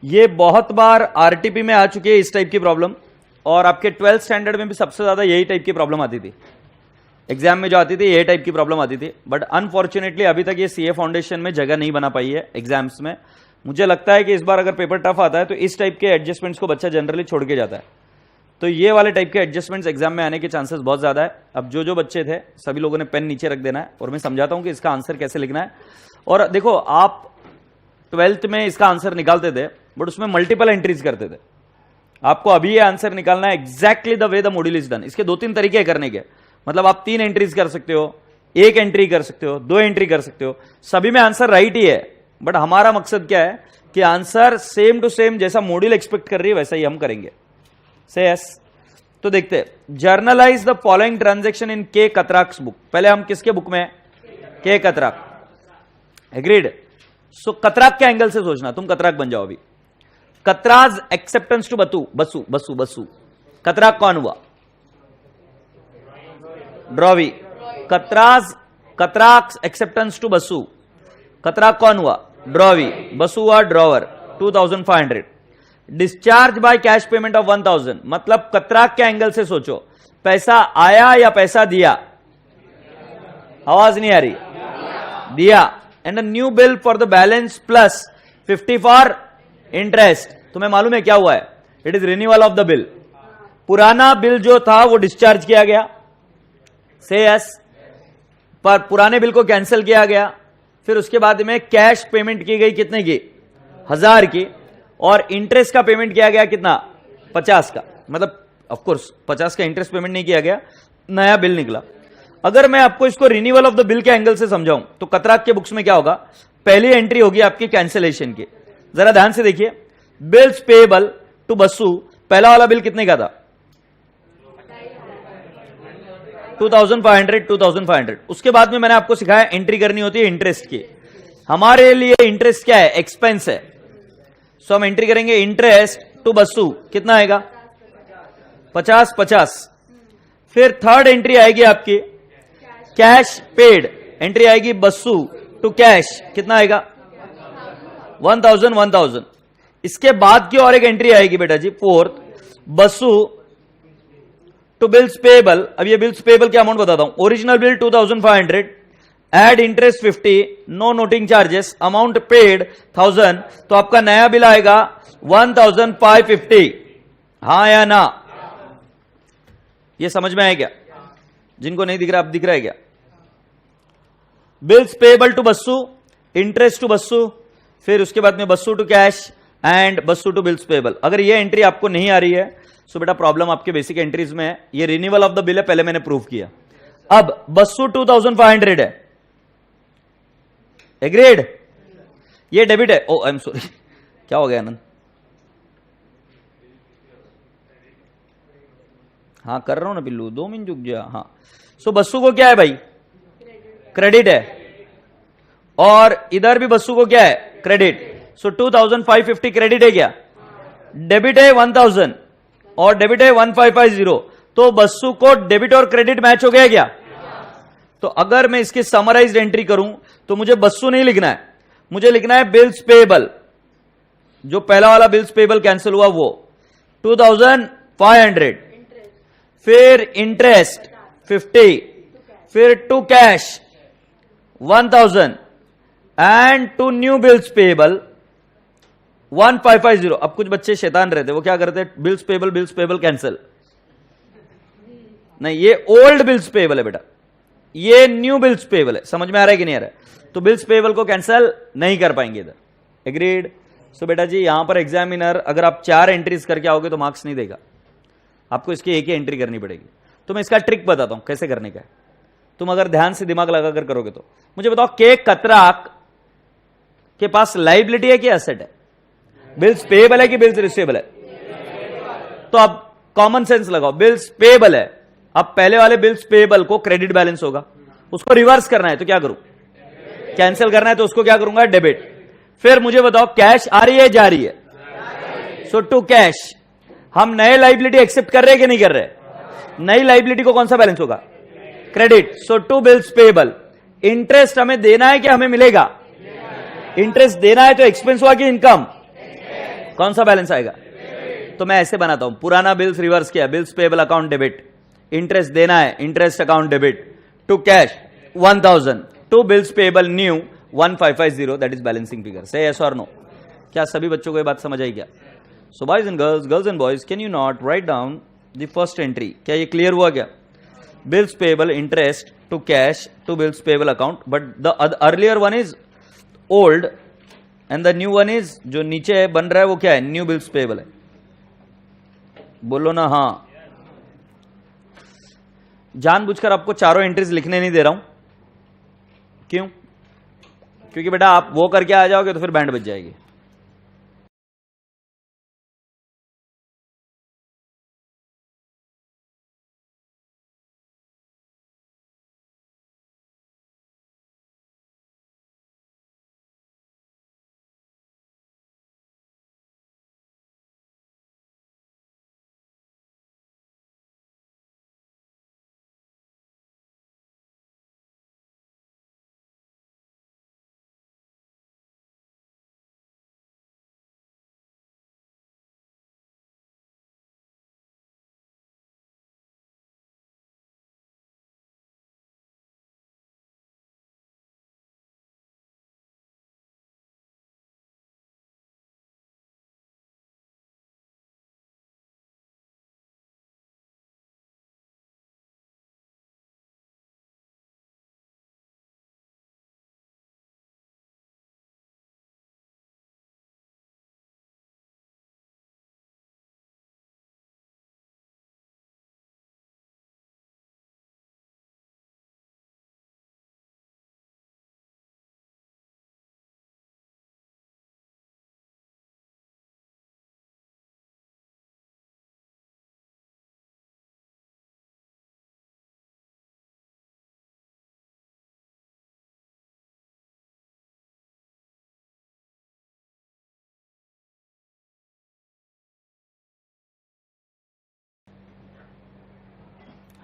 ये बहुत बार आरटीपी में आ चुकी है इस टाइप की प्रॉब्लम, और आपके 12th स्टैंडर्ड में भी सबसे ज्यादा यही टाइप की प्रॉब्लम आती थी। एग्जाम में जो आती थी यही टाइप की प्रॉब्लम आती थी, बट अनफॉर्चुनेटली अभी तक ये सीए फाउंडेशन में जगह नहीं बना पाई है एग्जाम्स में। मुझे लगता है कि इस बार अगर पेपर टफ आता है तो इस टाइप के एडजस्टमेंट्स को बच्चा जनरली छोड़ के जाता है, तो ये वाले टाइप के एडजस्टमेंट्स एग्जाम में आने के चांसेस बहुत ज्यादा है। अब जो बच्चे थे सभी लोगों ने पेन नीचे रख देना है, और मैं समझाता हूं कि इसका आंसर कैसे लिखना है। और देखो, आप 12th में इसका आंसर निकालते थे, बट उसमें मल्टीपल एंट्रीज करते थे। आपको अभी ये आंसर निकालना है exactly the way the module is done. इसके 2-3 तरीके करने के, मतलब आप 3 एंट्रीज कर सकते हो, 1 एंट्री कर सकते हो, 2 एंट्री कर सकते हो, सभी में आंसर राइट ही है। बट हमारा मकसद क्या है कि आंसर सेम टू सेम जैसा मॉड्यूल एक्सपेक्ट कर रही है वैसा ही हम करेंगे। से यस, तो देखते हैं। Generalized the following transaction in के कतराक्स बुक। पहले हम किसके बुक में? के कतराक। एग्रीड। सो कतराक के एंगल से सोचना, तुम कतराक बन जाओ अभी। Katrak's acceptance to Basu. कतराक कौन हुआ? Drawee. Katrak acceptance to Basu. Katrak कौन हुआ? ड्रॉवी। बसु हुआ drawer. 2500। Discharge by cash payment of 1000। मतलब कतराक के एंगल से सोचो, पैसा आया या पैसा दिया? आवाज नहीं आ रही। दिया। And a new bill for the balance plus 50 for interest. तुम्हें मालूम है क्या हुआ है? It is renewal of the bill. पुराना बिल जो था वो डिस्चार्ज किया गया, से यस, पर पुराने बिल को कैंसिल किया गया। फिर उसके बाद में कैश पेमेंट की गई, कितने की? 1000 की, और इंटरेस्ट का पेमेंट किया गया कितना? 50 का। मतलब ऑफ कोर्स 50 का इंटरेस्ट पेमेंट नहीं किया गया, नया बिल निकला। अगर मैं आपको इसको रिन्यूअल ऑफ द बिल के एंगल से समझाऊं तो कतराक के बुक्स में क्या होगा? पहली एंट्री होगी आपकी कैंसिलेशन की। जरा ध्यान से देखिए, बिल्स पेएबल टू बसु। पहला वाला बिल कितने का था? 2500। उसके बाद में मैंने आपको सिखाया एंट्री करनी होती है इंटरेस्ट की। हमारे लिए इंटरेस्ट क्या है? एक्सपेंस है। सो हम एंट्री करेंगे इंटरेस्ट टू बसु। कितना आएगा? 50। फिर थर्ड एंट्री आएगी आपकी कैश पेड। एंट्री आएगी बसु टू कैश। कितना आएगा? 1000। इसके बाद की और एक एंट्री आएगी बेटा जी, fourth, Basu to bills payable. अब ये बिल्स पेएबल के अमाउंट बताता हूं। Original bill 2500, add interest 50, no noting charges, amount paid 1000। तो आपका नया बिल आएगा 1550। हाँ या ना? ये समझ में आया क्या? जिनको नहीं दिख रहा, अब दिख रहा है क्या? Bills payable to Basu, interest to Basu, फिर उसके बाद में Basu to cash and Basu to bills payable. अगर ये एंट्री आपको नहीं आ रही है सो बेटा प्रॉब्लम आपके बेसिक एंट्रीज में है। ये रिन्यूअल ऑफ द बिल है, पहले मैंने प्रूव किया। अब बसु 2500 है, एग्रीड? ये डेबिट है। ओ आई एम सॉरी, क्या हो गया आनंद? हाँ कर रहा हूं ना पिल्लू, 2 मिनट रुक जा। हाँ, सो बसु को क्या है भाई? क्रेडिट है, और इधर भी बसु को क्या है? क्रेडिट। सो 2550 क्रेडिट है क्या? डेबिट है 1000 और डेबिट है 1550। तो बसु को डेबिट और क्रेडिट मैच हो गया क्या? तो अगर मैं इसकी समराइज्ड एंट्री करूं तो मुझे बसु नहीं लिखना है, मुझे लिखना है बिल्स पेएबल। जो पहला वाला बिल्स पेएबल कैंसिल हुआ वो 2500, फिर इंटरेस्ट 50, फिर to cash 1000 and to new bills payable 1550। अब कुछ बच्चे शैतान रहते, वो क्या करते? बिल्स पेएबल कैंसिल नहीं, ये ओल्ड बिल्स पेएबल है बेटा, ये न्यू बिल्स पेएबल है। समझ में आ रहा है कि नहीं आ रहा है? तो बिल्स पेएबल को कैंसिल नहीं कर पाएंगे इधर, एग्रीड? सो बेटा जी यहां पर एग्जामिनर अगर आप 4 एंट्रीज करके आओगे तो मार्क्स नहीं देगा, आपको इसकी एक ही एंट्री करनी पड़ेगी। तो मैं इसका ट्रिक बताता हूं कैसे करने का है, तुम अगर ध्यान से दिमाग लगाकर करोगे तो। मुझे बताओ, के कतराक के पास लाइबिलिटी है कि एसेट है? बिल्स पेएबल है कि बिल्स रिसीवेबल है? तो अब कॉमन सेंस लगाओ, बिल्स पेएबल है। अब पहले वाले बिल्स पेएबल को क्रेडिट बैलेंस होगा, उसको रिवर्स करना है तो क्या करूं? कैंसिल करना है तो उसको क्या करूंगा? डेबिट। फिर मुझे बताओ, कैश आ रही है जा रही है? सो टू कैश। हम नए लाइबिलिटी एक्सेप्ट कर रहे हैं कि नहीं कर रहे? नई लाइबिलिटी को कौन सा बैलेंस होगा? Credit. So to bills payable. Interest हमें देना है कि हमें मिलेगा? इंटरेस्ट देना है तो एक्सपेंस हुआ कि इनकम? कौन सा बैलेंस आएगा? तो मैं ऐसे बनाता हूं, पुराना बिल्स रिवर्स किया, bills payable account debit, interest देना है, interest account debit, to cash 1000, to bills payable new 1550, that is balancing figure. Say yes और नो? क्या सभी बच्चों को ये बात समझ आई क्या? So boys and girls, girls and boys, can you not write down the first entry? क्या ये क्लियर हुआ क्या? Bills payable interest to cash to bills payable account, but the earlier one is old and the new one is, जो नीचे बन रहा है वो क्या है? न्यू बिल्स पेबल है। बोलो ना हाँ। जानबूझकर आपको चारों एंट्रीज लिखने नहीं दे रहा हूं। क्यों? क्योंकि बेटा आप वो करके आ जाओगे तो फिर बैंड बज जाएगी।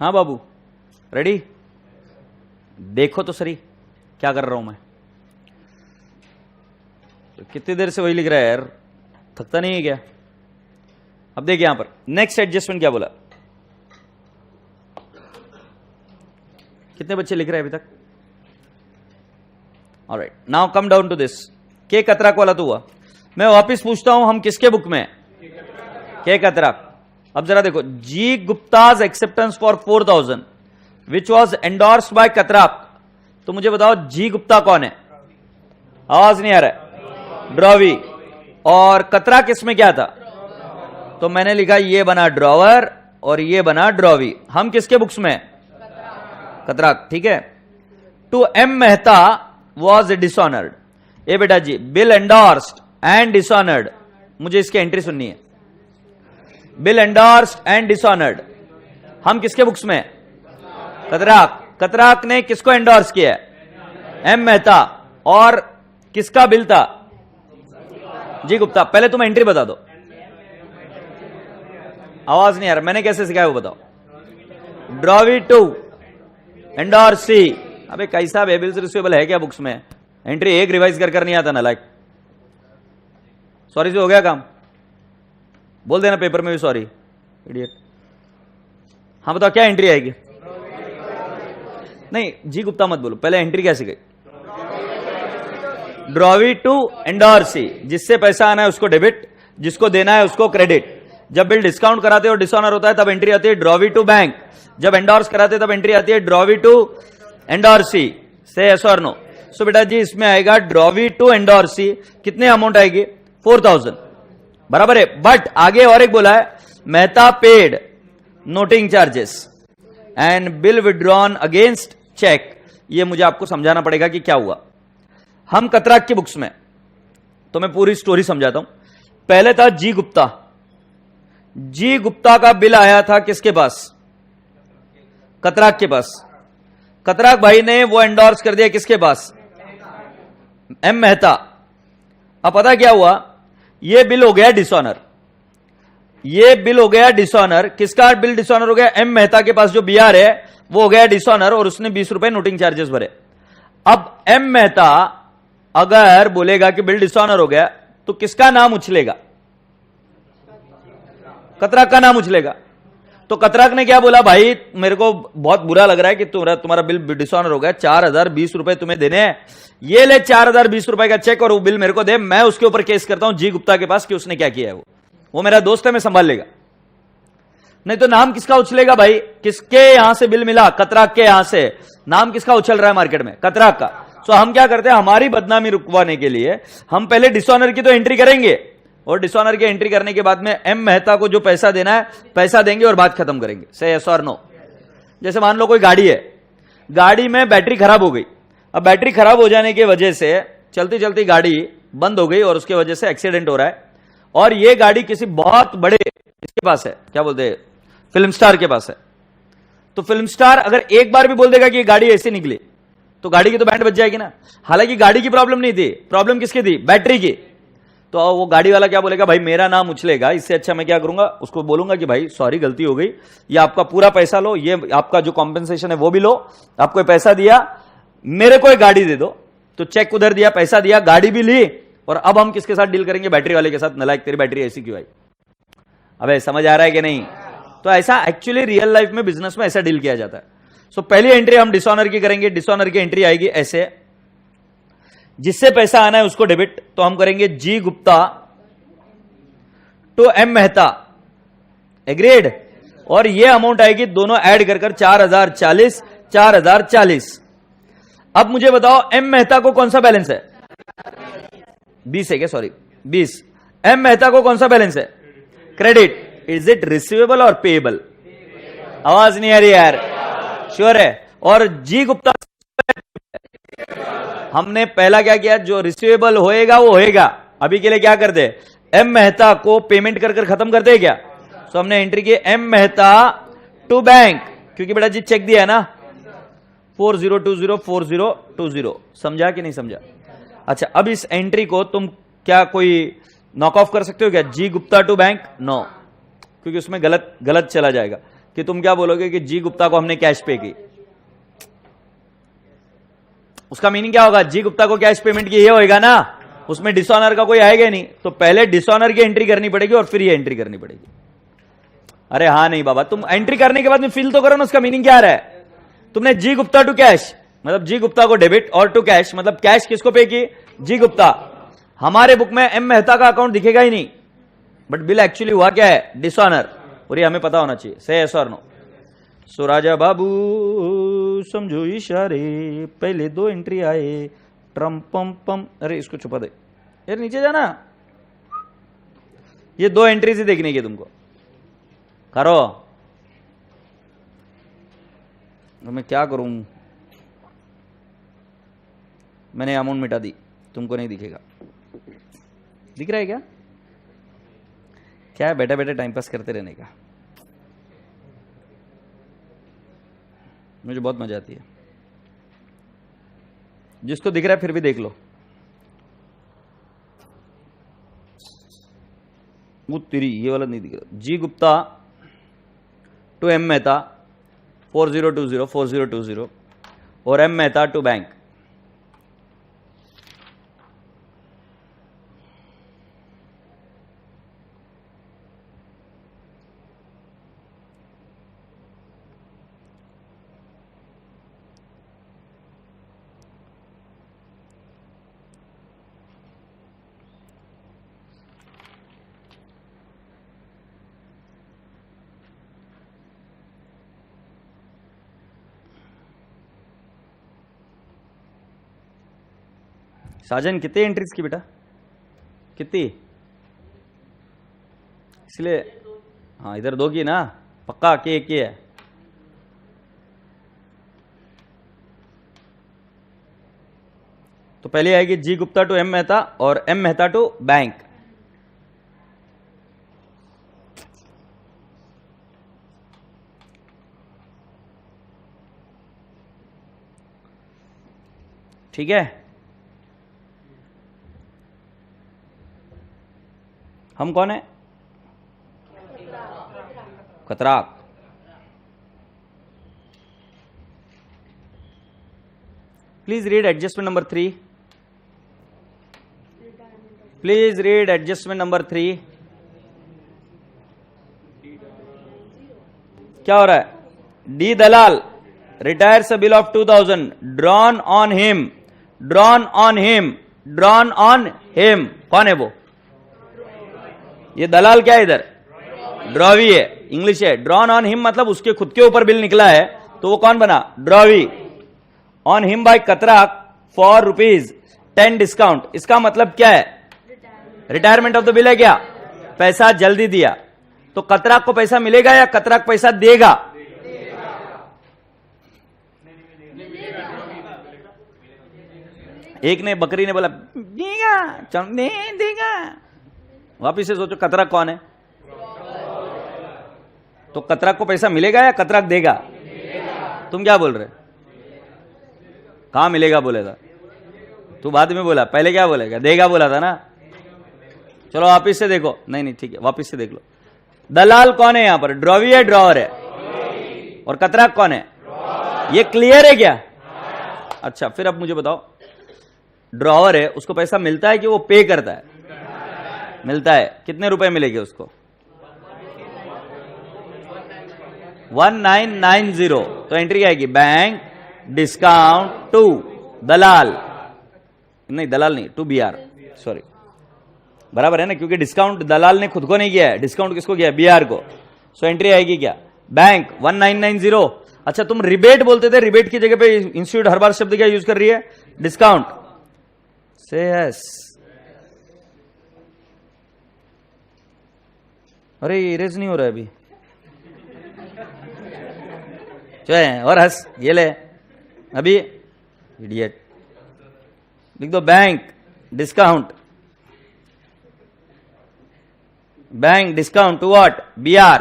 हाँ बाबू, रेडी? देखो तो सही क्या कर रहा हूं मैं। तो कितनी देर से वही लिख रहा है यार, थकता नहीं है क्या? अब देखिए यहां पर नेक्स्ट एडजस्टमेंट क्या बोला। कितने बच्चे लिख रहे हैं अभी तक? Alright, now come down to this. के कतराक वाला तो हुआ। मैं वापिस पूछता हूं, हम किसके बुक में? के कतराक। अब जरा देखो, G Gupta's acceptance for 4000 which was endorsed by Katrak. तो मुझे बताओ जी गुप्ता कौन है? आवाज नहीं आ रहा है। ड्रॉवी। और कतराक इसमें क्या था? तो मैंने लिखा ये बना ड्रॉवर और ये बना ड्रॉवी। हम किसके बुक्स में? कतराक, ठीक है। To M Mehta was dishonoured. ए बेटा जी, बिल एंडोर्स्ड एंड डिसऑनर्ड, मुझे इसकी एंट्री सुननी है। बिल एंडोर्स्ड एंड डिसऑनर्ड, हम किसके बुक्स में? कतराक। कतराक ने किसको एंडोर्स किया? एम मेहता। और किसका बिल था? जी गुप्ता। पहले तुम एंट्री बता दो। आवाज नहीं आ रहा, मैंने कैसे सिखाया वो बताओ। Drawee to endorsee. अबे कैसा बिल्स रिसीवेबल है क्या बुक्स में? एंट्री एक रिवाइज कर नहीं आता ना, लाइक सॉरी से हो गया काम। बोल देना पेपर में भी सॉरी, इडियट। हाँ बताओ क्या एंट्री आएगी? नहीं जी गुप्ता मत बोलो, पहले एंट्री कैसे गई? ड्रॉवी टू एंडोर्सी, जिससे पैसा आना है उसको डेबिट, जिसको देना है उसको क्रेडिट। जब बिल डिस्काउंट कराते हो डिसऑनर होता है तब एंट्री आती है ड्रॉवी टू बैंक। जब एंडोर्स कराते तब एंट्री आती है ड्रॉवी टू एंडोर्सी। से यस और नो? सो बेटा जी इसमें आएगा ड्रॉवी टू एंडोर्सी। कितने अमाउंट आएगी? 4000, बराबर है। बट आगे और एक बोला है, Mehta paid noting charges and bill withdrawn against cheque. ये मुझे आपको समझाना पड़ेगा कि क्या हुआ। हम कतराक की बुक्स में, तो मैं पूरी स्टोरी समझाता हूं। पहले था जी गुप्ता। जी गुप्ता का बिल आया था किसके पास? कतराक के पास। कतराक भाई ने वो एंडोर्स कर दिया किसके पास? एम मेहता। अब पता क्या हुआ, ये बिल हो गया डिसऑनर। ये बिल हो गया डिसऑनर। किसका बिल डिसऑनर हो गया? एम मेहता के पास जो बीआर है वो हो गया डिसऑनर और उसने 20 रुपए नोटिंग चार्जेस भरे। अब एम मेहता अगर बोलेगा कि बिल डिसऑनर हो गया तो किसका नाम उछलेगा? कतराक का नाम उछलेगा। तो कतराक ने क्या बोला, भाई मेरे को बहुत बुरा लग रहा है कि तुम्हारा बिल डिसऑनर हो गया, 4020 रुपए तुम्हें देने हैं, ये ले 4020 रुपए का चेक और वो बिल मेरे को दे, मैं उसके ऊपर केस करता हूं जी गुप्ता के पास कि उसने क्या किया है, वो मेरा दोस्त है, मैं संभाल लेगा। नहीं तो नाम किसका उछलेगा भाई, किसके यहां से बिल मिला, कतराक के यहां से, नाम किसका उछल रहा है मार्केट में, कतराक का। सो हम क्या करते हैं, हमारी बदनामी रुकवाने के लिए हम पहले डिसऑनर की तो एंट्री करेंगे, और डिसऑनर की एंट्री करने के बाद में एम मेहता को जो पैसा देना है पैसा देंगे और बात खत्म करेंगे। से यस और नो। जैसे मान लो कोई गाड़ी है, गाड़ी में बैटरी खराब हो गई, अब बैटरी खराब हो जाने की वजह से चलती चलती गाड़ी बंद हो गई और उसके वजह से एक्सीडेंट हो रहा है, और ये गाड़ी किसी बहुत बड़े इसके पास है, क्या बोलते हैं, फिल्म स्टार के पास है। तो फिल्म स्टार अगर एक बार भी बोल देगा कि ये गाड़ी ऐसे निकली तो गाड़ी की तो बैंड बच जाएगी ना। हालांकि गाड़ी की प्रॉब्लम नहीं थी, प्रॉब्लम किसकी थी, बैटरी की। तो वो गाड़ी वाला क्या बोलेगा, भाई मेरा नाम उछलेगा, इससे अच्छा मैं क्या करूंगा, उसको बोलूंगा कि भाई सॉरी गलती हो गई, ये आपका पूरा पैसा लो, ये आपका जो कॉम्पेंसेशन है वो भी लो, आपको पैसा दिया, मेरे को एक गाड़ी दे दो। तो चेक उधर दिया, पैसा दिया, गाड़ी भी ली, और अब हम किसके साथ डील करेंगे, बैटरी वाले के साथ। नलायक तेरी बैटरी ऐसी क्यों आई, अबे समझ आ रहा है कि नहीं। तो ऐसा एक्चुअली रियल लाइफ में बिजनेस में ऐसा डील किया जाता है। सो पहली एंट्री हम डिसऑनर की करेंगे, डिसऑनर की एंट्री आएगी ऐसे, जिससे पैसा आना है उसको डेबिट, तो हम करेंगे G Gupta to M Mehta, agreed, और ये अमाउंट आएगी दोनों ऐड कर 4040 4040। अब मुझे बताओ एम मेहता को कौन सा बैलेंस है, 20 है क्या, सॉरी 20। एम मेहता को कौन सा बैलेंस है, क्रेडिट। इज इट रिसीवेबल और पेएबल, आवाज नहीं आ रही यार, श्योर है। और जी गुप्ता हमने पहला क्या किया, जो रिसीवेबल होएगा वो होएगा, अभी के लिए क्या करते, एम मेहता को पेमेंट कर खत्म करते हैं क्या। तो हमने एंट्री की एम मेहता टू बैंक, क्योंकि बेटा जी चेक दिया है ना, 40204020, समझा कि नहीं समझा। अच्छा अब इस एंट्री को तुम क्या कोई नॉक ऑफ कर सकते हो क्या, जी गुप्ता टू बैंक, नो, क्योंकि उसमें गलत चला जाएगा कि तुम क्या बोलोगे कि जी गुप्ता को हमने कैश पे की। उसका मीनिंग क्या होगा, जी गुप्ता को कैश पेमेंट की, ये होएगा ना, उसमें डिसऑनर का कोई आएगा नहीं। तो पहले डिसऑनर की एंट्री करनी पड़ेगी और फिर ये एंट्री करनी पड़ेगी। अरे हाँ नहीं बाबा, तुम एंट्री करने के बाद में फील तो करो ना, उसका मीनिंग क्या आ रहा है। तुमने जी गुप्ता टू कैश मतलब जी गुप्ता को डेबिट, और टू कैश मतलब कैश किसको पे की, जी गुप्ता। हमारे बुक में एम मेहता का अकाउंट दिखेगा ही नहीं, बट बिल एक्चुअली हुआ क्या है, डिसऑनर, और ये हमें पता होना चाहिए। से यस और नो। सो राजा बाबू समझो इशारे, पहले 2 एंट्री आए, ट्रम पम पम, अरे इसको छुपा दे यार, नीचे जाना, ये 2 एंट्री से देखने की तुमको, करो। तो मैं क्या करूं, मैंने अमाउंट मिटा दी, तुमको नहीं दिखेगा, दिख रहा है क्या, क्या है बैठे बैठे टाइम पास करते रहने का, मुझे बहुत मजा आती है। जिसको दिख रहा है फिर भी देख लो, वो तेरी ये वाला नहीं दिख रहा, जी गुप्ता टू एम मेहता 4020 और एम मेहता टू बैंक। साजन कितनी एंट्रीज की बेटा, कितनी, इसलिए हाँ इधर 2 की ना, पक्का के एक ही है। तो पहले आएगी जी गुप्ता टू एम मेहता और एम मेहता टू बैंक। ठीक है, हम कौन है, Katrak. Please read adjustment number 3, please read adjustment number 3। क्या हो रहा है? D Dalal retires a bill of 2000 drawn on him, drawn on him, drawn on him. कौन है वो? ये दलाल क्या है इधर? ड्रॉवी है, इंग्लिश है। ड्रॉन ऑन हिम मतलब उसके खुद के ऊपर बिल निकला है, तो वो कौन बना? Drawee. On him by Katrak for ₹10 discount. इसका मतलब क्या है? रिटायरमेंट ऑफ द बिल है क्या? पैसा जल्दी दिया। तो कतराक को पैसा मिलेगा या कतराक पैसा देगा? एक ने, बकरी ने बोला देगा, चमने देगा। वापिस से सोचो कतराक कौन है? तो कतराक को पैसा मिलेगा या कतराक देगा? तुम क्या बोल रहे? कहां मिलेगा बोलेगा? तू बाद में बोला, पहले क्या बोलेगा? देगा बोला था ना। चलो वापिस से देखो। नहीं ठीक है, वापिस से देख लो। दलाल कौन है यहां पर? ड्रॉवी है, ड्रॉवर है? और कतराक कौन है? ये क्लियर है क्या? अच्छा, फिर अब मुझे बताओ, ड्रॉवर है, उसको पैसा मिलता है कि वो पे करता है? मिलता है। कितने रुपए मिलेंगे उसको? 1990। तो एंट्री आएगी बैंक डिस्काउंट टू दलाल, नहीं दलाल नहीं, टू BR, सॉरी, बराबर है ना, क्योंकि डिस्काउंट दलाल ने खुद को नहीं किया है, डिस्काउंट किसको किया है? BR को। सो एंट्री आएगी क्या? बैंक 1990। अच्छा, तुम रिबेट बोलते थे, रिबेट की जगह पे इंस्टीट्यूट हर बार शब्द क्या यूज कर रही है? डिस्काउंट। से यस। अरे इरेज नहीं हो रहा है अभी, और हंस, ये ले अभी, इडियट। लिख दो bank discount, bank discount to what? BR,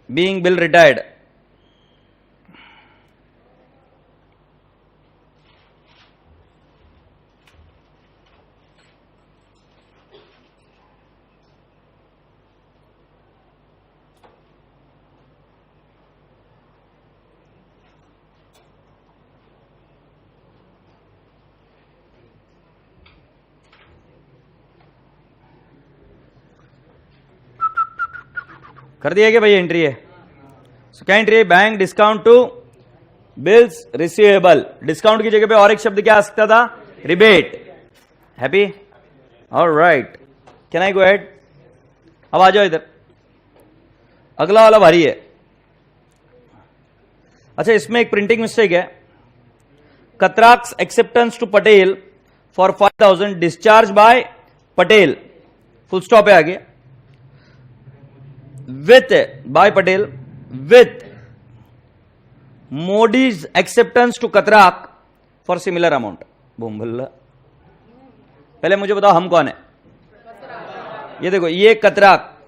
being bill retired. कर दिया कि भाई एंट्री है? सो क्या एंट्री है? Bank discount to bills receivable. Discount की जगह पे और एक शब्द क्या आ सकता था? Rebate. Happy? Alright, can I go ahead? अब आ जाओ इधर, अगला वाला भारी है। अच्छा, इसमें एक प्रिंटिंग मिस्टेक है। Katrak's acceptance to Patel for 5000 discharge by Patel, full stop है आगे, with by Patel with Modi's acceptance to Katrak for similar amount। Boom Bhalla. पहले मुझे बताओ हम कौन है? ये देखो, ये कतराक।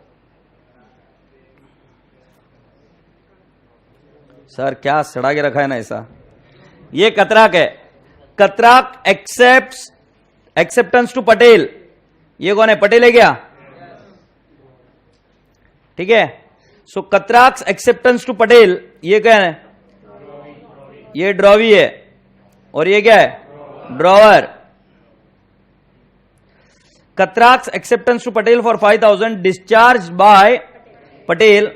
सर क्या सड़ा के रखा है ना ऐसा? ये कतराक है। कतराक एक्सेप्टेंस टू पटेल, ये कौन है? पटेल है क्या? ठीक है। सो कतराक्स एक्सेप्टेंस टू पटेल, ये क्या है? ये ड्रॉवी है, और ये क्या है? Drawer. Katrak's acceptance to Patel for 5000 discharge by Patel,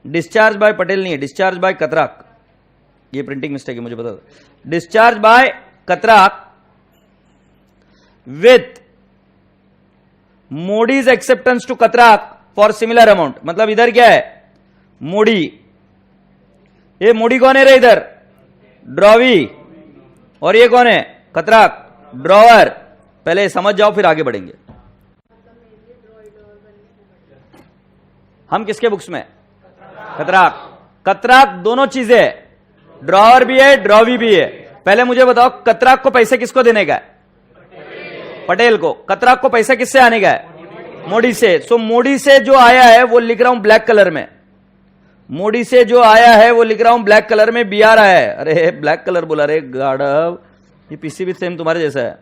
discharge by Patel नहीं है, डिस्चार्ज बाय कतराक। ये प्रिंटिंग मिस्टेक है, मुझे बता दो। Discharge by Katrak with Modi's acceptance to Katrak for similar amount. मतलब इधर क्या है? मोडी। ये मोडी कौन है रे इधर? ड्रॉवी। और ये कौन है? कतराक, ड्रॉवर। पहले समझ जाओ फिर आगे बढ़ेंगे। हम किसके बुक्स में? कतराक। कतराक दोनों चीजें है, ड्रॉवर भी है, ड्रॉवी भी है। पहले मुझे बताओ, कतराक को पैसे किसको देने का है? पटेल को। कतराक को पैसा किससे आने का है? मोडी से। सो मोडी से जो आया है वो लिख रहा हूं ब्लैक कलर में। मोडी से जो आया है वो लिख रहा हूं ब्लैक कलर में, BR आया है। अरे ब्लैक कलर बोला रे गाड़व, ये पीसी भी सेम तुम्हारे जैसा है।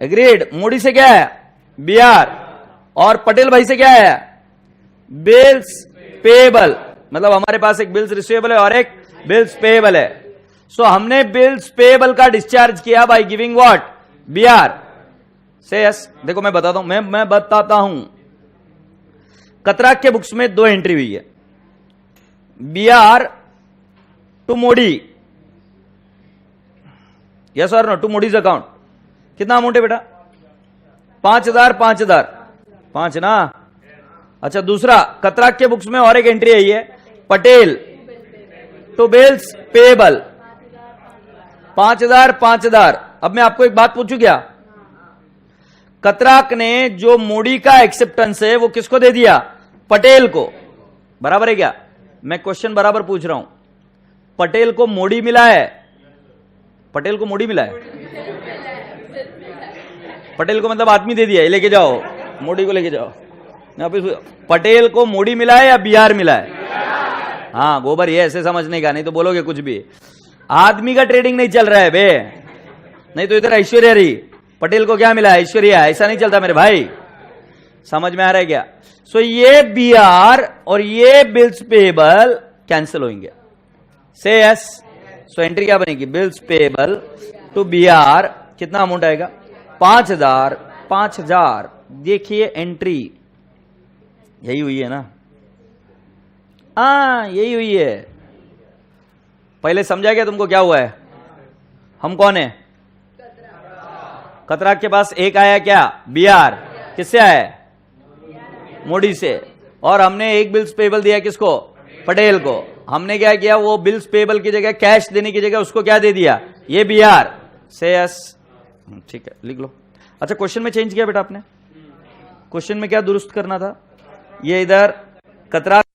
एग्रीड। मोडी से क्या है? BR। और पटेल भाई से क्या है? Bills payable. मतलब हमारे पास एक बिल्स रिसीवेबल है और एक बिल्स पेएबल है। सो हमने बिल्स पेएबल का डिस्चार्ज किया बाय गिविंग व्हाट? BR। से यस। देखो मैं बताता हूं, मैं बताता हूं। कतराक के बुक्स में 2 एंट्री हुई है, BR टू मोडी, यस और नो, टू मोडीज अकाउंट। कितना अमाउंट है बेटा? 5,000 5,000 5 ना। अच्छा, दूसरा कतराक के बुक्स में और एक एंट्री आई है, पटेल टू बिल्स पेएबल 5,000 5,000। अब मैं आपको एक बात पूछूं क्या? कतराक ने जो मोडी का एक्सेप्टेंस है वो किसको दे दिया? पटेल को, बराबर है क्या? मैं क्वेश्चन बराबर पूछ रहा हूं, पटेल को मोडी मिला है? पटेल को मोडी मिला है? पटेल को मतलब आदमी दे दिया, ये लेके जाओ, मोडी को लेके जाओ। पटेल को मोडी मिला है या BR मिला है? हाँ, गोबर, ये ऐसे समझने का, नहीं तो बोलोगे कुछ भी। आदमी का ट्रेडिंग नहीं चल रहा है बे, नहीं तो इधर ऐश्वर्या रही, पटेल को क्या मिला? ऐश्वर्या। ऐसा नहीं चलता मेरे भाई, समझ में आ रहा है क्या? सो ये BR और ये बिल्स पेएबल कैंसिल होंगे, से यस। सो एंट्री क्या बनेगी? बिल्स पेएबल टू BR, कितना अमाउंट आएगा? 5,000 5,000। देखिए एंट्री यही हुई है ना? हाँ, यही हुई है। पहले समझा क्या तुमको क्या हुआ है? हम कौन है? कतराक के पास एक आया क्या? BR। किससे आया है? मोडी से। और हमने एक बिल्स पेएबल दिया किसको? पटेल को। हमने क्या किया? वो बिल्स पेएबल की जगह, कैश देने की जगह उसको क्या दे दिया? ये BR, से यस। ठीक है, लिख लो। अच्छा, क्वेश्चन में चेंज किया बेटा आपने? क्वेश्चन में क्या दुरुस्त करना था? ये इधर Katrak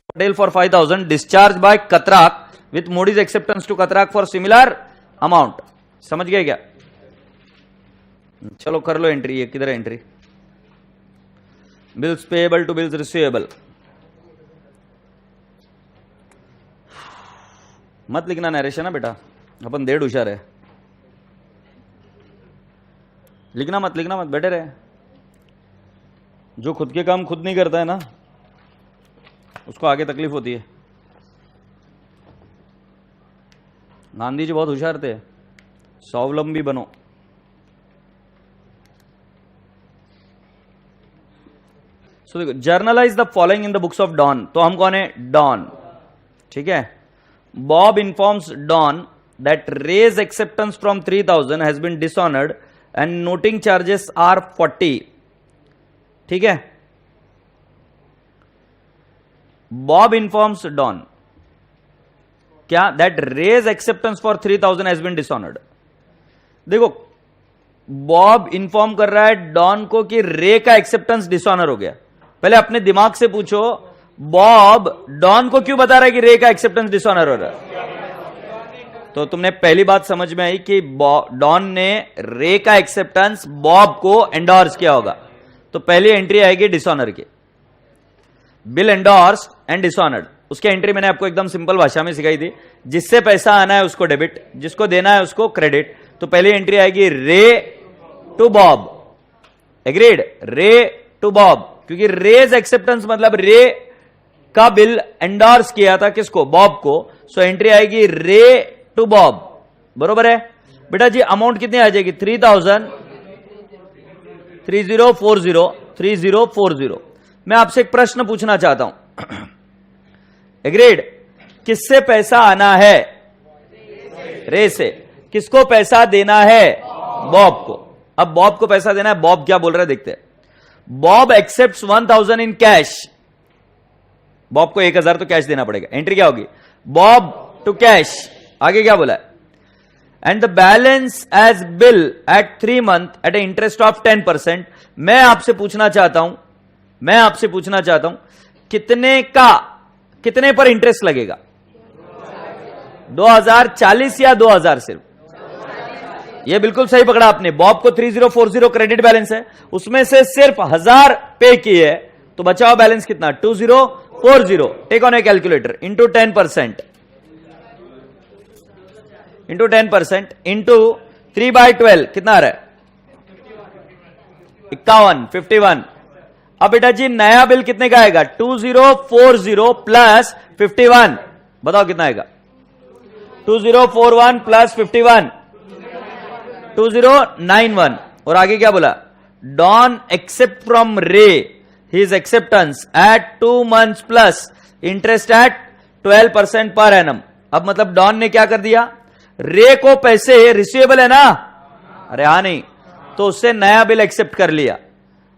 Patel for 5,000 discharge by Katrak with Modi's acceptance to Katrak for similar amount. समझ गए क्या? चलो कर लो एंट्री। ये किधर है entry? Bills payable to bills receivable. मत लिखना नरेशन ना बेटा, अपन 1.5 हुशार है। लिखना मत बेटर है। जो खुद के काम खुद नहीं करता है ना, उसको आगे तकलीफ होती है। गांधी जी बहुत होशियार थे, स्वावलंबी बनो। सो देखो, journalise the following in the books of Don. तो हम कौन है? डॉन, ठीक है। Bob informs Don that Ray's acceptance from 3,000 has been dishonoured and noting charges are 40, ठीक है। बॉब इन्फॉर्म्स डॉन क्या? That Ray's acceptance for 3,000 has been dishonoured. देखो, बॉब इन्फॉर्म कर रहा है डॉन को कि रे का एक्सेप्टेंस डिसऑनर हो गया। पहले अपने दिमाग से पूछो, बॉब डॉन को क्यों बता रहा है कि रे का एक्सेप्टेंस डिसऑनर हो रहा है? तो तुमने पहली बात समझ में आई कि डॉन ने रे का एक्सेप्टेंस बॉब को एंडोर्स किया होगा। तो पहली एंट्री आएगी डिसऑनर की, बिल एंडोर्स एंड डिसऑनर्ड। उसकी एंट्री मैंने आपको एकदम सिंपल भाषा में सिखाई थी, जिससे पैसा आना है उसको डेबिट, जिसको देना है उसको क्रेडिट। तो पहली एंट्री आएगी रे टू बॉब, एग्रीड? रे टू बॉब, क्योंकि रेज एक्सेप्टेंस मतलब रे का बिल एंडोर्स किया था किसको? बॉब को। सो एंट्री आएगी रे टू बॉब, बरोबर है बेटा जी। अमाउंट कितनी आ जाएगी? 3,000 3040। मैं आपसे एक प्रश्न पूछना चाहता हूं, एग्रीड? किससे पैसा आना है? रे से। किसको पैसा देना है? बॉब को। अब बॉब को पैसा देना है, बॉब क्या बोल रहा है देखते हैं। Bob accepts 1,000 in cash. Bob को 1,000 तो कैश देना पड़ेगा। एंट्री क्या होगी? Bob to cash. आगे क्या बोला है? And the balance as bill at 3 months at a interest of 10%। मैं आपसे पूछना चाहता हूं कितने पर इंटरेस्ट लगेगा? 2,040 या 2,000 सिर्फ? ये बिल्कुल सही पकड़ा आपने। बॉब को 3040 क्रेडिट बैलेंस है, उसमें से सिर्फ 1,000 पे किए है, तो बचा हुआ बैलेंस कितना? 2040। Take on a calculator, into 10% into 3/12 कितना आ रहा है? 51। अब बेटा जी नया बिल कितने का आएगा? 2040 प्लस 51। बताओ कितना आएगा? 2041 प्लस 51 2091। और आगे क्या बोला? Don accept from Ray his acceptance at 2 months plus interest at 12% per annum. अब मतलब डॉन ने क्या कर दिया, रे को पैसे रिसीवेबल है ना, अरे हाँ नहीं, तो उससे नया बिल एक्सेप्ट कर लिया,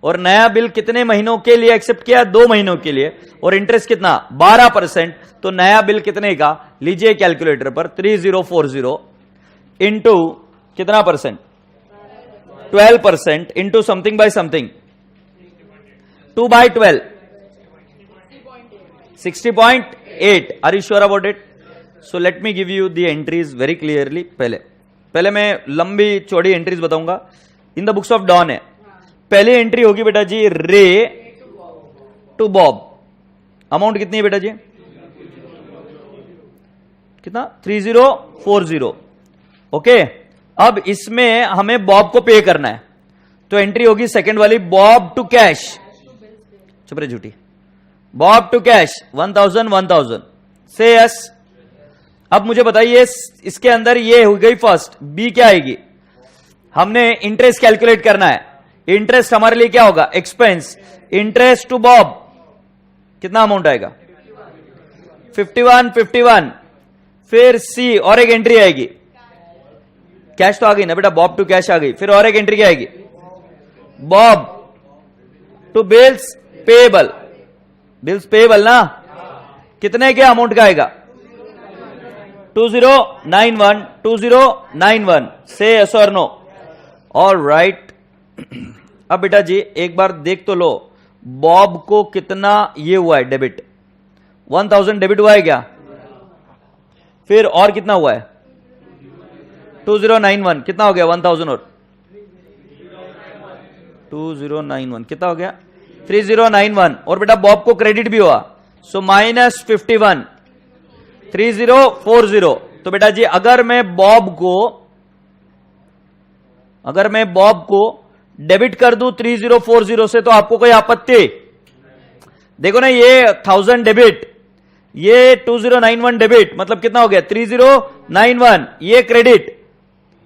और नया बिल कितने महीनों के लिए एक्सेप्ट किया, 2 महीनों के लिए, और इंटरेस्ट कितना 12%, तो नया बिल कितने का, लीजिए कैलकुलेटर पर 3040 इंटू कितना percent, 12% into something by something, 2/12 60.8। Are you sure about it? So let me give you the entries very clearly. पहले मैं लंबी चौड़ी एंट्रीज बताऊंगा, in the books of Don है। पहली एंट्री होगी बेटा जी रे टू बॉब, अमाउंट कितनी है बेटा जी, कितना 3040। ओके, अब इसमें हमें बॉब को पे करना है, तो एंट्री होगी सेकंड वाली, बॉब टू कैश, चुप रहे झूठी, बॉब टू कैश 1000 से यस। अब मुझे बताइए इसके अंदर ये हो गई फर्स्ट, बी क्या आएगी, हमने इंटरेस्ट कैलकुलेट करना है। इंटरेस्ट हमारे लिए क्या होगा, एक्सपेंस, इंटरेस्ट टू बॉब कितना अमाउंट आएगा 51। फिर सी और एक एंट्री आएगी, कैश तो आ गई ना बेटा, बॉब टू कैश आ गई, फिर और एक एंट्री क्या आएगी, Bob to bills payable, bills payable ना, कितने के अमाउंट का आएगा 2091 से यस और नो। ऑल राइट, अब बेटा जी एक बार देख तो लो, बॉब को कितना ये हुआ है डेबिट, 1000 डेबिट हुआ है क्या, फिर और कितना हुआ है 2091, कितना हो गया 1000 और 2091 कितना हो गया 3091, और बेटा बॉब को क्रेडिट भी हुआ, सो -51 3040। तो बेटा जी अगर मैं बॉब को डेबिट कर दूं 3040 से, तो आपको कोई आपत्ति, देखो ना, ये 1000 डेबिट, ये 2091 डेबिट, मतलब कितना हो गया 3091, ये क्रेडिट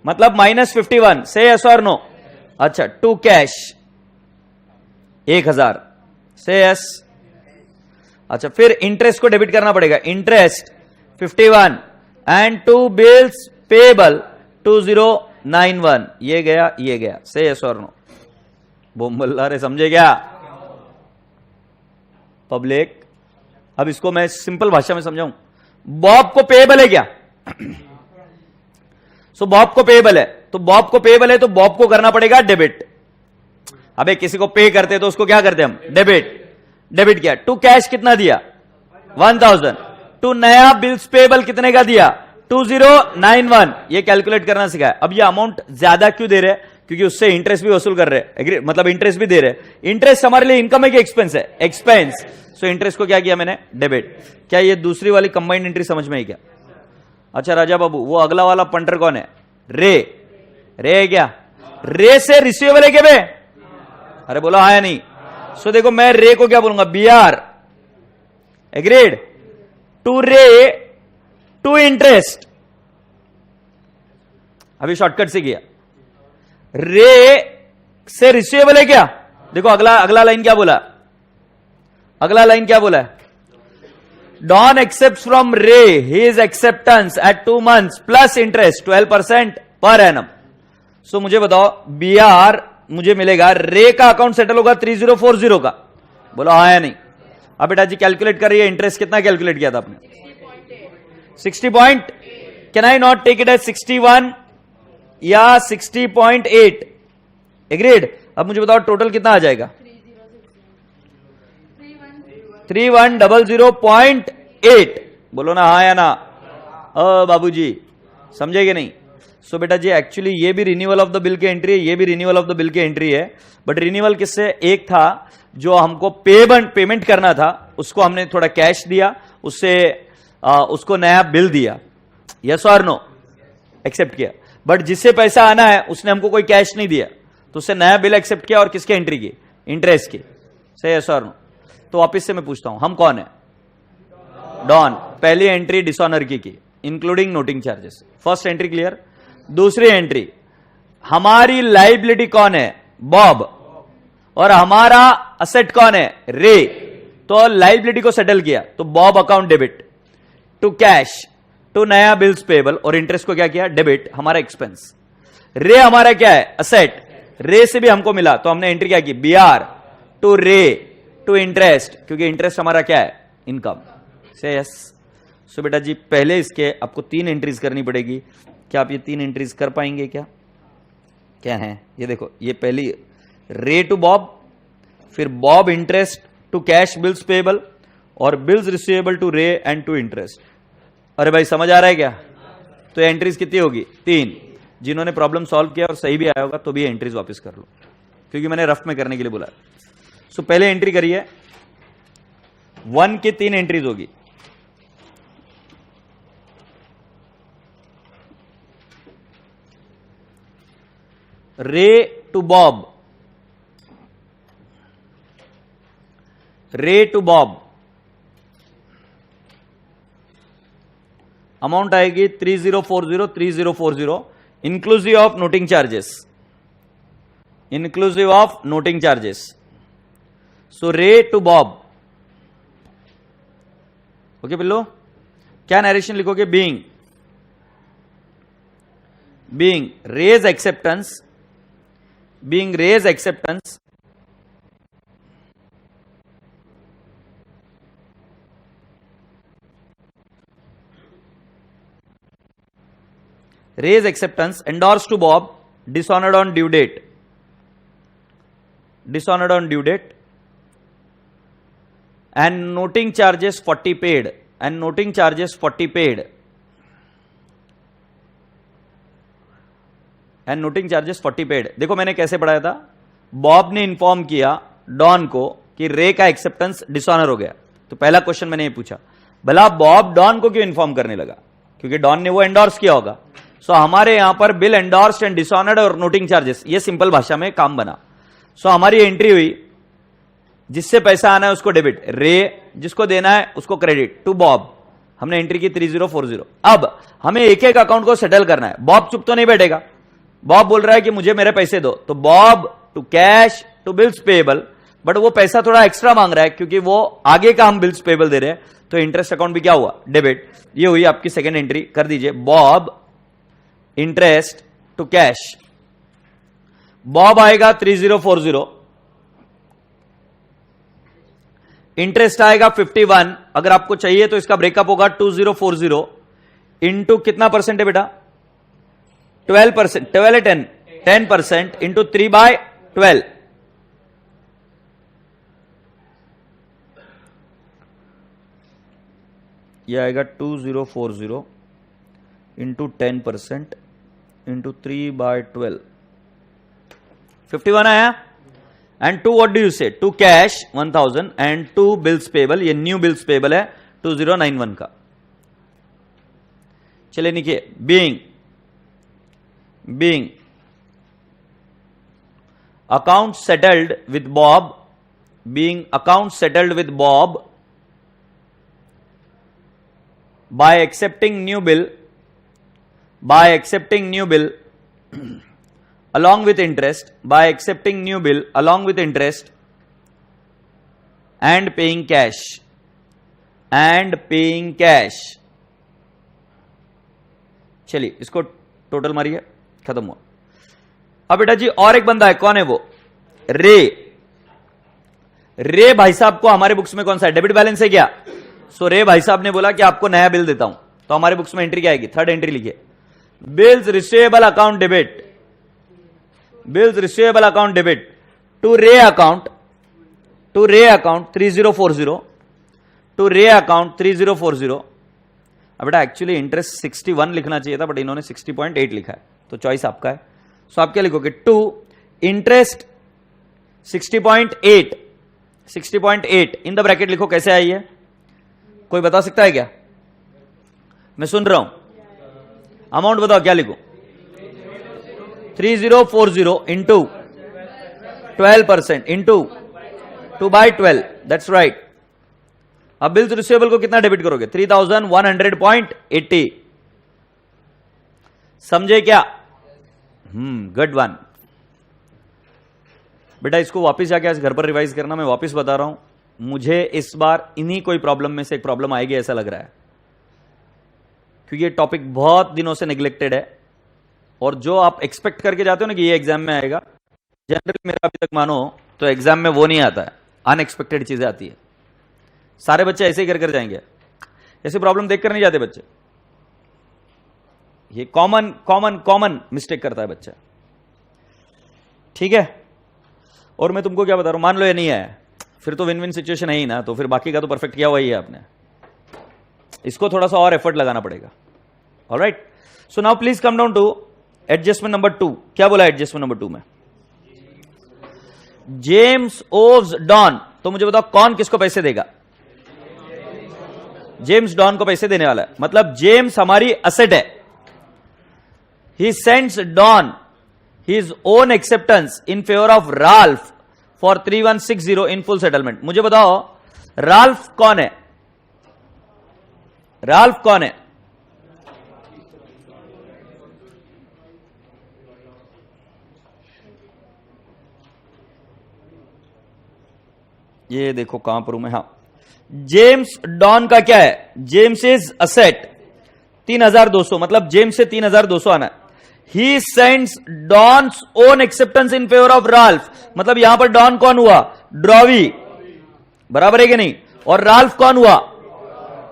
मतलब -51 से यस और नो। अच्छा, टू कैश 1000 से यस। अच्छा, फिर इंटरेस्ट को डेबिट करना पड़ेगा, interest 51 and to bills payable 2091, ये गया से यस और नो। बोम्बल्ला रे, समझे क्या पब्लिक? अब इसको मैं सिंपल भाषा में समझाऊं, बॉब को पेबल है क्या, सो बॉब को पेबल है, तो बॉब को पेबल है तो बॉब को करना पड़ेगा डेबिट। अबे किसी को पे करते तो उसको क्या करते हम, डेबिट किया। टू कैश कितना दिया 1000, टू नया बिल्स पेबल कितने का दिया 2091, ये कैलकुलेट करना सिखाया। अब ये अमाउंट ज्यादा क्यों दे रहे हैं, क्योंकि उससे इंटरेस्ट भी वसूल कर रहे हैं, मतलब इंटरेस्ट भी दे रहे हैं। इंटरेस्ट हमारे लिए इनकम है कि एक्सपेंस है, एक्सपेंस, सो इंटरेस्ट को क्या किया मैंने, डेबिट। क्या ये दूसरी वाली कंबाइंड एंट्री समझ में आई क्या? अच्छा राजा बाबू, वो अगला वाला पंटर कौन है, रे है क्या, रे से रिसीवेबल है क्या बे, अरे बोलो हाँ या नहीं। सो देखो मैं रे को क्या बोलूंगा, BR, एग्रीड, टू रे टू इंटरेस्ट। अभी शॉर्टकट से किया, रे से रिसीवेबल है क्या, देखो अगला लाइन क्या बोला, Don accepts from Ray his acceptance at 2 months plus interest 12% per annum. सो मुझे बताओ BR मुझे मिलेगा, रे का अकाउंट सेटल होगा 3040 का, बोलो हाँ या नहीं। अब बेटा जी कैलकुलेट करिए, इंटरेस्ट कितना कैलकुलेट किया था आपने 60 point, can I not take it as 61 या 60.8, एग्रीड। अब मुझे बताओ टोटल कितना आ जाएगा 3100.8, बोलो ना हाँ या ना, बाबूजी समझेगे नहीं। सो बेटा जी एक्चुअली ये भी रिन्यूअल ऑफ द बिल की एंट्री है, ये भी रिन्यूअल ऑफ द बिल की एंट्री है, बट रिन्यूअल किससे, एक था जो हमको पेमेंट करना था, उसको हमने थोड़ा कैश दिया, उससे उसको नया बिल दिया, यस और नो, एक्सेप्ट किया। बट जिससे पैसा आना है उसने हमको कोई कैश नहीं दिया, तो उससे नया बिल एक्सेप्ट किया और किसकी एंट्री की, इंटरेस्ट की, से यस और नो। तो वापिस से मैं पूछता हूं, हम कौन है, डॉन। पहली एंट्री डिसऑनर की including noting charges, first entry clear. दूसरी एंट्री, हमारी लाइबिलिटी कौन है, बॉब, और हमारा असेट कौन है? रे। तो लाइबिलिटी को सेटल किया तो Bob account debit to cash to नया बिल्स पेबल, और इंटरेस्ट को क्या किया? डेबिट, हमारा एक्सपेंस। रे हमारा क्या है? असेट। रे से भी हमको मिला तो हमने एंट्री क्या की? बीआर टू रे टू इंटरेस्ट, क्योंकि इंटरेस्ट हमारा क्या है? इनकम। से यस। सो बेटा जी पहले इसके आपको 3 एंट्रीज करनी पड़ेगी। क्या आप ये 3 एंट्रीज कर पाएंगे? क्या क्या है? ये देखो, ये पहली रे टू बॉब, फिर Bob interest to cash bills payable, और bills receivable to Ray and to interest. अरे भाई समझ आ रहा है क्या? तो एंट्रीज कितनी होगी? 3। जिन्होंने प्रॉब्लम सॉल्व किया और सही भी आया होगा तो भी एंट्रीज वापस कर लो, क्योंकि मैंने रफ में करने के लिए बोला। सो पहले एंट्री करिए, 1 की 3 एंट्रीज होगी। Ray to Bob, Ray to Bob amount आएगी 3040 3040, inclusive of noting charges, inclusive of noting charges. So Ray to Bob, okay Billo, क्या नरेशन लिखोगे? Being Ray's acceptance, being raise acceptance, raise acceptance endorsed to Bob, dishonored on due date, dishonored on due date, and noting charges 40 paid, and noting charges 40 paid, and noting charges 40 paid. देखो मैंने कैसे पढ़ाया था, Bob ने inform किया don को कि रे का एक्सेप्टेंस डिसऑनर हो गया। तो पहला क्वेश्चन मैंने ये पूछा, भला बॉब डॉन को क्यों इन्फॉर्म करने लगा? क्योंकि डॉन ने वो एंडोर्स किया होगा। सो हमारे यहां पर बिल एंडोर्स्ड एंड डिसऑनर्ड और नोटिंग चार्जेस, ये सिंपल भाषा में काम बना। सो हमारी एंट्री हुई, जिससे पैसा आना है उसको डेबिट, रे जिसको देना है उसको क्रेडिट, टू बॉब। हमने एंट्री की 3040। अब हमें एक एक अकाउंट को सेटल करना है। बॉब चुप तो नहीं बैठेगा, बॉब बोल रहा है कि मुझे मेरे पैसे दो, तो Bob to cash to bills payable, but वो पैसा थोड़ा एक्स्ट्रा मांग रहा है क्योंकि वो आगे का हम बिल्स पेबल दे रहे हैं, तो इंटरेस्ट अकाउंट भी क्या हुआ? डेबिट। ये हुई आपकी सेकंड एंट्री, कर दीजिए Bob interest to cash. Bob आएगा 3040, इंटरेस्ट आएगा 51। अगर आपको चाहिए तो इसका ब्रेकअप होगा 2040 इंटू कितना परसेंट है बेटा? 12%, 12 है 10, 10% इंटू 3/12, ये आएगा 2040 इंटू 10% इंटू 3/12, 51 आया। And to what do you say? To cash 1000 and to bills payable, ये न्यू बिल्स पेबल है 2091 का। चलिए लिखिए, being account settled with Bob, being account settled with Bob by accepting new bill, by accepting new bill along with interest, by accepting new bill along with interest and paying cash, and paying cash। चलिए इसको total मारिए, खत्म हुआ। अब बेटा जी और एक बंदा है, कौन है वो? रे। रे भाई साहब को हमारे बुक्स में कौन सा है? डेबिट बैलेंस है क्या? सो रे भाई साहब ने बोला कि आपको नया बिल देता हूं, तो हमारे बुक्स में एंट्री क्या आएगी? थर्ड एंट्री लिखिए, bills receivable account debit, bills receivable account debit to Ray account, to Ray account 3040, to Ray account 3040। अब बेटा एक्चुअली इंटरेस्ट 61 लिखना चाहिए था, बट इन्होंने 60.8 लिखा है, तो चॉइस आपका है। सो आप क्या लिखोगे? To interest 60.8, 60.8 in the bracket लिखो। कैसे आई है? कोई बता सकता है क्या? मैं सुन रहा हूं, अमाउंट बताओ, क्या लिखो? 3040 इंटू 12% इंटू 2/12, दैट्स राइट। अब बिल्स रिसीवेबल को कितना डेबिट करोगे? 3100.80। समझे क्या? Good one. बेटा इसको वापस जाके आज घर पर रिवाइज करना, मैं वापस बता रहा हूं, मुझे इस बार इन्हीं कोई प्रॉब्लम में से एक प्रॉब्लम आएगी ऐसा लग रहा है, क्योंकि ये टॉपिक बहुत दिनों से नेग्लेक्टेड है, और जो आप एक्सपेक्ट करके जाते हो ना कि ये एग्जाम में आएगा, जनरली मेरा अभी तक मानो तो एग्जाम में वो नहीं आता है, अनएक्सपेक्टेड चीजें आती है। सारे बच्चे ऐसे ही कर जाएंगे, ऐसे प्रॉब्लम देखकर नहीं जाते बच्चे, ये कॉमन मिस्टेक करता है बच्चा, ठीक है। और मैं तुमको क्या बता रहा हूं, मान लो ये नहीं है, फिर तो विन विन सिचुएशन है ही ना, तो फिर बाकी का तो परफेक्ट किया हुआ ही है आपने, इसको थोड़ा सा और एफर्ट लगाना पड़ेगा। Alright, so now please come down to adjustment number 2। क्या बोला एडजस्टमेंट नंबर 2 में? जेम्स ओव्स डॉन, तो मुझे बताओ कौन किसको पैसे देगा? जेम्स डॉन को पैसे देने वाला है, मतलब जेम्स हमारी असेट है। He sends Don his own acceptance in favor of Ralph for 3160 in full settlement। मुझे बताओ राल्फ कौन है? राल्फ कौन है? ये देखो कहां पर हूं मैं, हाँ, जेम्स डॉन का क्या है? जेम्स इज असेट 3200, मतलब जेम्स से 3200 आना है। He sends Don's own acceptance in favor of Ralph, मतलब यहां पर डॉन कौन हुआ? ड्रॉवी, बराबर है कि नहीं? और राल्फ कौन हुआ?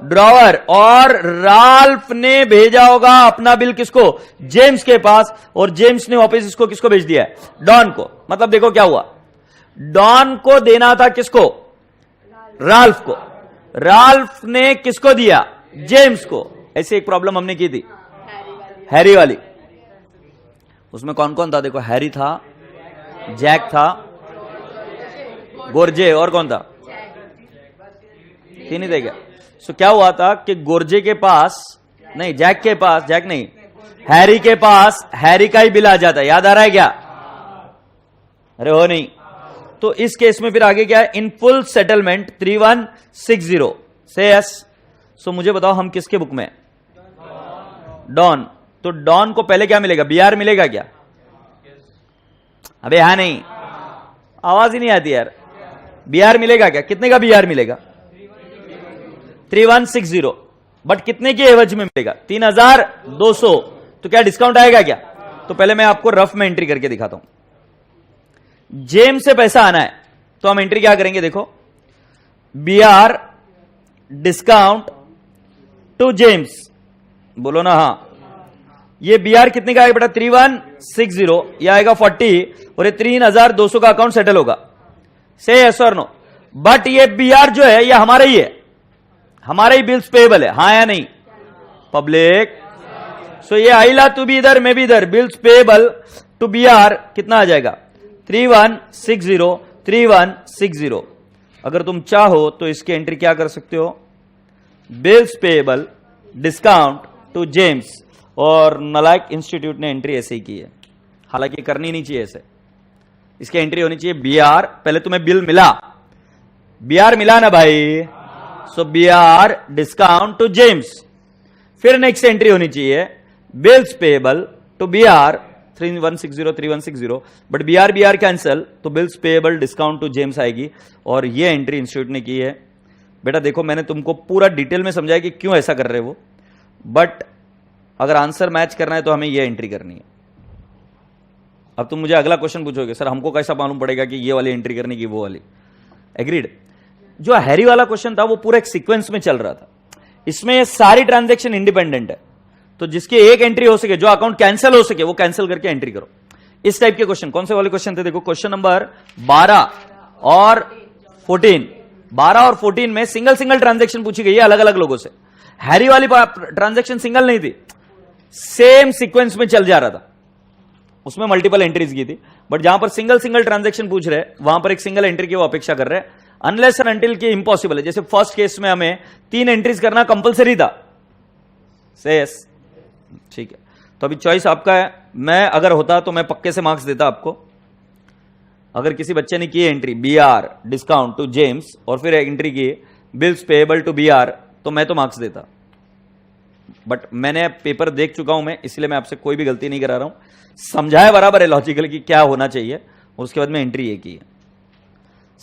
ड्रॉवर। और राल्फ ने भेजा होगा अपना बिल किसको? जेम्स के पास, और जेम्स ने वापस इसको किसको भेज दिया है? डॉन को। मतलब देखो क्या हुआ, डॉन को देना था किसको? राल्फ को। राल्फ ने किसको दिया? जेम्स को। ऐसे एक प्रॉब्लम हमने की थी, हैरी वाली। उसमें कौन कौन था? देखो, हैरी था, जैक था, गोरजे, और कौन था? तीन ही थे क्या? सो क्या हुआ था कि गोरजे के पास नहीं, जैक के पास, जैक नहीं, हैरी के पास हैरी का ही बिल आ जाता है। याद आ रहा है क्या? अरे हो नहीं। तो इस केस में फिर आगे क्या है? इन फुल सेटलमेंट 3160 से यस। सो मुझे बताओ हम किसके बुक में? डॉन। तो डॉन को पहले क्या मिलेगा? बीआर मिलेगा क्या? अबे हाँ नहीं, आवाज ही नहीं आती यार। बीआर मिलेगा क्या? कितने का बीआर मिलेगा? 3160, बट कितने के एवज में मिलेगा? 3200। तो क्या डिस्काउंट आएगा क्या? तो पहले मैं आपको रफ में एंट्री करके दिखाता हूं। जेम्स से पैसा आना है तो हम एंट्री क्या करेंगे? देखो, बीआर डिस्काउंट टू जेम्स, बोलो ना हाँ। ये बीआर कितने का आएगा बेटा? 3160, यह आएगा 40, और ये 3200 का अकाउंट सेटल होगा। से यस और नो? बट ये बीआर जो है ये हमारा ही है, हमारा ही बिल्स पेएबल है, हाँ या नहीं? पब्लिक। सो ये आइला तू भी इधर, मैं भी इधर, बिल्स पेएबल टू बीआर कितना आ जाएगा? 3160, 3160। अगर तुम चाहो तो इसकी एंट्री क्या कर सकते हो? Bills payable discount to James, और नलायक इंस्टीट्यूट ने एंट्री ऐसे ही की है, हालांकि करनी नहीं चाहिए ऐसे। इसकी एंट्री होनी चाहिए बीआर, पहले तुम्हें बिल मिला, बीआर मिला ना भाई, so BR discount to James, फिर नेक्स्ट एंट्री होनी चाहिए bills payable to BR 3160, 3160, but BR cancel, तो bills payable discount to James आएगी, और ये एंट्री इंस्टीट्यूट ने की है। बेटा देखो, मैंने तुमको पूरा डिटेल में समझाया कि क्यों ऐसा कर रहे हो, बट अगर आंसर मैच करना है तो हमें ये एंट्री करनी है। अब तुम मुझे अगला क्वेश्चन पूछोगे, सर हमको कैसा मालूम पड़ेगा कि ये वाली एंट्री करनी की वो वाली? एग्रीड। जो हैरी वाला क्वेश्चन था वो पूरा एक सीक्वेंस में चल रहा था, इसमें ये सारी ट्रांजैक्शन इंडिपेंडेंट है, तो जिसकी एक एंट्री हो सके, जो अकाउंट कैंसिल हो सके, वो कैंसिल करके एंट्री करो। इस टाइप के क्वेश्चन कौन से वाले क्वेश्चन थे? देखो, क्वेश्चन नंबर 12 और 14। 12 और 14 में सिंगल सिंगल ट्रांजैक्शन पूछी गई है अलग अलग लोगों से। हैरी वाली ट्रांजैक्शन सिंगल नहीं थी, सेम सीक्वेंस में चल जा रहा था, उसमें मल्टीपल एंट्रीज की थी, बट जहां पर सिंगल सिंगल ट्रांजैक्शन पूछ रहे हैं वहां पर एक सिंगल एंट्री की वो अपेक्षा कर रहे हैं, अनलेस एंड अनटिल की इम्पॉसिबल है। जैसे फर्स्ट केस में हमें 3 एंट्रीज करना कंपलसरी था, से यस, ठीक है। तो अभी चॉइस आपका है। मैं अगर होता तो मैं पक्के से मार्क्स देता आपको। अगर किसी बच्चे ने की entry BR discount to James और फिर एंट्री की बिल्स पेएबल टू बीआर, तो मैं तो मार्क्स देता, बट मैंने पेपर देख चुका हूं मैं, इसलिए मैं आपसे कोई भी गलती नहीं करा रहा हूं। समझाया बराबर है लॉजिकल कि क्या होना चाहिए, उसके बाद में एंट्री ये की है।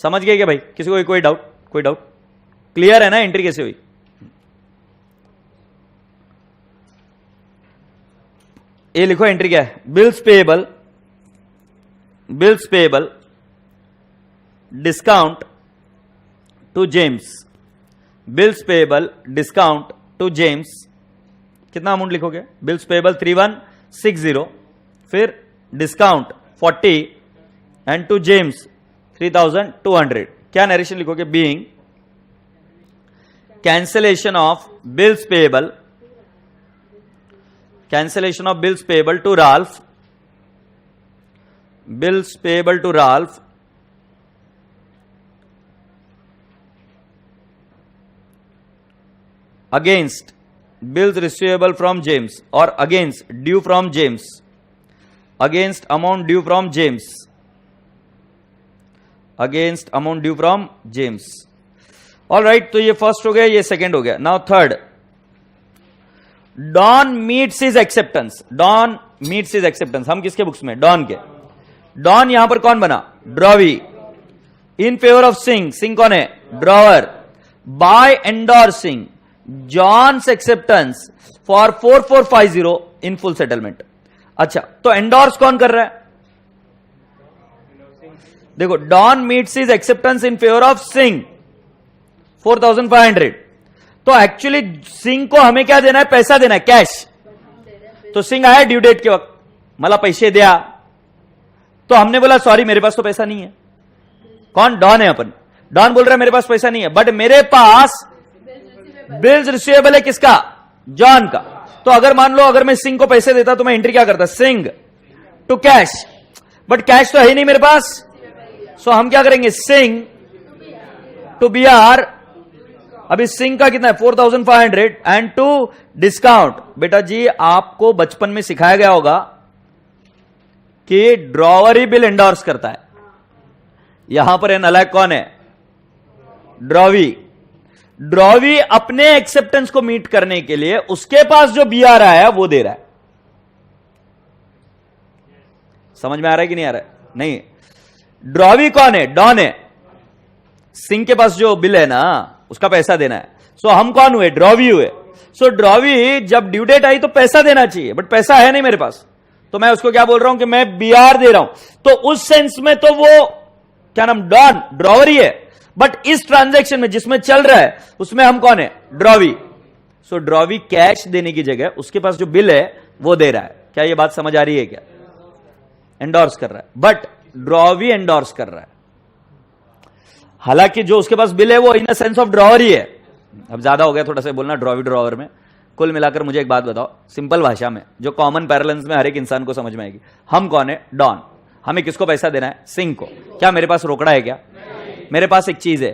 समझ गए क्या भाई? किसी को कोई डाउट? कोई डाउट? क्लियर है ना एंट्री कैसे हुई? ये लिखो एंट्री क्या है। Bills payable, bills payable discount to James, bills payable discount to James. कितना अमाउंट लिखोगे? बिल्स पेएबल 3160, फिर डिस्काउंट 40 एंड टू जेम्स 3200। क्या नरेशन लिखोगे? Being cancellation of bills payable, cancellation of bills payable to Ralph, bills payable to Ralph against bills receivable from James, or against due from James, against amount due from James, against amount due from James. All right, तो ये first हो गया, ये second हो गया. Now third, Don meets his acceptance. Don meets his acceptance, हम किसके books में? डॉन के. डॉन यहां पर कौन बना? Drawee. In favour of Singh, Singh कौन है? Drawer. By endorsing John's acceptance for 4450 in full settlement. अच्छा, तो एंडोर्स कौन कर रहा है? देखो, Don meets his acceptance in favour of Singh 4500. तो एक्चुअली सिंह को हमें क्या देना है? पैसा देना है, कैश. तो सिंह आया ड्यू डेट के वक्त, मला पैसे दिया. तो हमने बोला सॉरी मेरे पास तो पैसा नहीं है. कौन? डॉन है अपन. डॉन बोल रहा है मेरे पास पैसा नहीं है, बट मेरे पास बिल्स रिसीवेबल है. किसका? जॉन का. तो अगर मान लो अगर मैं सिंह को पैसे देता तो मैं एंट्री क्या करता? Singh to cash. But cash तो है ही नहीं मेरे पास. सो हम क्या करेंगे? Singh to B R. अभी सिंह का कितना है? 4500 एंड टू डिस्काउंट. बेटा जी, आपको बचपन में सिखाया गया होगा कि ड्रॉवर ही बिल एंडोर्स करता है. यहां पर नालायक कौन है? ड्रॉवी. ड्रॉवी अपने एक्सेप्टेंस को मीट करने के लिए उसके पास जो बी आ रहा है वो दे रहा है. समझ में आ रहा है कि नहीं आ रहा है? नहीं. ड्रॉवी कौन है? डॉन है. सिंह के पास जो बिल है ना उसका पैसा देना है. सो हम कौन हुए? ड्रॉवी हुए. सो ड्रॉवी जब ड्यू डेट आई तो पैसा देना चाहिए, बट पैसा है नहीं मेरे पास. तो मैं उसको क्या बोल रहा हूं कि मैं बीआर दे रहा हूं. तो उस सेंस में तो वो क्या नाम? डॉन, ड्रॉवर ही है. बट इस ट्रांजैक्शन में जिसमें चल रहा है उसमें हम कौन है? ड्रॉवी. सो ड्रॉवी कैश देने की जगह उसके पास जो बिल है वो दे रहा है. क्या ये बात समझ आ रही है? क्या एंडोर्स कर रहा है, बट ड्रॉवी एंडोर्स कर रहा है. हालांकि जो उसके पास बिल है वो in the sense of drawer ही है. अब ज्यादा हो गया थोड़ा सा बोलना ड्रॉवी ड्रॉवर में. कुल मिलाकर मुझे एक बात बताओ सिंपल भाषा में, जो कॉमन पैरेलल्स में हर एक इंसान को समझ में आएगी. हम कौन है? डॉन. हमें किसको पैसा देना है? सिंह को. क्या मेरे पास रोकड़ा है? क्या मेरे पास एक चीज है?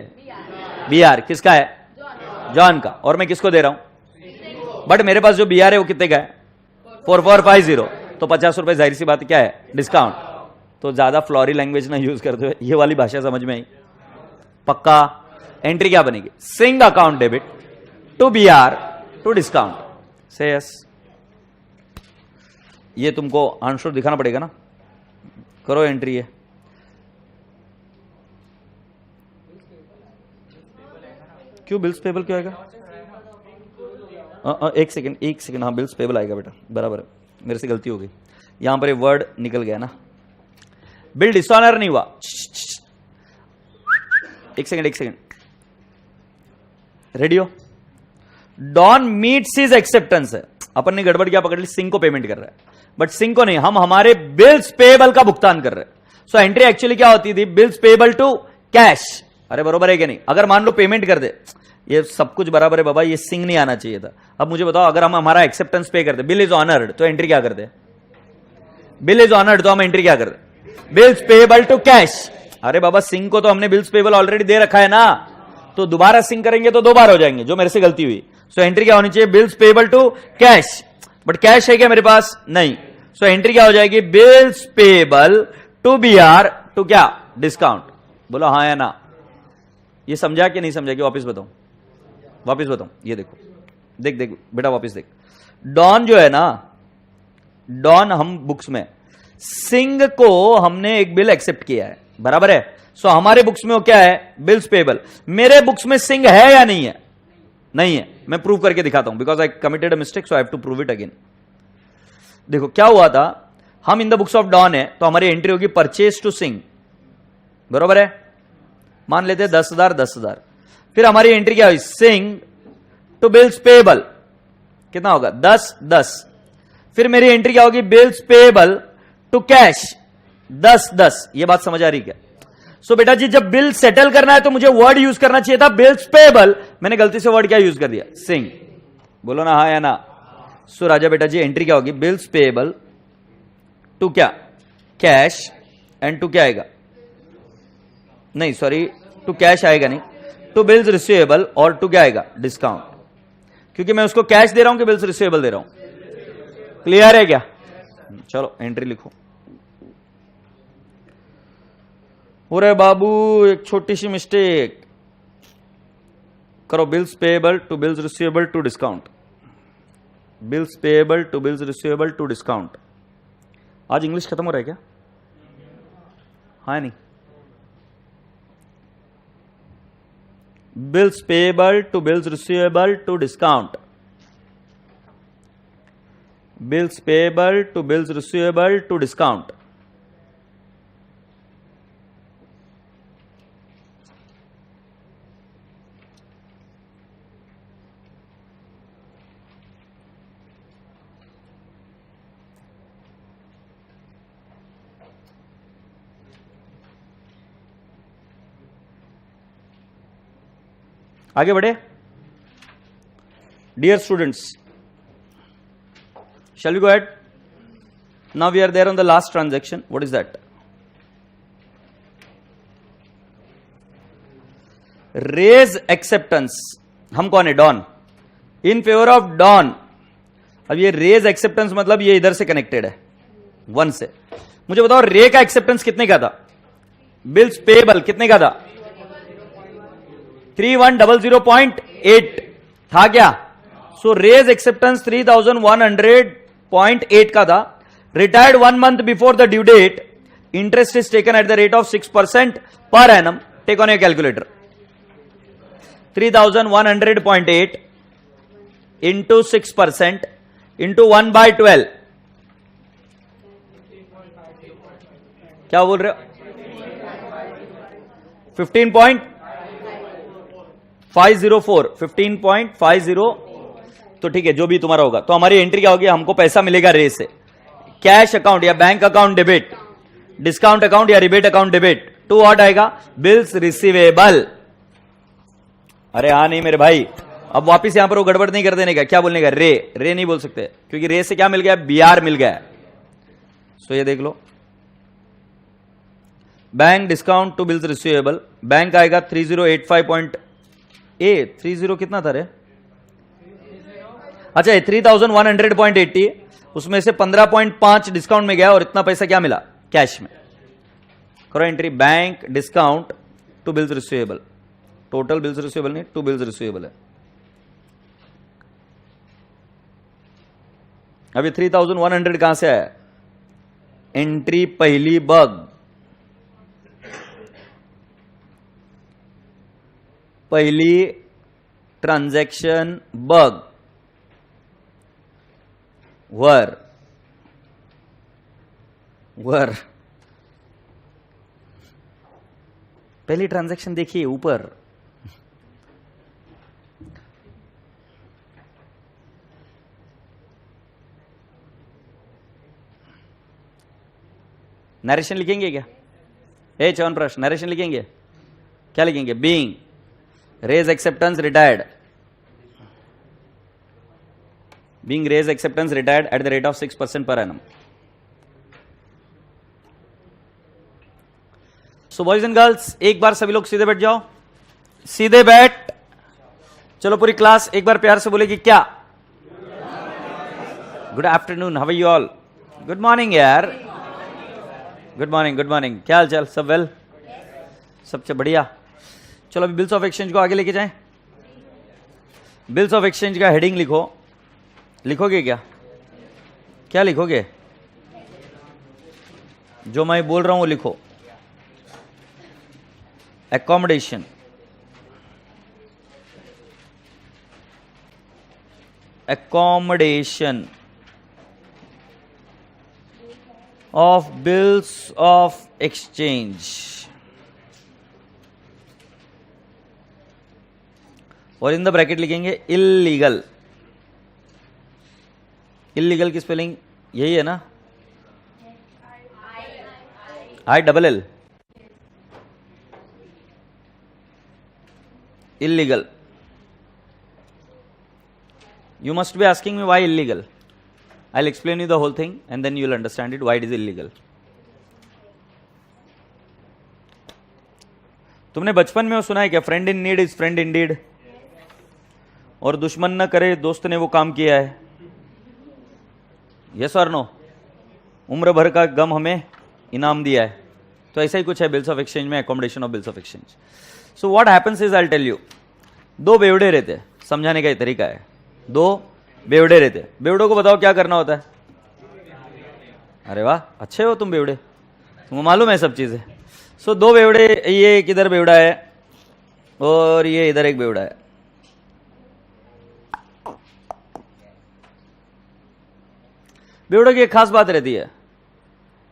बीआर. किसका है? जॉन का. और मैं किसको दे रहा हूं? बट मेरे पास जो बीआर है वो कितने का है? 4450. तो 50 रुपए जाहिर सी बात क्या है? डिस्काउंट. तो ज्यादा फ्लोरी लैंग्वेज ना यूज करते हुए ये वाली भाषा समझ में आई? पक्का. एंट्री क्या बनेगी? Singh account debit to BR to discount. से यस. ये तुमको आंसर दिखाना पड़ेगा ना. करो एंट्री है. क्यों बिल्स पेबल क्यों आएगा? एक सेकंड. हाँ, बिल्स पेबल आएगा बेटा, बराबर है. मेरे से गलती हो गई. यहां पर ये वर्ड निकल गया ना. बिल डिसऑनर नहीं हुआ. एक second. Radio. Don meets his acceptance है. अपन ने गड़बड़ क्या पकड़ ली? सिंह को पेमेंट कर रहा है, बट सिंह को नहीं, हम हमारे बिल्स पेएबल का भुगतान कर रहे हैं. सो एंट्री एक्चुअली क्या होती थी? Bills payable to cash. अरे बरोबर है क्या नहीं? अगर मान लो पेमेंट कर दे, ये सब कुछ बराबर है बाबा, ये सिंह नहीं आना चाहिए था. अब मुझे बताओ, अगर हम हमारा एक्सेप्टेंस पे करते, बिल इज ऑनर्ड, तो एंट्री क्या करते? बिल इज ऑनर्ड, तो हम एंट्री क्या करते? Bills payable to cash. अरे बाबा, सिंह को तो हमने बिल्स पेएबल ऑलरेडी दे रखा है ना, तो दोबारा सिंह करेंगे तो दो बार हो जाएंगे, जो मेरे से गलती हुई. सो एंट्री क्या होनी चाहिए? Bills payable to cash. But cash है क्या मेरे पास? नहीं. सो एंट्री क्या हो जाएगी? Bills payable to BR to क्या? डिस्काउंट. बोलो हाँ या ना. ये समझा कि नहीं समझा? कि वापिस बताऊं? ये देखो, देख बेटा, वापिस देख. डॉन जो है ना, डॉन हम बुक्स में सिंह को हमने एक बिल एक्सेप्ट किया है, बराबर है। सो हमारे बुक्स में वो क्या है, बिल्स पेबल। मेरे बुक्स में सिंह है या नहीं है? नहीं है। मैं प्रूव करके दिखाता हूं, because I committed a mistake, so I have to prove it again. देखो क्या हुआ था, हम in the books of Don है, तो हमारी एंट्री होगी परचेज टू सिंह, बरोबर है। मान लेते हैं 10,000 10,000। फिर हमारी एंट्री क्या हुई, सिंह टू बिल्स पेबल, कितना होगा 10 10। फिर मेरी एंट्री क्या होगी, बिल्स पेबल टू कैश 10 10। ये बात समझ आ रही क्या? सो बेटा जी, जब बिल सेटल करना है तो मुझे वर्ड यूज करना चाहिए था बिल्स पेबल, मैंने गलती से वर्ड क्या यूज कर दिया, सिंह। बोलो ना हाँ या ना। सो राजा बेटा जी, एंट्री क्या होगी, बिल्स पेबल टू क्या, कैश, एंड टू क्या आएगा, नहीं सॉरी, टू कैश आएगा नहीं, टू बिल्स रिसीवेबल, और टू क्या आएगा, डिस्काउंट। क्योंकि मैं उसको कैश दे रहा हूं कि बिल्स रिसीवेबल दे रहा हूं। क्लियर है क्या? चलो एंट्री लिखो। अरे बाबू, एक छोटी सी मिस्टेक करो, bills payable to bills receivable to discount, bills payable to bills receivable to discount. आज इंग्लिश खत्म हो रहा है क्या? हाँ नहीं, bills payable to bills receivable to discount, bills payable to bills receivable to discount. आगे बढ़े। Dear students, shall we go ahead? Now we are there on the last transaction. What is that? Raise acceptance. हम कौन है? Don. In favour of Don. अब ये raise acceptance मतलब ये इधर से कनेक्टेड है, 1 से। मुझे बताओ रे का एक्सेप्टेंस कितने का था? बिल्स पेएबल कितने का था? 3100.8 था क्या? सो रेज एक्सेप्टेंस 3100.8 का था। Retired 1 month before the due date, interest is taken at the rate of 6% per annum. Take on your calculator. 3100.8 into 6% into 1/12। क्या बोल रहे हो? 15.504, 15.50। तो ठीक है, जो भी तुम्हारा होगा। तो हमारी एंट्री क्या होगी? हमको पैसा मिलेगा रे से, कैश अकाउंट या bank account debit, discount account या rebate account debit, to what आएगा? Bills receivable. अरे हाँ नहीं मेरे भाई, अब वापिस यहां पर वो गड़बड़ नहीं कर देने का। क्या बोलने का? रे। रे नहीं बोल सकते, क्योंकि रे से क्या मिल गया? बीआर मिल गया। सो ये देख लो, bank discount to bills receivable, bank आएगा 3085.30 कितना था रे? अच्छा 3100.80, उसमें से 15.5 डिस्काउंट में गया और इतना पैसा क्या मिला? कैश में। करो entry, bank discount to bills receivable. Total bills receivable नहीं, टू बिल्स रिसीवेबल है। अभी 3100 कहां से आया? एंट्री पहली बग, पहली ट्रांजैक्शन बग, वर पहली ट्रांजैक्शन देखिए ऊपर। नरेशन लिखेंगे क्या? च्यवनप्राश नरेशन लिखेंगे? क्या लिखेंगे? Being Ray's acceptance retired, being Ray's acceptance retired at the rate of 6% per annum. So boys and girls, एक बार सभी लोग सीधे बैठ जाओ, सीधे बैठ। चलो पूरी क्लास एक बार प्यार से बोलेगी क्या? Good afternoon, how are you all? Good morning यार, गुड मॉर्निंग, गुड मॉर्निंग। क्या हाल चाल? सब वेल? सबसे बढ़िया। चलो अभी बिल्स ऑफ एक्सचेंज को आगे लेके जाएं। बिल्स ऑफ एक्सचेंज का हेडिंग लिखो। लिखोगे क्या? क्या लिखोगे? जो मैं बोल रहा हूं वो लिखो। accommodation, accommodation of bills of exchange, और इन द ब्रैकेट लिखेंगे इलीगल। इलीगल की स्पेलिंग यही है ना, ILL, illegal. You must be asking me why illegal. I'll explain you the whole thing and then you'll understand it why it is illegal. तुमने बचपन में वो सुना है क्या, friend in need is friend Indeed, और दुश्मन न करे दोस्त ने वो काम किया है। यस और नो? उम्र भर का गम हमें इनाम दिया है। तो ऐसा ही कुछ है बिल्स ऑफ एक्सचेंज में, accommodation of bills of exchange. So what happens is, I tell you, दो बेवड़े रहते, समझाने का ये तरीका है। दो बेवड़े रहते, बेवड़ों को बताओ क्या करना होता है। अरे वाह, अच्छे हो तुम बेवड़े, तुमको मालूम है सब चीजें। सो दो बेवड़े, ये एक इधर बेवड़ा है और ये इधर एक बेवड़ा है। बेवड़ों की एक खास बात रहती है,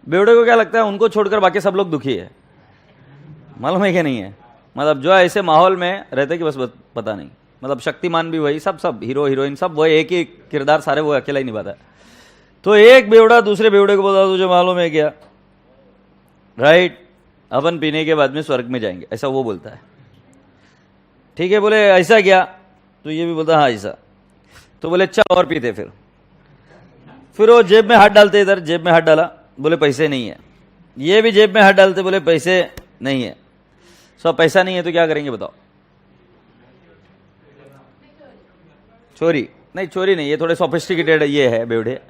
बेवड़े को क्या लगता है उनको छोड़कर बाकी सब लोग दुखी है। मालूम है कि नहीं है? मतलब जो ऐसे माहौल में रहते कि बस पता नहीं, मतलब शक्तिमान भी वही, सब हीरो हीरोइन सब वही, एक ही किरदार सारे वो अकेला ही निभाता है। तो एक बेवड़ा दूसरे बेवड़े को बोला, तुझे मालूम है क्या, राइट, अपन पीने के बाद में स्वर्ग में जाएंगे, ऐसा वो बोलता है। ठीक है, बोले ऐसा क्या, तो ये भी बोलता हाँ ऐसा। तो बोले चल और पीते। फिर वो जेब में हाथ डालते, इधर जेब में हाथ डाला, बोले पैसे नहीं है। ये भी जेब में हाथ डालते, बोले पैसे नहीं है। सो पैसा नहीं है तो क्या करेंगे बताओ? चोरी नहीं, चोरी नहीं, ये थोड़े सोफिस्टिकेटेड ये है बेवड़े।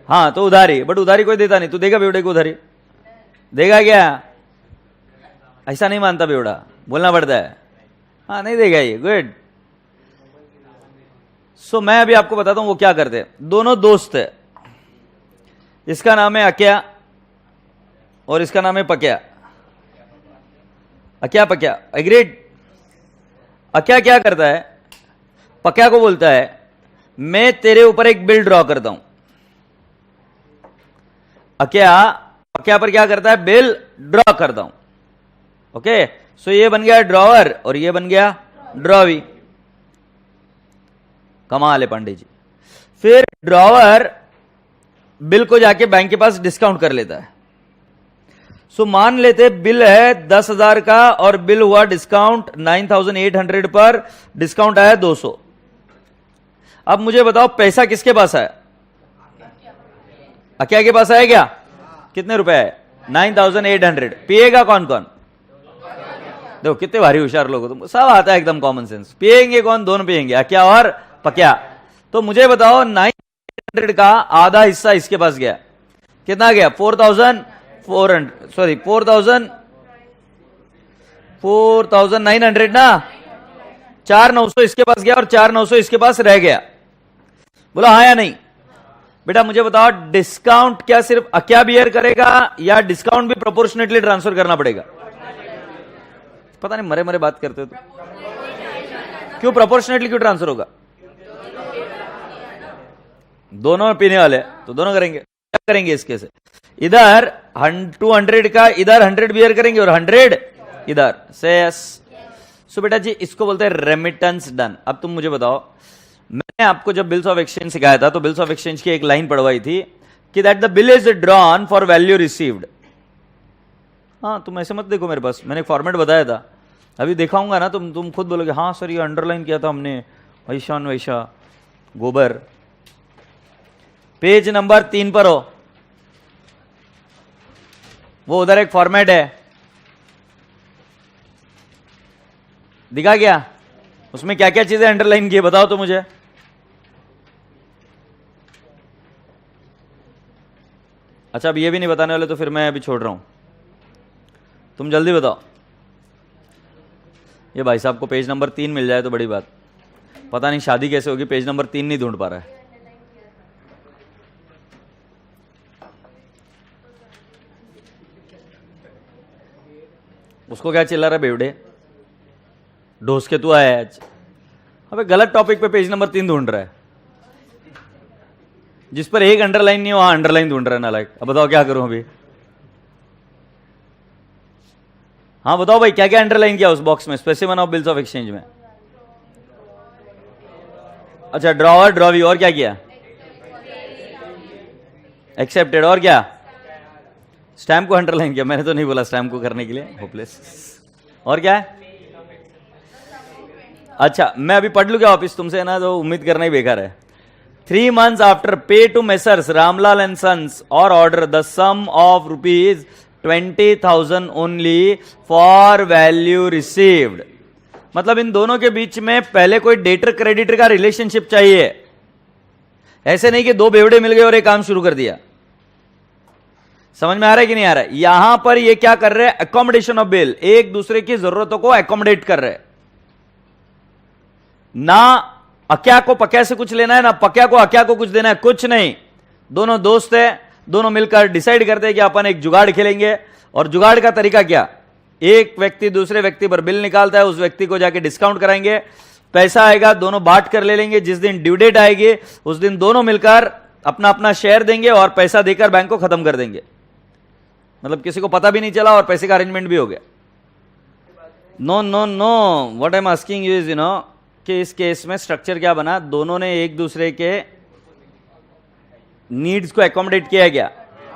हाँ तो उधारी, बट उधारी कोई देता नहीं। तू देगा बेवड़े को उधारी? देगा क्या? ऐसा नहीं मानता बेवड़ा, बोलना पड़ता है। हाँ नहीं देगा ये, गुड। सो मैं अभी आपको बताता हूं वो क्या करते हैं। दोनों दोस्त है, इसका नाम है अक्या और इसका नाम है पक्या। अक्या पक्या, एग्रीड? अक्या क्या करता है, पक्या को बोलता है मैं तेरे ऊपर एक बिल ड्रॉ करता हूं। अक्या पक्या पर क्या करता है, बिल ड्रॉ करता हूं। ओके, सो ये बन गया ड्रॉवर और ये बन गया ड्रॉवी। कमाल है पांडे जी। फिर ड्रॉवर बिल को जाके बैंक के पास डिस्काउंट कर लेता है। सो मान लेते बिल है 10,000 का और बिल हुआ डिस्काउंट 9,800 पर, डिस्काउंट आया 200। अब मुझे बताओ पैसा किसके पास आया? अक्या के पास आया क्या? कितने रुपए है? 9,800। पिएगा कौन कौन? देखो कितने भारी होशियार लोग हो तुम, सब आता है एकदम कॉमन सेंस। पिएंगे कौन? दोनों पिएंगे, अक्या और पक्या। तो मुझे बताओ 9,800 का आधा हिस्सा इसके पास गया, कितना गया? 4,900 ना। 4,900 इसके पास गया और 4,900 इसके पास रह गया। बोला हाँ या नहीं? बेटा मुझे बताओ डिस्काउंट क्या सिर्फ अक्या बियर करेगा या डिस्काउंट भी प्रोपोर्शनेटली ट्रांसफर करना पड़ेगा? पता नहीं, मरे मरे बात करते हो तो। क्यों प्रोपोर्शनेटली क्यों ट्रांसफर होगा? दोनों पीने वाले तो दोनों करेंगे। क्या करेंगे इसके से? इधर 200 का इधर 100 बियर करेंगे और 100 इधर से। सो बेटा जी इसको बोलते हैं रेमिटेंस डन। अब तुम मुझे बताओ, मैंने आपको जब बिल्स ऑफ एक्सचेंज सिखाया था तो बिल्स ऑफ एक्सचेंज की एक लाइन पढ़वाई थी कि that the bill is drawn for value received. हाँ तुम ऐसे मत देखो मेरे पास, मैंने एक फॉर्मेट बताया था, अभी दिखाऊंगा ना तुम खुद बोलोगे हाँ सर ये अंडरलाइन किया था हमने, वैशान वैशा गोबर। पेज नंबर 3 पर हो, वो उधर एक फॉर्मेट है, दिखा क्या? उसमें क्या क्या चीजें अंडरलाइन की बताओ तो मुझे। अच्छा अब ये भी नहीं बताने वाले तो फिर मैं अभी छोड़ रहा हूं, तुम जल्दी बताओ। ये भाई साहब को पेज नंबर 3 मिल जाए तो बड़ी बात। पता नहीं शादी कैसे होगी, पेज नंबर 3 नहीं ढूंढ पा रहा है। उसको क्या चिल्ला रहा है बेवड़े, ढोस के तू आया आज। अबे गलत टॉपिक पे पेज नंबर 3 ढूंढ रहा है, जिस पर एक अंडरलाइन नहीं है वहां अंडरलाइन ढूंढ रहा है नालायक। अब बताओ क्या करूं अभी। हाँ बताओ भाई, क्या क्या अंडरलाइन किया उस बॉक्स में, specific of bills of exchange में। अच्छा, ड्रॉवर ड्रॉवी, और क्या किया, एक्सेप्टेड, और क्या, स्टैम्प को अंडरलाइन किया। मैंने तो नहीं बोला स्टैम्प को करने के लिए, होपलेस। और क्या है, अच्छा मैं अभी पढ़ लू क्या वापिस तुमसे ना, तो उम्मीद करना ही बेकार है। 3 months after, pay to Messrs Ramlal and Sons or order the sum of rupees 20,000 only for value received। मतलब इन दोनों के बीच में पहले कोई डेटर क्रेडिटर का रिलेशनशिप चाहिए, ऐसे नहीं कि दो बेवड़े मिल गए और एक काम शुरू कर दिया। समझ में आ रहा है कि नहीं आ रहा है। यहां पर ये क्या कर रहे हैं, अकोमोडेशन ऑफ बिल, एक दूसरे की जरूरतों को अकोमोडेट कर रहे हैं। ना अक्या को पक्या से कुछ लेना है, ना पक्या को अक्या को कुछ देना है, कुछ नहीं। दोनों दोस्त है, दोनों मिलकर डिसाइड करते हैं कि अपन एक जुगाड़ खेलेंगे। और जुगाड़ का तरीका क्या, एक व्यक्ति दूसरे व्यक्ति पर बिल निकालता है, उस व्यक्ति को जाके डिस्काउंट कराएंगे, पैसा आएगा, दोनों बांट कर ले लेंगे। जिस दिन ड्यू डेट आएगी उस दिन दोनों मिलकर अपना अपना शेयर देंगे और पैसा देकर बैंक को खत्म कर देंगे। मतलब किसी को पता भी नहीं चला और पैसे का अरेंजमेंट भी हो गया। No no no, what I am asking you is, you know, कि इस केस में स्ट्रक्चर क्या बना, दोनों ने एक दूसरे के नीड्स को एकोमोडेट किया गया,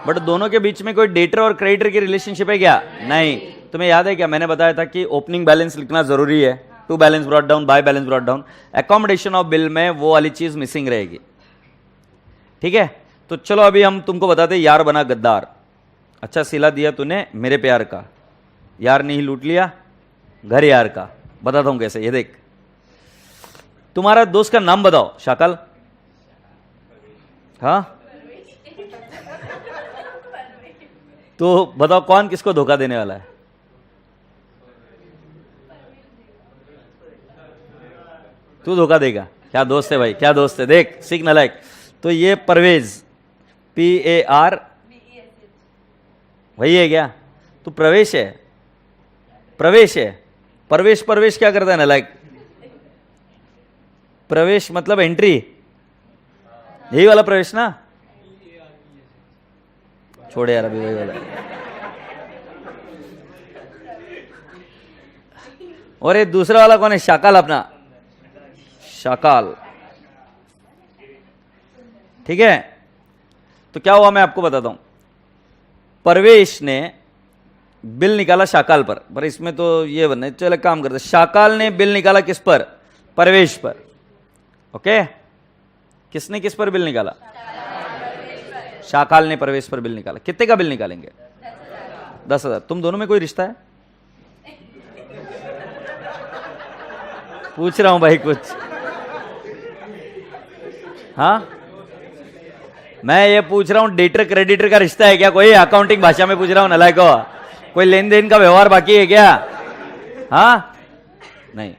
बट दोनों के बीच में कोई डेटर और क्रेडिटर की रिलेशनशिप है क्या, नहीं। तुम्हें याद है क्या, मैंने बताया था कि ओपनिंग बैलेंस लिखना जरूरी है, to balance brought down, by balance brought down. Accommodation of bill में वो वाली चीज मिसिंग रहेगी, ठीक है। तो चलो अभी हम तुमको बताते, यार बना गद्दार। अच्छा सिला दिया तूने मेरे प्यार का, यार ने ही लूट लिया घर यार का। बताता हूं कैसे, ये देख। तुम्हारा दोस्त का नाम बताओ, शाकल, हाँ तो बताओ कौन किसको धोखा देने वाला है। तू धोखा देगा, क्या दोस्त है भाई, क्या दोस्त है, देख सीख नालायक। तो ये परवेज, PAR वही है क्या, तू प्रवेश है, प्रवेश है, प्रवेश प्रवेश क्या करता है नालायक, प्रवेश मतलब एंट्री, यही वाला प्रवेश ना, छोड़े यार अभी वही वाला। और ये दूसरा वाला कौन है, शाकाल, अपना शाकाल, ठीक है। तो क्या हुआ मैं आपको बताता हूं। परवेश ने बिल निकाला शाकाल पर इसमें तो ये बनना, चलो काम करते। शाकाल ने बिल निकाला किस पर, परवेश पर, ओके। किसने किस पर बिल निकाला, शाकाल ने परवेश पर बिल निकाला। कितने का बिल निकालेंगे, 10,000। तुम दोनों में कोई रिश्ता है, पूछ रहा हूं भाई कुछ, हाँ मैं ये पूछ रहा हूं, डेटर क्रेडिटर का रिश्ता है क्या कोई, अकाउंटिंग भाषा में पूछ रहा हूं नालायक को, कोई लेन देन का व्यवहार बाकी है क्या, हाँ नहीं,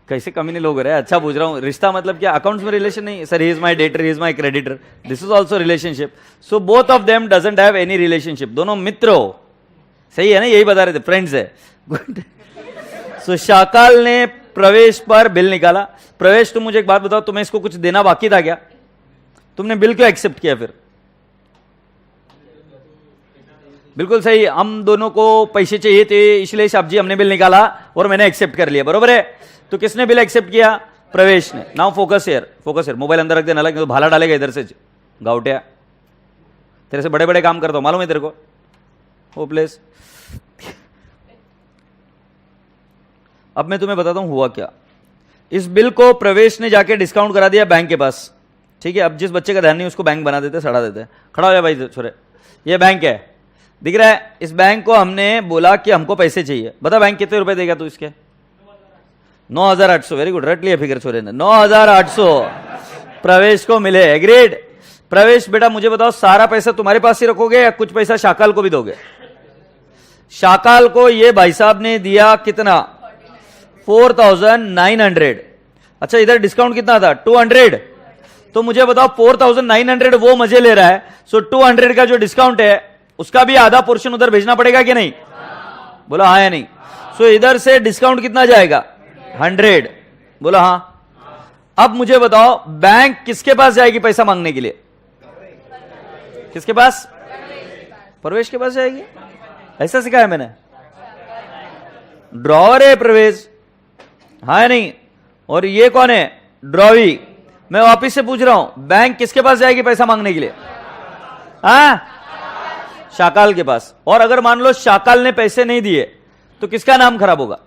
कैसे कमीने लोग रहे। अच्छा पूछ रहा हूं, रिश्ता मतलब क्या, अकाउंट्स में रिलेशन नहीं, sir he is my debtor, he is my creditor, this is also relationship. So both of them doesn't have any relationship, दोनों मित्र हो, सही है ना, यही बता रहे थे, फ्रेंड्स है, गुड। सो शाकाल ने प्रवेश पर बिल निकाला। प्रवेश तुम मुझे एक बात बताओ, तुम्हें इसको कुछ देना बाकी था क्या, तुमने बिल क्यों एक्सेप्ट किया फिर, बिल्कुल सही, हम दोनों को पैसे चाहिए थे इसलिए साहब जी हमने बिल निकाला और मैंने एक्सेप्ट कर लिया, बरोबर है। तो किसने बिल एक्सेप्ट किया, प्रवेश ने। Now focus here, focus here, mobile अंदर रख देना, लगे तो भाला डालेगा इधर से, गाउटिया तेरे से बड़े बड़े काम करता हूं मालूम है तेरे को, होपलेस। अब मैं तुम्हें बताता हूं हुआ क्या। इस बिल को प्रवेश ने जाके डिस्काउंट करा दिया बैंक के पास, ठीक है। अब जिस बच्चे का ध्यान नहीं उसको बैंक बना देते, सड़ा देते। खड़ा हो जाए भाई छोरे, ये बैंक है, दिख रहा है। इस बैंक को हमने बोला कि हमको पैसे चाहिए, बता बैंक कितने रुपए देगा तू इसके, 9,800, वेरी गुड, रट लिया फिगर छोरे ने, 9,800 प्रवेश को मिले, एग्रीड। प्रवेश बेटा मुझे बताओ, सारा पैसा तुम्हारे पास ही रखोगे या कुछ पैसा शाकाल को भी दोगे। शाकाल को ये भाई साहब ने दिया कितना, 4,900। अच्छा इधर डिस्काउंट कितना था, 200। तो मुझे बताओ 4,900 वो मजे ले रहा है, सो 200 का जो डिस्काउंट है उसका भी आधा पोर्शन उधर भेजना पड़ेगा कि नहीं। बोला हाँ या नहीं? सो इधर से डिस्काउंट कितना जाएगा? 100। बोला हाँ। अब मुझे बताओ बैंक किसके पास जाएगी पैसा मांगने के लिए? किसके पास? प्रवेश के पास जाएगी। ऐसा सिखाया मैंने। ड्रॉवर है प्रवेश, हाँ या नहीं? और ये कौन है? ड्रॉवी। मैं वापिस से पूछ रहा हूं, बैंक किसके पास जाएगी पैसा मांगने के लिए? हाँ, शाकाल के पास। और अगर मान लो शाकाल ने पैसे नहीं दिए तो किसका नाम खराब होगा?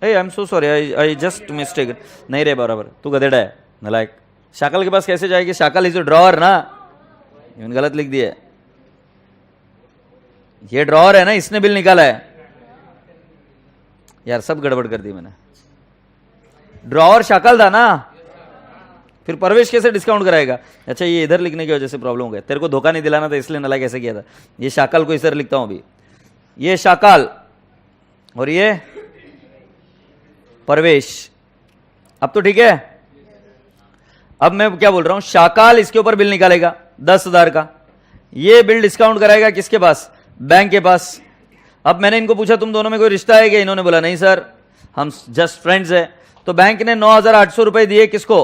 I am so sorry, I just mistake. नहीं रे बराबर, तू गधेड़ा है नलायक। शाकाल के पास कैसे जाएगी? शाकाल इज ड्रॉवर ना, इन्होंने गलत लिख दिया। ये ड्रॉवर है ना, इसने बिल निकाला है यार, सब गड़बड़ कर दी मैंने। ड्रॉवर शाकाल था ना, फिर प्रवेश कैसे डिस्काउंट कराएगा? अच्छा, ये इधर लिखने की वजह से प्रॉब्लम हो गया। तेरे को धोखा नहीं दिलाना था इसलिए नलायक कैसे किया था। ये शाकाल को इधर लिखता हूं अभी, ये शाकाल और ये प्रवेश। अब तो ठीक है। अब मैं क्या बोल रहा हूं, शाकाल इसके ऊपर बिल निकालेगा 10,000 का। ये बिल डिस्काउंट कराएगा किसके पास? बैंक के पास। अब मैंने इनको पूछा तुम दोनों में कोई रिश्ता है क्या? इन्होंने बोला नहीं सर, हम जस्ट फ्रेंड्स है। तो बैंक ने 9,800 रुपए दिए किसको?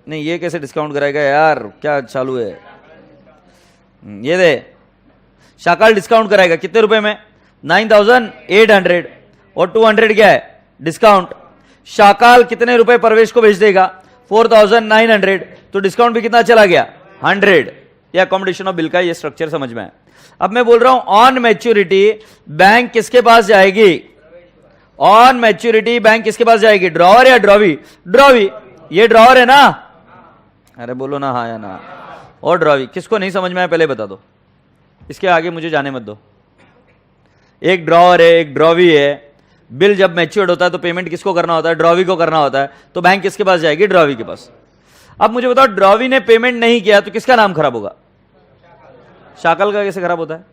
नहीं, ये कैसे डिस्काउंट कराएगा यार, क्या चालू है? ये दे, शाकाल डिस्काउंट कराएगा कितने रुपए में? 9,800। और 200 क्या है? डिस्काउंट। शाकाल कितने रुपए प्रवेश को भेज देगा? 4,900। तो डिस्काउंट भी कितना चला गया? 100। ये अकोमोडेशन ऑफ बिल का ये स्ट्रक्चर समझ में है। अब मैं बोल रहा हूं ऑन मैच्योरिटी बैंक किसके पास जाएगी? ऑन मैच्योरिटी बैंक किसके पास जाएगी? ड्रॉवर या ड्रॉवी? ड्रॉवी। ये ड्रॉवर है ना? अरे बोलो ना हाँ या ना। और ड्रॉवी। किसको नहीं समझ में आया पहले बता दो, इसके आगे मुझे जाने मत दो। एक ड्रॉवर है, एक ड्रॉवी है। बिल जब मैच्योर्ड होता है तो पेमेंट किसको करना होता है? ड्रॉवी को करना होता है। तो बैंक किसके पास जाएगी? ड्रॉवी के पास। अब मुझे बताओ ड्रॉवी ने पेमेंट नहीं किया तो किसका नाम खराब होगा? शाकाल का कैसे खराब होता है?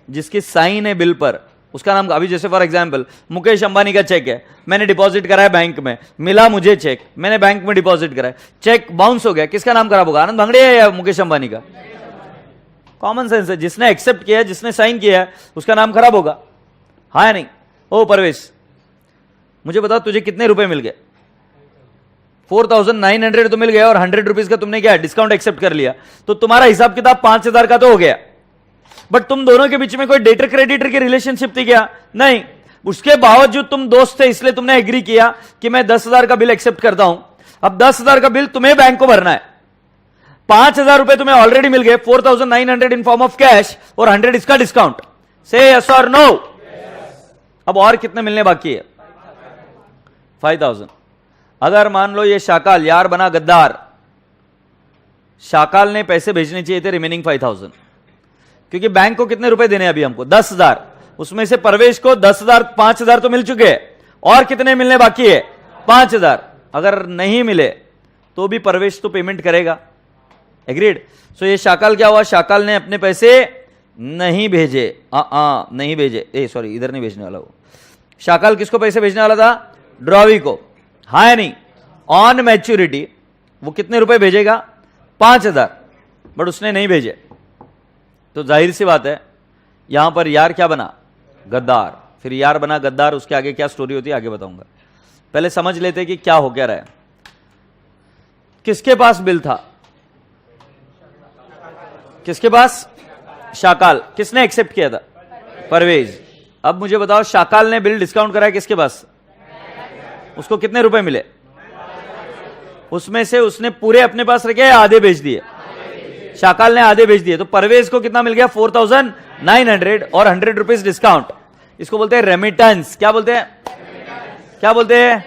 जिसकी साइन है बिल पर उसका नाम। अभी जैसे फॉर एग्जांपल मुकेश अंबानी का चेक है, मैंने डिपॉजिट कराया बैंक में, मिला मुझे चेक, मैंने बैंक में डिपॉजिट कराया, चेक बाउंस हो गया, किसका नाम खराब होगा? आनंद भांगड़े या मुकेश अंबानी का? कॉमन सेंस है, जिसने एक्सेप्ट किया, जिसने साइन किया है उसका नाम खराब होगा, हाँ या नहीं? ओ परवेश, मुझे बताओ तुझे कितने रुपए मिल गए? 4,900 तो मिल गया और 100 रुपीज का तुमने क्या डिस्काउंट एक्सेप्ट कर लिया, तो तुम्हारा हिसाब किताब 5,000 का तो हो गया। बट तुम दोनों के बीच में कोई डेटर क्रेडिटर की रिलेशनशिप थी क्या? नहीं। उसके बावजूद तुम दोस्त थे इसलिए तुमने एग्री किया कि मैं 10,000 का बिल एक्सेप्ट करता हूं। अब 10,000 का बिल तुम्हें बैंक को भरना है, 5,000 रुपए तुम्हें ऑलरेडी मिल गए, 4,900 इन फॉर्म ऑफ कैश और 100 इसका डिस्काउंट। से यस और नो? अब और कितने मिलने बाकी है? 5,000। अगर मान लो ये शाकाल यार बना गद्दार, शाकाल ने पैसे भेजने चाहिए थे रिमेनिंग 5,000, क्योंकि बैंक को कितने रुपए देने अभी हमको? 10,000। उसमें से प्रवेश को 10,000, 5,000 तो मिल चुके हैं, और कितने मिलने बाकी है? 5,000। अगर नहीं मिले तो भी प्रवेश तो पेमेंट करेगा। एग्रीड? सो ये शाकाल क्या हुआ? शाकाल ने अपने पैसे नहीं भेजे। नहीं भेजे, सॉरी इधर नहीं भेजने वाला वो। शाकाल किसको पैसे भेजने वाला था? ड्रॉवी को, हाँ या नहीं? ऑन मैच्योरिटी वो कितने रुपए भेजेगा? 5,000। बट उसने नहीं भेजे, तो जाहिर सी बात है यहां पर यार क्या बना? गद्दार। फिर यार बना गद्दार, उसके आगे क्या स्टोरी होती है आगे बताऊंगा। पहले समझ लेते कि क्या हो क्या रहा है। किसके पास बिल था? किसके पास? शाकाल। किसने एक्सेप्ट किया था? परवेज। अब मुझे बताओ शाकाल ने बिल डिस्काउंट कराया किसके पास? उसको कितने रुपए मिले? उसमें से उसने पूरे अपने पास रखे, आधे भेज दिए। शाकाल ने आधे भेज दिए, तो परवेज को कितना मिल गया? 4,900 और 100 रुपीज डिस्काउंट। इसको बोलते हैं रेमिटेंस। क्या बोलते हैं? क्या बोलते हैं?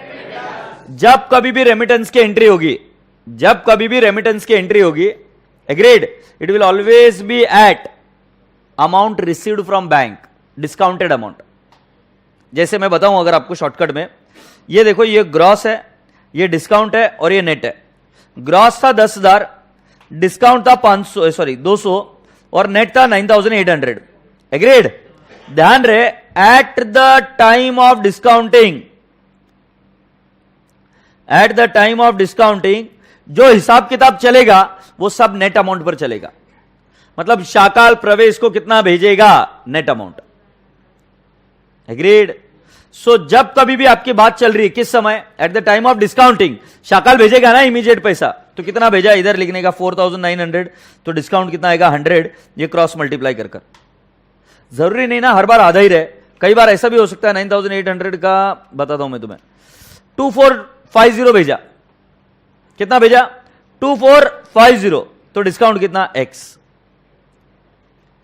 जब कभी भी रेमिटेंस की एंट्री होगी, जब कभी भी रेमिटेंस की एंट्री होगी, agreed, it will always be at amount received from bank, discounted amount. जैसे मैं बताऊं अगर आपको शॉर्टकट में, ये देखो ये ग्रॉस है, ये डिस्काउंट है और ये नेट है। ग्रॉस था 10,000, डिस्काउंट था 200 और नेट था 9,800। एग्रीड? ध्यान रहे, eight the time of discounting, eight the time of discounting जो हिसाब किताब चलेगा वो सब नेट अमाउंट पर चलेगा। मतलब शाकाल प्रवेश को कितना भेजेगा? Net amount. एग्रीड। सो जब कभी भी आपकी बात चल रही है किस समय, at the time of discounting, Shakal भेजेगा ना इमीडिएट पैसा, तो कितना भेजा इधर लिखने का 4900, तो डिस्काउंट कितना आएगा 100, ये क्रॉस मल्टीप्लाई कर कर। जरूरी नहीं ना हर बार आधा ही रहे, कई बार ऐसा भी हो सकता है 9800 का बताता हूं मैं तुम्हें, 2450 भेजा, कितना भेजा 2450, तो डिस्काउंट कितना x।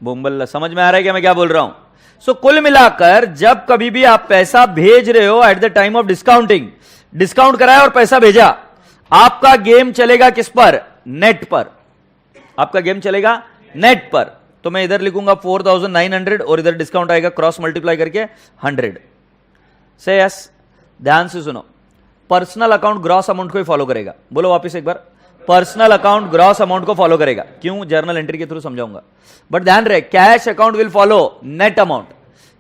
बोम्बल समझ में आ रहा है क्या मैं क्या बोल रहा हूं? सो कुल मिलाकर जब कभी भी आप पैसा भेज रहे हो eight the time of discounting, discount कराया और पैसा भेजा, आपका गेम चलेगा किस पर, नेट पर। आपका गेम चलेगा नेट पर। तो मैं इधर लिखूंगा 4900 और इधर डिस्काउंट आएगा क्रॉस मल्टीप्लाई करके 100। से यस, ध्यान से सुनो, पर्सनल अकाउंट ग्रॉस अमाउंट को ही फॉलो करेगा। बोलो वापस एक बार, पर्सनल अकाउंट ग्रॉस अमाउंट को फॉलो करेगा। क्यों, जर्नल एंट्री के थ्रू समझाऊंगा, बट ध्यान रहे cash account will follow net amount,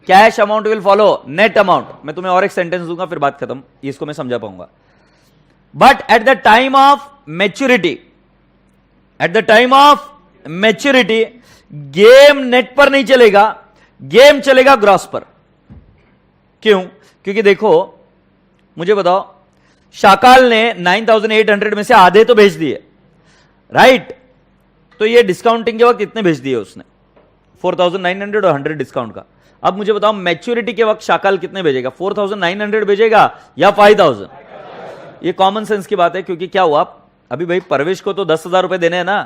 cash amount will follow net amount. मैं तुम्हें और एक सेंटेंस दूंगा फिर बात खत्म, इसको मैं समझा पाऊंगा। But at the time of maturity, eight the time of maturity game net पर नहीं चलेगा, गेम चलेगा ग्रॉस पर। क्यों? क्योंकि देखो मुझे बताओ, शाकाल ने 9800 में से आधे तो भेज दिए, राइट? तो ये डिस्काउंटिंग के वक्त कितने भेज दिए उसने, 4900 और 100 डिस्काउंट का। अब मुझे बताओ मैच्योरिटी के वक्त शाकाल कितने भेजेगा, 4900 भेजेगा या 5000? ये कॉमन सेंस की बात है, क्योंकि क्या हुआ अभी भाई प्रवेश को तो 10,000 रुपए देने हैं ना,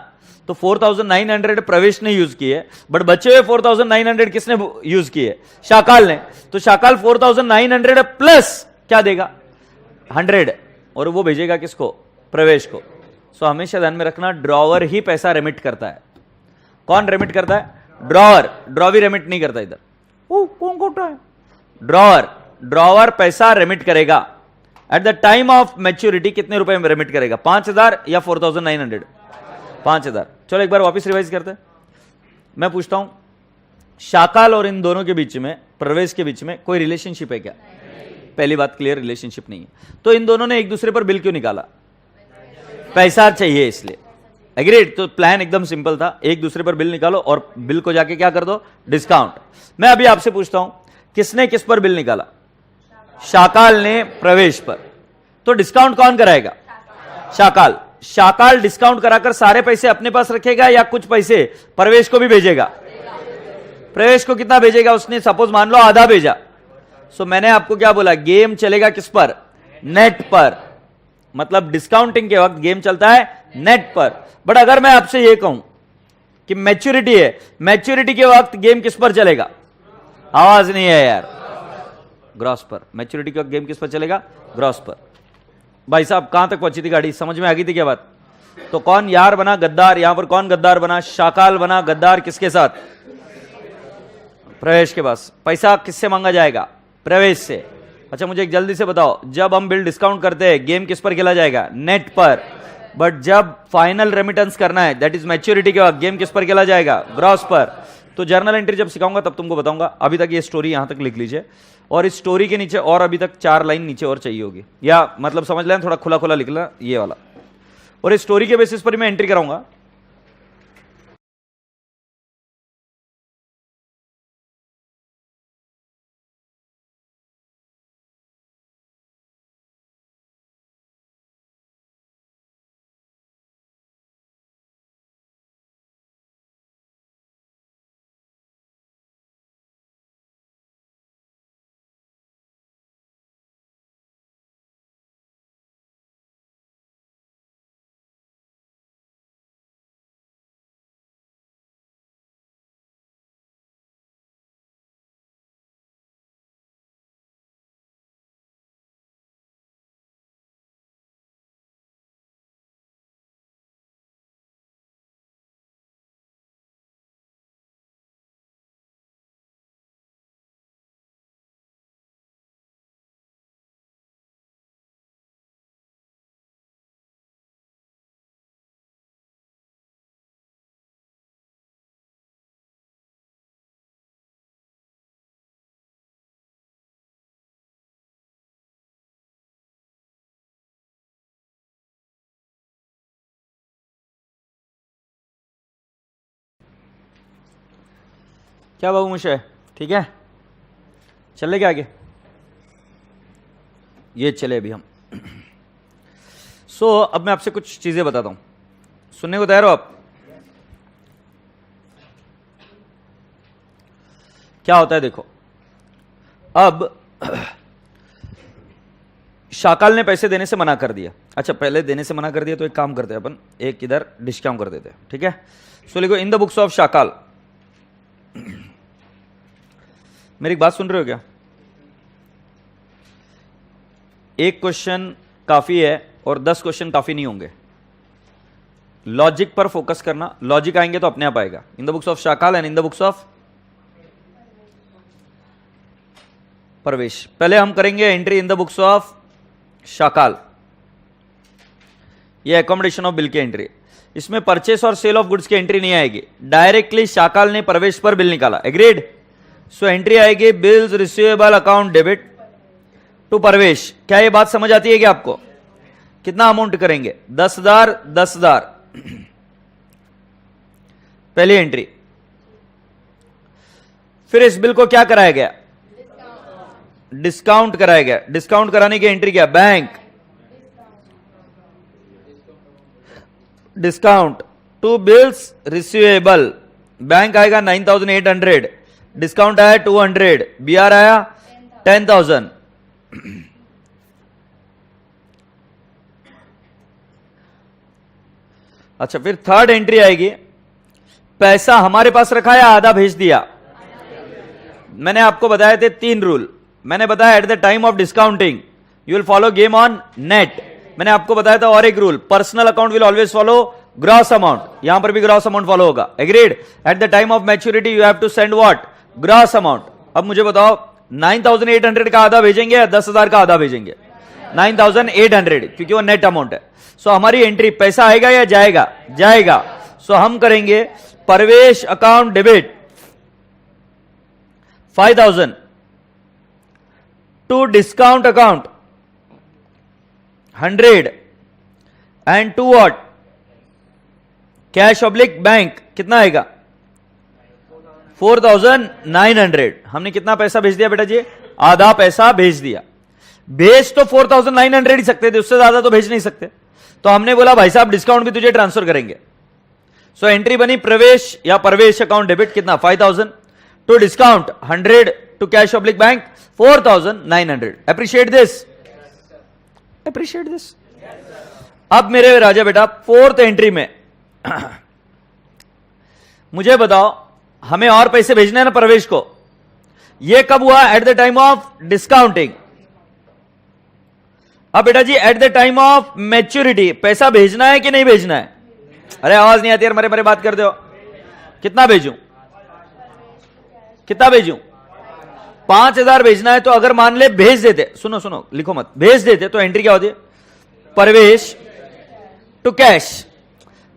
तो 4900 प्रवेश ने यूज किए, बट बचे हुए 4900 किसने यूज किए, शाकाल ने। तो शाकाल 4900 प्लस क्या देगा, 100, और वो भेजेगा किसको, प्रवेश को। सो हमेशा ध्यान में रखना, ड्रॉवर ही पैसा रेमिट करता है। कौन रेमिट करता है, ड्रॉवर। ड्रॉवी रेमिट नहीं करता इधर, कौन करता है, ड्रॉवर। ड्रॉवर पैसा रेमिट करेगा eight the time of maturity. कितने रुपए में रेमिट करेगा, 5000 या 4900? 5000। चलो एक बार वापस रिवाइज करते हैं। मैं पूछता हूं, शाकाल और इन दोनों के बीच में, प्रवेश के बीच में कोई रिलेशनशिप है क्या? पहली बात क्लियर, रिलेशनशिप नहीं है। तो इन दोनों ने एक दूसरे पर बिल क्यों निकाला, पैसा चाहिए इसलिए। एग्रीड। तो प्लान एकदम सिंपल था, एक दूसरे पर बिल निकालो और बिल को जाके क्या कर दो, डिस्काउंट। मैं अभी आपसे पूछता हूं, किसने किस पर बिल निकाला, शाकाल ने प्रवेश पर, तो डिस्काउंट कौन कराएगा, शाकाल। शाकाल डिस्काउंट कराकर सारे पैसे अपने पास रखेगा या कुछ पैसे प्रवेश को भी भेजेगा? प्रवेश को कितना भेजेगा उसने, सपोज मान लो आधा भेजा। सो मैंने आपको क्या बोला, गेम चलेगा किस पर, नेट पर। मतलब डिस्काउंटिंग के वक्त गेम चलता है नेट पर। बट अगर मैं आपसे यह कहूं कि मैच्योरिटी है, मैच्योरिटी के वक्त गेम किस पर चलेगा, आवाज नहीं है यार, ग्रॉस पर। मैच्योरिटी का गेम किस पर चलेगा, ग्रॉस पर। भाई साहब कहां तक पहुंची थी गाड़ी, समझ में आ गई थी क्या बात? तो कौन यार बना, गद्दार। यहां पर कौन गद्दार बना, शाकाल बना गद्दार। किसके साथ, प्रवेश के पास। पैसा किससे मांगा जाएगा, प्रवेश से। अच्छा मुझे एक जल्दी से बताओ, जब हम बिल डिस्काउंट करते हैं गेम किस पर खेला जाएगा, नेट पर। बट जब फाइनल रेमिटेंस करना है, दैट इज मैच्योरिटी के वक्त, गेम किस पर खेला जाएगा, ग्रॉस पर। तो जर्नल एंट्री जब सिखाऊंगा तब तुमको बताऊंगा। अभी तक ये स्टोरी यहां तक लिख लीजिए, और इस स्टोरी के नीचे और अभी तक 4 लाइन नीचे और चाहिए होगी, या मतलब समझ लें थोड़ा खुला खुला लिखना ये वाला, और इस स्टोरी के बेसिस पर ही मैं एंट्री कराऊंगा। क्या बाबू मुझे ठीक है, चले क्या आगे? ये चले अभी हम। अब मैं आपसे कुछ चीजें बताता हूं, सुनने को तैयार हो आप? क्या होता है देखो, अब शाकाल ने पैसे देने से मना कर दिया। अच्छा, पहले देने से मना कर दिया तो एक काम करते हैं अपन, एक इधर डिस्काउंट कर देते हैं, ठीक है? सो लिखो in the books of Shakal. मेरी एक बात सुन रहे हो क्या? एक क्वेश्चन काफी है और 10 क्वेश्चन काफी नहीं होंगे। लॉजिक पर फोकस करना, लॉजिक आएंगे तो अपने आप आएगा। In the books of Shakal and in the books of Pravesh. पहले हम करेंगे entry in the books of Shakal. ये अकोमोडेशन ऑफ बिल की एंट्री, इसमें परचेस और सेल ऑफ गुड्स की एंट्री नहीं आएगी, डायरेक्टली शाकाल ने प्रवेश पर बिल निकाला। एग्रीड? सो एंट्री आएगी bills receivable account debit to Pravesh. क्या ये बात समझ आती है क्या आपको? कितना अमाउंट करेंगे? 10,000 10,000 पहली एंट्री। फिर इस बिल को क्या कराया गया? डिस्काउंट कराया गया। डिस्काउंट कराने की एंट्री क्या? Bank discount to bills receivable. Bank आएगा 9,800, डिस्काउंट आया 200, बीआर आया 10,000। अच्छा, फिर थर्ड एंट्री आएगी, पैसा हमारे पास रखा है, आधा भेज दिया। मैंने आपको बताए थे 3 रूल। मैंने बताया at the time of discounting you will follow game on net. मैंने आपको बताया था और एक rule, personal account will always follow gross amount. यहां पर भी ग्रॉस अमाउंट फॉलो होगा। एग्रीड? At the time of maturity you have to send what? Gross amount. अब मुझे बताओ 9,800 का आधा भेजेंगे या 10,000 का आधा भेजेंगे? 9,800, क्योंकि वो नेट अमाउंट है। सो हमारी एंट्री पैसा आएगा या जाएगा? जाएगा। सो हम करेंगे Pravesh account debit 5,000 to discount account 100 and to what? Cash oblique bank. कितना आएगा? 4,900। हमने कितना पैसा भेज दिया बेटा जी? आधा पैसा भेज दिया। भेज तो 4,900 ही सकते थे, उससे ज्यादा तो भेज नहीं सकते। तो हमने बोला भाई साहब डिस्काउंट भी तुझे ट्रांसफर करेंगे। सो एंट्री बनी प्रवेश या प्रवेश अकाउंट डेबिट कितना? 5,000 to discount 100 to cash oblique bank 4,900। Appreciate this? Appreciate this? अब मेरे राजा बेटा फोर्थ एंट्री में मुझे बताओ, हमें और पैसे भेजने हैं ना प्रवेश को। ये कब हुआ? At the time of discounting. अब बेटा जी at the time of maturity पैसा भेजना है कि नहीं भेजना है? अरे आवाज नहीं आती यार, मरे मरे बात कर दो। कितना भेजूं? कितना भेजूं? 5,000 भेजना है। तो अगर मान ले भेज देते, सुनो सुनो लिखो मत, भेज देते तो एंट्री क्या होती है? प्रवेश टू कैश।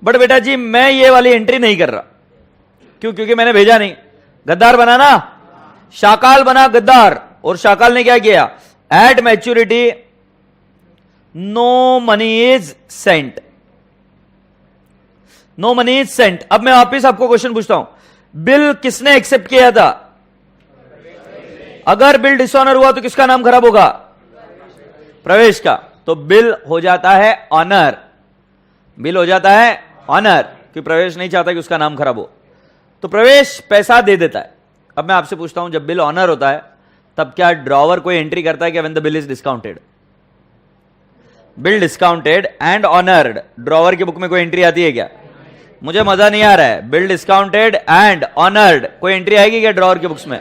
बट बेटा जी मैं ये वाली एंट्री नहीं कर रहा। क्यों? क्योंकि मैंने भेजा नहीं। गद्दार बना ना, शाकाल बना गद्दार। और शाकाल ने क्या किया? At maturity no money is sent. No money is sent. अब मैं वापिस आपको क्वेश्चन पूछता हूं, बिल किसने एक्सेप्ट किया था? अगर बिल डिसऑनर हुआ तो किसका नाम खराब होगा? प्रवेश का। तो बिल हो जाता है ऑनर। बिल हो जाता है ऑनर, कि प्रवेश नहीं चाहता कि उसका नाम खराब हो। तो प्रवेश पैसा दे देता है। अब मैं आपसे पूछता हूं, जब बिल ऑनर होता है तब क्या ड्रॉवर कोई एंट्री करता है कि when the bill is discounted? Bill discounted and honoured, drawer की बुक में कोई एंट्री आती है क्या? मुझे मजा नहीं आ रहा है। बिल डिस्काउंटेड एंड ऑनर्ड, कोई एंट्री आएगी क्या ड्रॉवर की बुक्स में?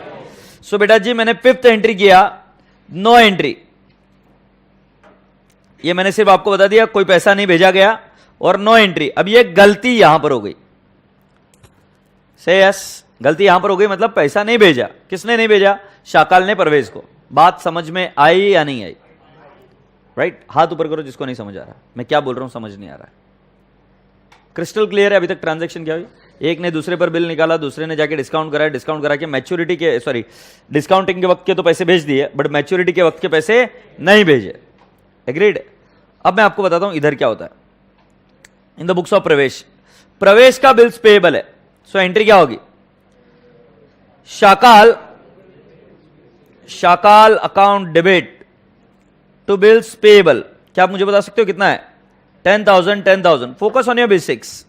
सो बेटा जी मैंने 5th एंट्री किया, नो एंट्री। ये मैंने सिर्फ आपको बता दिया कोई पैसा नहीं भेजा गया और नो एंट्री। अब ये गलती यहां पर हो गई। से यस, गलती यहां पर हो गई, मतलब पैसा नहीं भेजा। किसने नहीं भेजा? शाकाल ने प्रवेश को। बात समझ में आई या नहीं आई? राइट? हाथ ऊपर करो जिसको नहीं समझ आ रहा। मैं क्या बोल रहा हूं समझ नहीं आ रहा है। क्रिस्टल क्लियर है? अभी तक ट्रांजैक्शन क्या हुई? एक ने दूसरे पर बिल निकाला, दूसरे ने जाके डिस्काउंट कराया, डिस्काउंट करा के मैच्योरिटी के, सॉरी डिस्काउंटिंग के वक्त के तो पैसे भेज दिए, बट मैच्योरिटी के वक्त के पैसे नहीं भेजे। एग्रीड? अब मैं आपको बताता हूं इधर क्या होता है। इन द बुक्स ऑफ प्रवेश, प्रवेश का बिल्स पेएबल है। सो एंट्री क्या होगी? Shakal Shakal account debit to bills payable, क्या आप मुझे बता सकते हो कितना है? 10,000 10,000। Focus on your basics.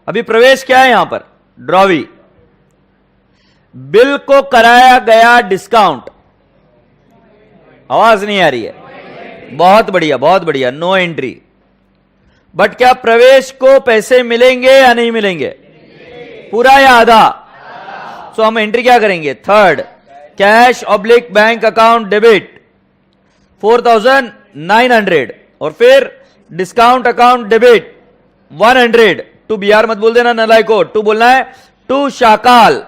अभी प्रवेश क्या है यहां पर? ड्रॉवी। बिल को कराया गया डिस्काउंट, आवाज नहीं आ रही है, बहुत बढ़िया बहुत बढ़िया, नो एंट्री। बट क्या प्रवेश को पैसे मिलेंगे या नहीं मिलेंगे? पूरा या आधा? सो हम एंट्री क्या करेंगे? Third, cash oblique bank account debit 4,900 और फिर discount account debit 100 to BR, मत बोल देना नलाई को, टू बोलना है टू शाकाल।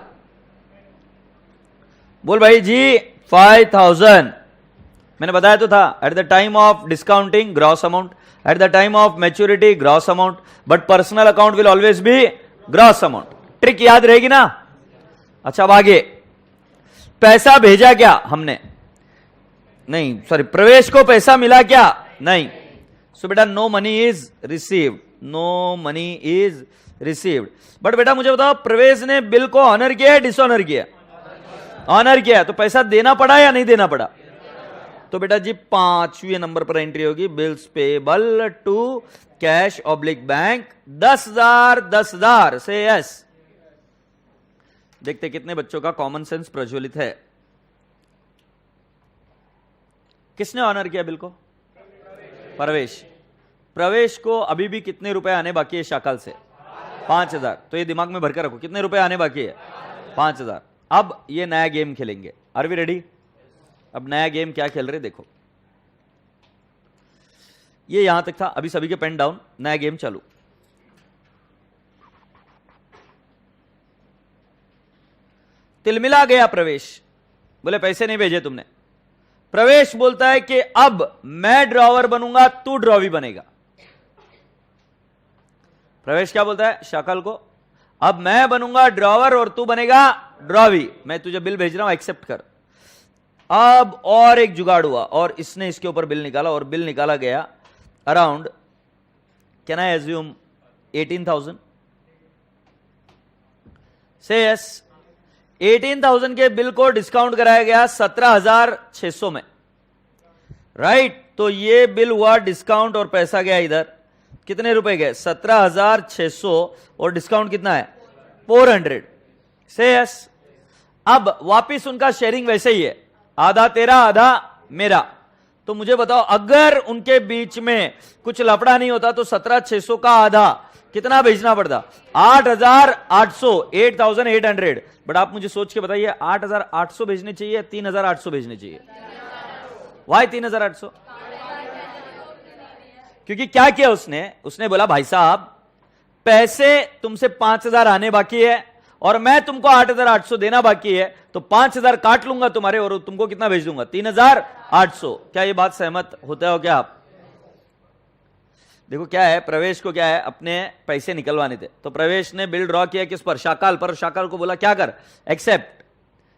बोल भाई जी 5,000। मैंने बताया तो था, eight the time of discounting gross amount, eight the time of maturity gross amount, but personal account will always B gross amount. Trick याद रहेगी ना? अच्छा अब आगे, पैसा भेजा क्या हमने? नहीं, सॉरी, प्रवेश को पैसा मिला क्या? नहीं। सो बेटा no money is received, no money is received. But बेटा मुझे बताओ, प्रवेश ने बिल को ऑनर किया है डिसऑनर किया? ऑनर किया, तो पैसा देना पड़ा या नहीं देना पड़ा? तो बेटा जी 5वें नंबर पर एंट्री होगी, bills payable to cash oblique bank 10,000 10,000 से यस। देखते कितने बच्चों का कॉमन सेंस प्रज्वलित है। किसने ऑनर किया बिल को? प्रवेश। प्रवेश को अभी भी कितने रुपए आने बाकी है शाकाल से? 5,000। तो ये दिमाग में भरकर रखो, कितने रुपए आने बाकी है? 5,000। अब ये नया गेम खेलेंगे। Are we ready? अब नया गेम क्या खेल रहे देखो, ये यहां तक था, अभी सभी के पेन डाउन, नया गेम चालू। तिलमिला गया प्रवेश, बोले पैसे नहीं भेजे तुमने। प्रवेश बोलता है कि अब मैं ड्रॉवर बनूंगा, तू ड्रॉवी बनेगा। प्रवेश क्या बोलता है शाकाल को? अब मैं बनूंगा ड्रॉवर और तू बनेगा ड्रॉवी, मैं तुझे बिल भेज रहा हूं, एक्सेप्ट कर। अब और एक जुगाड़ हुआ और इसने इसके ऊपर बिल निकाला और बिल निकाला गया around, can I assume 18,000? Say yes. 18,000 के बिल को डिस्काउंट कराया गया 17,600 में, राइट? तो ये बिल हुआ डिस्काउंट और पैसा गया इधर, कितने रुपए गए? 17,600 और डिस्काउंट कितना है? 400। से यस। अब वापिस उनका शेयरिंग वैसे ही है, आधा तेरा आधा मेरा। तो मुझे बताओ, अगर उनके बीच में कुछ लफड़ा नहीं होता तो 17,600 का आधा कितना भेजना पड़ता? 8,800, 8,800। बट आप मुझे सोच के बताइए, 8,800 भेजने चाहिए या 3,800 भेजने चाहिए? वाई 3,800? क्योंकि क्या किया उसने बोला भाई साहब पैसे तुमसे 5,000 आने बाकी है और मैं तुमको 8,800 देना बाकी है, तो 5,000 काट लूंगा तुम्हारे और तुमको कितना भेज दूंगा? 3,800। क्या ये बात सहमत होते हो क्या आप? देखो क्या है, प्रवेश को क्या है, अपने पैसे निकलवाने थे, तो प्रवेश ने बिल ड्रॉ किया किस पर? शाकाल पर। शाकाल को बोला क्या कर? एक्सेप्ट।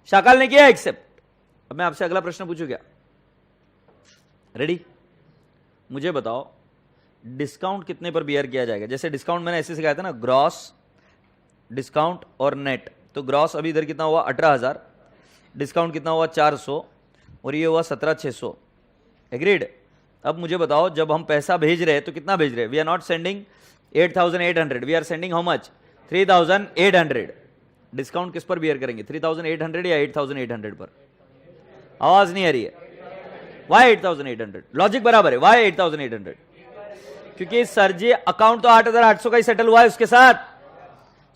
शाकाल ने किया एक्सेप्ट। अब मैं आपसे अगला प्रश्न पूछूं क्या? रेडी? मुझे बताओ डिस्काउंट कितने पर बियर किया जाएगा? जैसे डिस्काउंट मैंने ऐसे सिखाया था ना, ग्रॉस, डिस्काउंट और नेट। तो ग्रॉस अभी इधर कितना हुआ? 18,000। डिस्काउंट कितना हुआ? 400 और ये हुआ 17,600। एग्रीड? अब मुझे बताओ, जब हम पैसा भेज रहे हैं तो कितना भेज रहे हैं? We are not sending 8,800, we are sending how much? 3,800। Discount किस पर बियर करेंगे? 3,800 या 8,800 पर? आवाज नहीं आ रही है। वाई 8,800? लॉजिक बराबर है। वाई 8,800? क्योंकि सर जी अकाउंट तो 8,800 का ही सेटल हुआ है उसके साथ।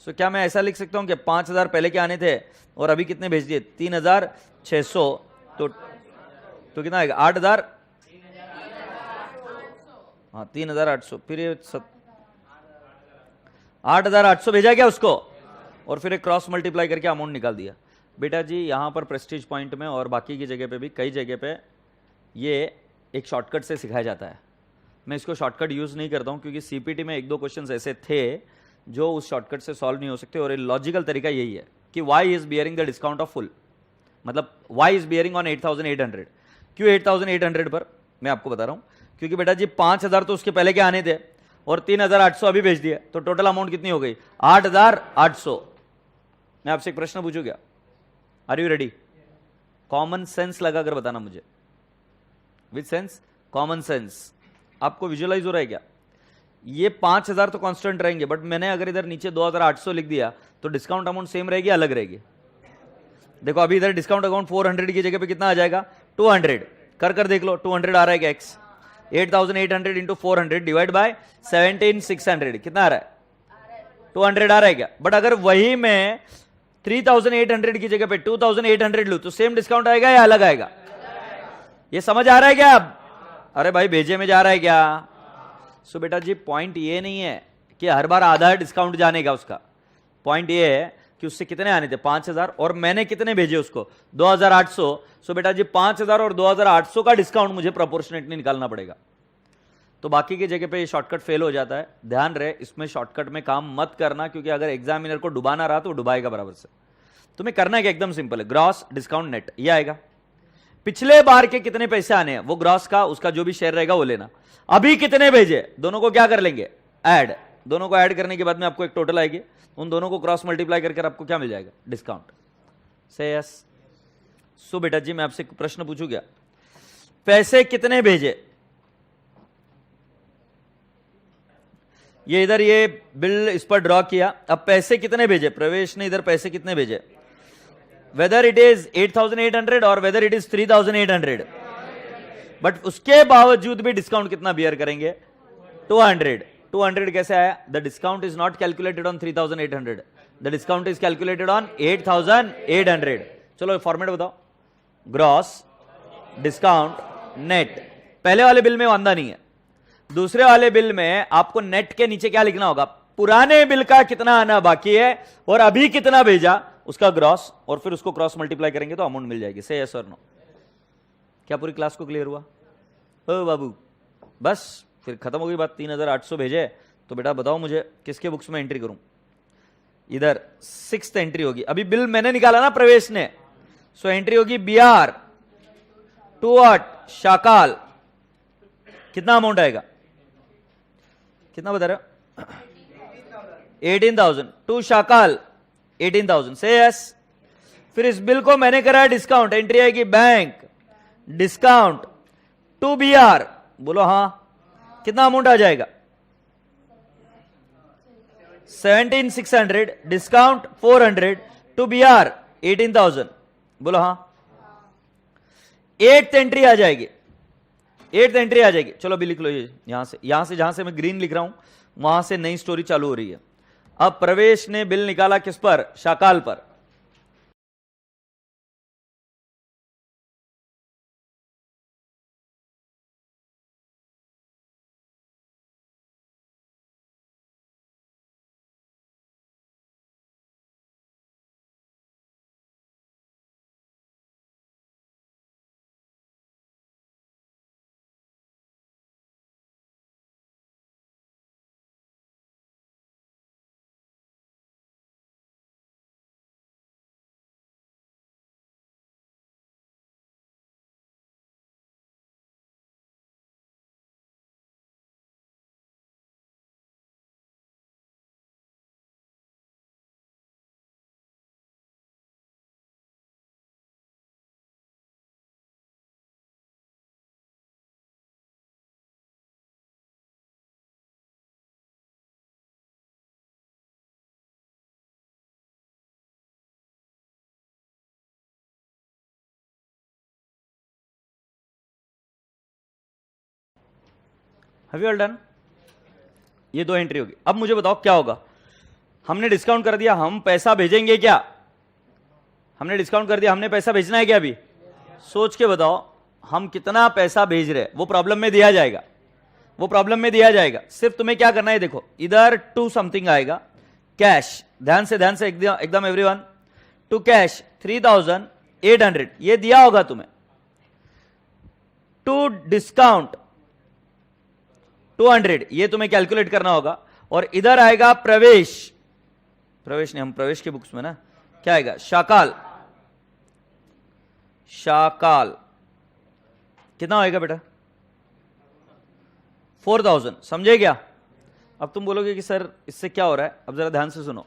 सो क्या मैं ऐसा लिख सकता हूं कि 5,000 पहले के आने थे और अभी कितने भेज दिए? 3,600। तो कितना आएगा? 8,000। हाँ 3,800। फिर ये 8,800 भेजा गया उसको और फिर एक क्रॉस मल्टीप्लाई करके अमाउंट निकाल दिया। बेटा जी यहां पर प्रेस्टीज पॉइंट में और बाकी की जगह पे भी, कई जगह पे ये एक शॉर्टकट से सिखाया जाता है। मैं इसको शॉर्टकट यूज नहीं करता हूं क्योंकि सीपीटी में 1-2 क्वेश्चंस ऐसे थे जो उस शॉर्टकट से सॉल्व नहीं हो सकते और लॉजिकल तरीका यही है कि Y is bearing the discount of full, मतलब वाई इज बियरिंग ऑन 8,800। क्यों 8,800 पर? मैं आपको बता रहा हूं, क्योंकि बेटा जी 5,000 तो उसके पहले के आने थे और 3,800 अभी भेज दिया, तो टोटल अमाउंट कितनी हो गई? 8,800। मैं आपसे एक प्रश्न पूछूं क्या? Are you ready? Common sense लगाकर बताना मुझे, विद सेंस, कॉमन सेंस। आपको विजुअलाइज हो रहा है क्या? ये 5000 तो कांस्टेंट रहेंगे, बट मैंने अगर इधर नीचे 2800 लिख दिया तो डिस्काउंट अमाउंट सेम रहेगी, अलग रहेगी? देखो अभी इधर डिस्काउंट अमाउंट 400 की जगह पे कितना आ जाएगा? 200। कर देख लो, 200 आ रहा है क्या? एक्स 8800 इंटू 400 डिवाइड बाय 17600 कितना आ रहा है? 200 आ रहा है क्या? बट अगर वही मैं 3800 की जगह पे 2800 लू तो सेम डिस्काउंट आएगा या अलग आएगा? ये समझ आ रहा है क्या? अब अरे भाई भेजे में जा रहा है क्या? सो बेटा जी पॉइंट ये नहीं है कि हर बार आधा डिस्काउंट जाने का, उसका पॉइंट ये है कि उससे कितने आने थे? 5000, और मैंने कितने भेजे उसको? 2800। सो बेटा जी 5000 और 2800 का डिस्काउंट मुझे प्रोपोर्शनेटली निकालना पड़ेगा। तो बाकी की जगह पे ये शॉर्टकट फेल हो जाता है। ध्यान रहे इसमें शॉर्टकट में काम मत करना, क्योंकि अगर एग्जामिनर को डुबाना रहा तो डुबाएगा बराबर से। तुम्हें करना क्या? एकदम सिंपल है, ग्रॉस डिस्काउंट नेट ये आएगा। पिछले बार के कितने पैसे आने हैं वो ग्रॉस का, उसका जो भी शेयर रहेगा वो लेना। अभी कितने भेजे, दोनों को क्या कर लेंगे? ऐड। दोनों को ऐड करने के बाद में आपको एक टोटल आएगी, उन दोनों को क्रॉस मल्टीप्लाई करके आपको क्या मिल जाएगा? डिस्काउंट। से यस। सो बेटा जी मैं आपसे एक प्रश्न पूछूं क्या? पैसे कितने भेजे? ये इधर ये बिल इस पर ड्रॉ किया, अब पैसे कितने भेजे? प्रवेश ने इधर पैसे कितने भेजे? वेदर इट इज 8800 और वेदर इट इज 3800, बट उसके बावजूद भी डिस्काउंट कितना बियर करेंगे? 200। 200 कैसे आया? The discount is not calculated on 3800, the discount is calculated on 8800। चलो फॉर्मेट बताओ, ग्रॉस डिस्काउंट नेट। पहले वाले बिल में वांदा नहीं है, दूसरे वाले बिल में आपको नेट के नीचे क्या लिखना होगा? पुराने बिल का कितना आना बाकी है और अभी कितना भेजा उसका ग्रॉस, और फिर उसको क्रॉस मल्टीप्लाई करेंगे तो अमाउंट मिल जाएगी। से यस और नो? क्या पूरी क्लास को क्लियर हुआ? ओ बाबू बस फिर खत्म हो गई बात। 3800 भेजे तो बेटा बताओ मुझे किसके बुक्स में एंट्री करूं? इधर 6th एंट्री होगी। अभी बिल मैंने निकाला ना प्रवेश ने, सो एंट्री होगी BR टू व्हाट? शाकाल। कितना अमाउंट आएगा? कितना बता रहे हो? 18,000 टू शाकाल 18,000। Say yes. फिर इस बिल को मैंने करा डिस्काउंट, एंट्री आएगी बैंक डिस्काउंट टू BR। बोलो हाँ, कितना अमाउंट आ जाएगा? 17,600 डिस्काउंट 400 टू BR 18,000। बोलो हाँ। 8th एंट्री आ जाएगी, 8th एंट्री आ जाएगी। चलो अभी लिख लो, ये यहां से जहां से मैं ग्रीन लिख रहा हूं वहां से नई स्टोरी चालू हो रही है। अब प्रवेश ने बिल निकाला किस पर? शाकाल पर। Have you all done? ये 2 एंट्री होगी। अब मुझे बताओ क्या होगा? हमने डिस्काउंट कर दिया, हम पैसा भेजेंगे क्या? हमने डिस्काउंट कर दिया, हमने पैसा भेजना है क्या? अभी सोच के बताओ हम कितना पैसा भेज रहे हैं, वो प्रॉब्लम में दिया जाएगा, वो प्रॉब्लम में दिया जाएगा। सिर्फ तुम्हें क्या करना है, देखो इधर टू समथिंग आएगा कैश, ध्यान से एकदम एवरीवन, टू कैश 3,800 ये दिया होगा तुम्हें, टू डिस्काउंट 200 ये तुम्हें कैलकुलेट करना होगा, और इधर आएगा प्रवेश ने, हम प्रवेश के बुक्स में ना क्या आएगा? शाकाल कितना आएगा बेटा? 4,000। समझे क्या? अब तुम बोलोगे कि सर इससे क्या हो रहा है? अब जरा ध्यान से सुनो,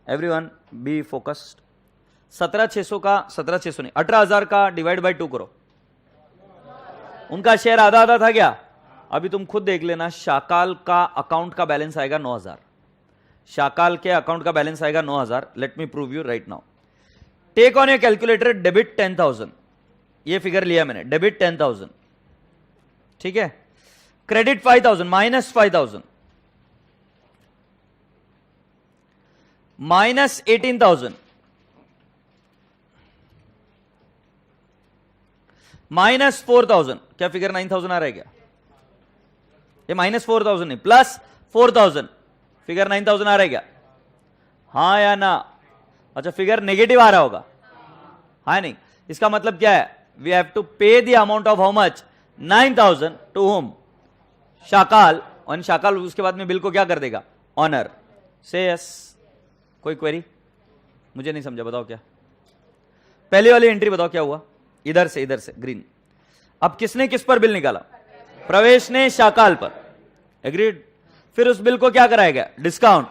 एवरीवन बी फोकस्ड। 17,600 का 17,600 नहीं 18,000 का डिवाइड बाय 2 करो। उनका शेयर आधा आधा था क्या? अभी तुम खुद देख लेना, शाकाल का अकाउंट का बैलेंस आएगा 9,000। शाकाल के अकाउंट का बैलेंस आएगा 9,000। Let me prove you right now. Take on your calculator debit 10,000। ये फिगर लिया मैंने, डेबिट 10,000, ठीक है। Credit 5,000, minus 5,000, minus 18,000, minus 4,000। क्या फिगर 9,000 आ रहा है क्या? ये माइनस 4,000 नहीं, प्लस 4,000। फिगर 9,000 आ रहा है क्या? हाँ या ना? अच्छा, फिगर नेगेटिव आ रहा होगा, हाँ नहीं? इसका मतलब क्या है? We have to pay the amount of how much? 9,000 to whom? Shakal. और शाकाल उसके बाद में बिल को क्या कर देगा? ऑनर। Say yes. कोई क्वेरी? मुझे नहीं समझा, बताओ क्या? पहले वाली एंट्री बताओ क्या हुआ? इधर से ग्रीन। अब किसने किस पर बिल निकाला? प्रवेश ने शाकाल पर। एग्रीड। फिर उस बिल को क्या कराएगा? डिस्काउंट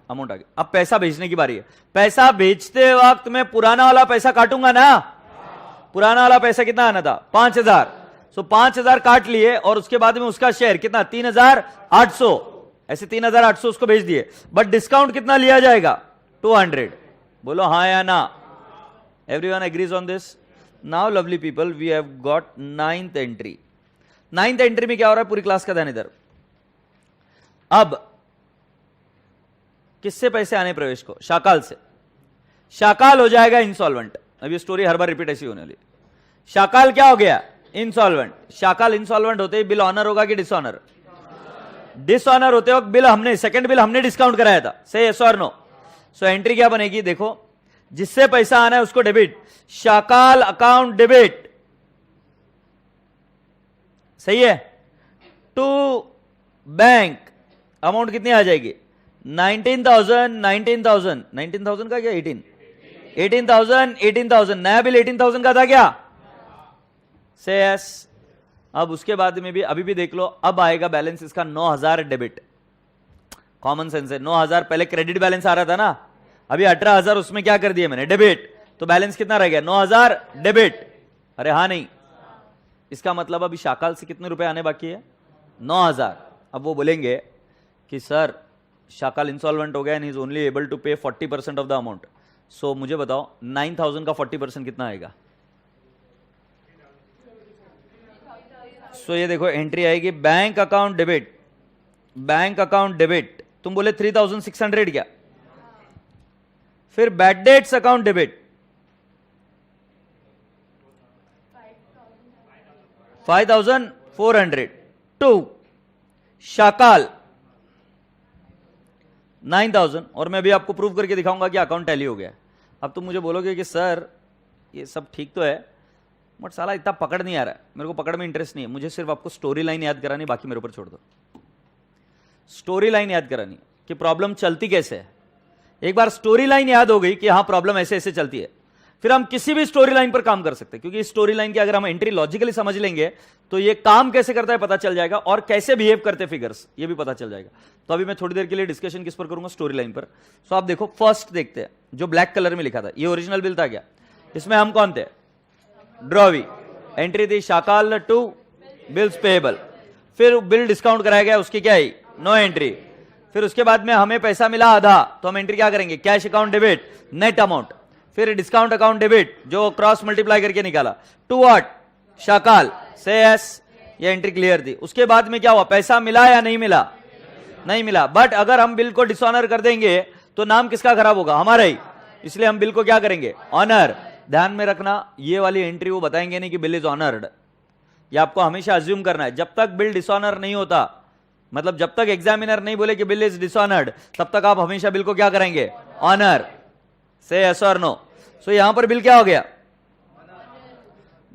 अमाउंट आ गया। अब पैसा भेजने की बारी है। पैसा भेजते वक्त मैं पुराना वाला पैसा काटूंगा ना? पुराना वाला पैसा कितना आना था? 5,000। सो 5,000 काट लिए और उसके बाद में उसका शेयर कितना? 3,800। ऐसे 3,800 उसको भेज दिए, बट डिस्काउंट कितना लिया जाएगा? 200। बोलो हाँ या ना? Everyone agrees on this? Now lovely people, we have got 9th entry. 9th entry में क्या हो रहा है? पूरी क्लास का ध्यान इधर। अब किससे पैसे आने प्रवेश को? शाकाल से। शाकाल हो जाएगा इंसॉल्वेंट। अभी स्टोरी हर बार रिपीट ऐसी होने वाली। शाकाल क्या हो गया? इंसॉल्वेंट। शाकाल इंसॉल्वेंट होते ही बिल ऑनर होगा कि डिसऑनर? डिसऑनर होते वक्त बिल हमने, सेकंड बिल हमने डिस्काउंट कराया था। से यस और नो? सो एंट्री क्या बनेगी? देखो, जिससे पैसा आना है उसको डेबिट। शाकाल अकाउंट डेबिट, सही है। टू बैंक अमाउंट कितनी आ जाएगी? 19,000, 19,000, 19,000 का क्या? 18,000, 18,000। नया बिल 18,000 का था क्या? से यस। अब उसके बाद में भी अभी भी देख लो, अब आएगा बैलेंस इसका 9,000 डेबिट। कॉमन सेंस है। 9,000 पहले क्रेडिट बैलेंस आ रहा था ना, अभी 18,000 उसमें क्या कर दिया मैंने? डेबिट। तो बैलेंस कितना रह गया? 9,000 डेबिट। अरे हाँ नहीं? इसका मतलब अभी शाकाल से कितने रुपए आने बाकी है? 9,000। अब वो बोलेंगे कि सर शाकाल इंसॉल्वेंट हो गया and he is only able to pay 40% of the amount. सो मुझे बताओ 9,000 का 40% कितना आएगा? सो ये देखो एंट्री आएगी bank account debit, bank account debit. तुम बोले 3,600 क्या? फिर bad debts account debit 5,400 to Shakal 9,000। और मैं भी आपको प्रूव करके दिखाऊंगा कि अकाउंट टैली हो गया। अब तुम मुझे बोलोगे कि सर ये सब ठीक तो है, बट साला इतना पकड़ नहीं आ रहा है, मेरे को पकड़ में इंटरेस्ट नहीं है, मुझे सिर्फ आपको स्टोरी लाइन याद करानी, बाकी मेरे ऊपर छोड़ दो। स्टोरी लाइन याद करानी कि प्रॉब्लम चलती कैसे है। एक बार स्टोरी लाइन याद हो गई कि हाँ प्रॉब्लम ऐसे ऐसे चलती है, फिर हम किसी भी स्टोरी लाइन पर काम कर सकते हैं, क्योंकि इस स्टोरी लाइन की अगर हम एंट्री लॉजिकली समझ लेंगे तो ये काम कैसे करता है पता चल जाएगा, और कैसे बिहेव करते फिगर्स ये भी पता चल जाएगा। तो अभी मैं थोड़ी देर के लिए डिस्कशन किस पर करूंगा? स्टोरी लाइन पर। सो आप देखो, फर्स्ट देखते हैं जो ब्लैक कलर में लिखा था, ये ओरिजिनल बिल था क्या? इसमें हम कौन थे? ड्रॉवी। एंट्री थी शाकाल टू बिल्स पेएबल। फिर बिल डिस्काउंट कराया गया, उसकी क्या है? No entry. फिर उसके बाद में हमें पैसा मिला आधा, तो हम एंट्री क्या करेंगे? Cash account debit net amount. फिर डिस्काउंट अकाउंट डेबिट जो क्रॉस मल्टीप्लाई करके निकाला टू व्हाट? शाकाल। से यस, ये एंट्री क्लियर थी। उसके बाद में क्या हुआ? पैसा मिला या नहीं मिला? नहीं मिला। बट अगर हम बिल को डिसऑनर कर देंगे तो नाम किसका खराब होगा? हमारा ही। इसलिए हम बिल को क्या करेंगे? ऑनर। ध्यान में रखना, ये वाली एंट्री वो बताएंगे नहीं कि बिल इज ऑनर्ड। ये आपको हमेशा अज्यूम करना है। जब तक बिल डिसऑनर नहीं होता, मतलब जब तक एग्जामिनर नहीं बोले कि बिल इज डिसऑनर्ड, तब तक आप हमेशा बिल को क्या करेंगे? ऑनर। से यस और नो? सो यहां पर बिल क्या हो गया?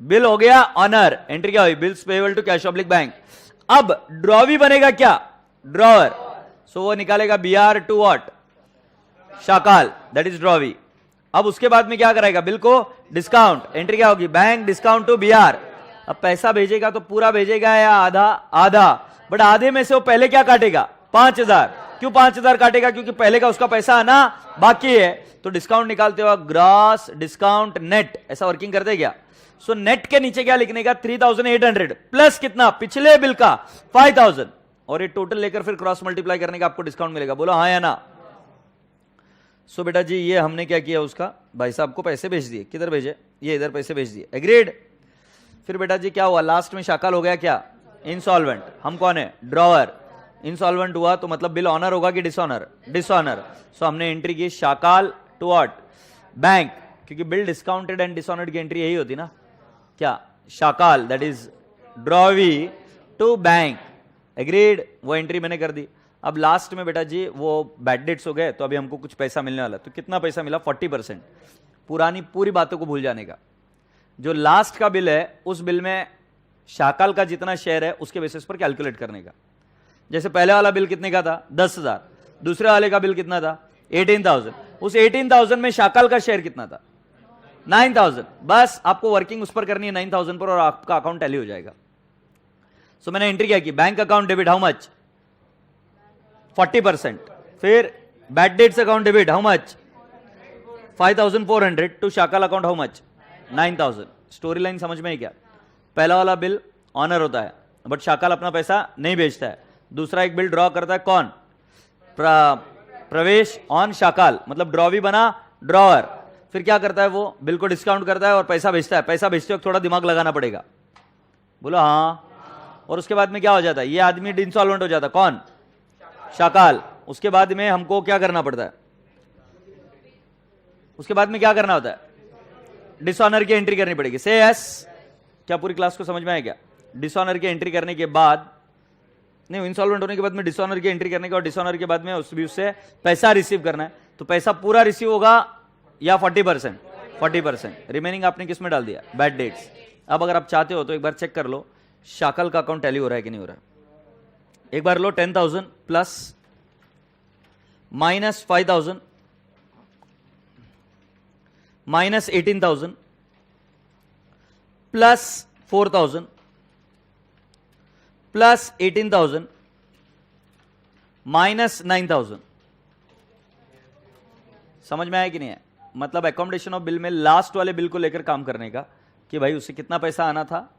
बिल हो गया ऑनर। एंट्री क्या हुई? Bills payable to cash public bank. अब ड्रॉवी बनेगा क्या? ड्रॉवर। सो वो निकालेगा BR to what? Shakal, that is drawee. अब उसके बाद में क्या कराएगा? बिल को डिस्काउंट। एंट्री क्या होगी? Bank discount to BR. अब पैसा भेजेगा तो पूरा भेजेगा या आधा? आधा। बट आधे में से वो पहले क्या काटेगा? 5,000। क्यों 5,000 काटेगा? क्योंकि पहले का उसका पैसा आना बाकी है। तो डिस्काउंट निकालते हुआ ग्रॉस डिस्काउंट नेट ऐसा वर्किंग करते क्या? सो नेट के नीचे क्या लिखने का? 3,800 प्लस कितना? पिछले बिल का 5,000, और ये टोटल लेकर फिर क्रॉस मल्टीप्लाई करने का आपको डिस्काउंट मिलेगा। बोलो हाँ या ना? सो बेटा जी ये हमने क्या किया, उसका भाई साहब को पैसे भेज दिए। किधर भेजे? ये इधर पैसे भेज दिए। एग्रीड। फिर बेटा जी क्या हुआ? लास्ट में शाकाल हो गया क्या? इंसॉल्वेंट। हम कौन है? ड्रॉवर। इंसॉल्वेंट हुआ तो मतलब बिल ऑनर होगा कि डिसऑनर? डिसऑनर। सो हमने एंट्री की शाकाल टू व्हाट? बैंक, क्योंकि बिल डिस्काउंटेड एंड डिसऑनर्ड की एंट्री यही होती ना क्या? Shakal, that is drawee to bank. Agreed. वो एंट्री मैंने कर दी। अब लास्ट में बेटा जी वो बैड डेट्स हो गए, तो अभी हमको कुछ पैसा मिलने वाला। तो कितना पैसा मिला? 40%। पुरानी पूरी बातों को भूल जाने का। जो लास्ट का बिल है उस बिल में शाकाल का जितना शेयर है उसके बेसिस पर कैलकुलेट करने का। जैसे पहले वाला बिल कितने का था? 10,000। दूसरे वाले का बिल कितना था? 18,000। उस 18,000 में शाकाल का शेयर कितना था? 9,000। बस आपको वर्किंग उस पर करनी है 9,000 पर, और आपका अकाउंट टैली हो जाएगा। सो मैंने एंट्री क्या की? Bank account debit how much? 40%। फिर bad debts account debit how much? 5,400 to Shakal account how much? 9,000। Story line समझ में है क्या? पहला वाला बिल ऑनर होता है बट शाकाल अपना पैसा नहीं बेचता है। दूसरा एक बिल ड्रॉ करता है कौन? प्रवेश ऑन शाकाल, मतलब ड्रॉ भी बना ड्रॉवर। फिर क्या करता है? वो बिल को डिस्काउंट करता है और पैसा बेचता है। पैसा बेचते वक्त थोड़ा दिमाग लगाना पड़ेगा। बोलो हाँ। और उसके बाद में क्या हो जाता है? ये आदमी इंसॉल्वेंट हो जाता है। कौन? शाकाल। उसके बाद में हमको क्या करना पड़ता है? उसके बाद में क्या करना होता है? डिसऑनर की एंट्री करनी पड़ेगी। से यस। क्या पूरी क्लास को समझ में आया क्या? डिसऑनर की एंट्री करने के बाद, नहीं, इंसॉल्वेंट होने के बाद में डिसऑनर की एंट्री करने के, और डिसऑनर के बाद में उससे पैसा रिसीव करना है। तो पैसा पूरा रिसीव होगा या 40%? 40%। रिमेनिंग आपने किस में डाल दिया? Bad debts. अब अगर आप चाहते हो तो एक बार चेक कर लो शाकाल का अकाउंट टैली हो रहा है कि नहीं हो रहा है। एक बार लो। 10,000 plus minus 5,000 minus 18,000 plus 4,000 plus 18,000 minus 9,000। समझ में आया कि नहीं है? मतलब अकोमोडेशन ऑफ बिल में लास्ट वाले बिल को लेकर काम करने का, कि भाई उससे कितना पैसा आना था,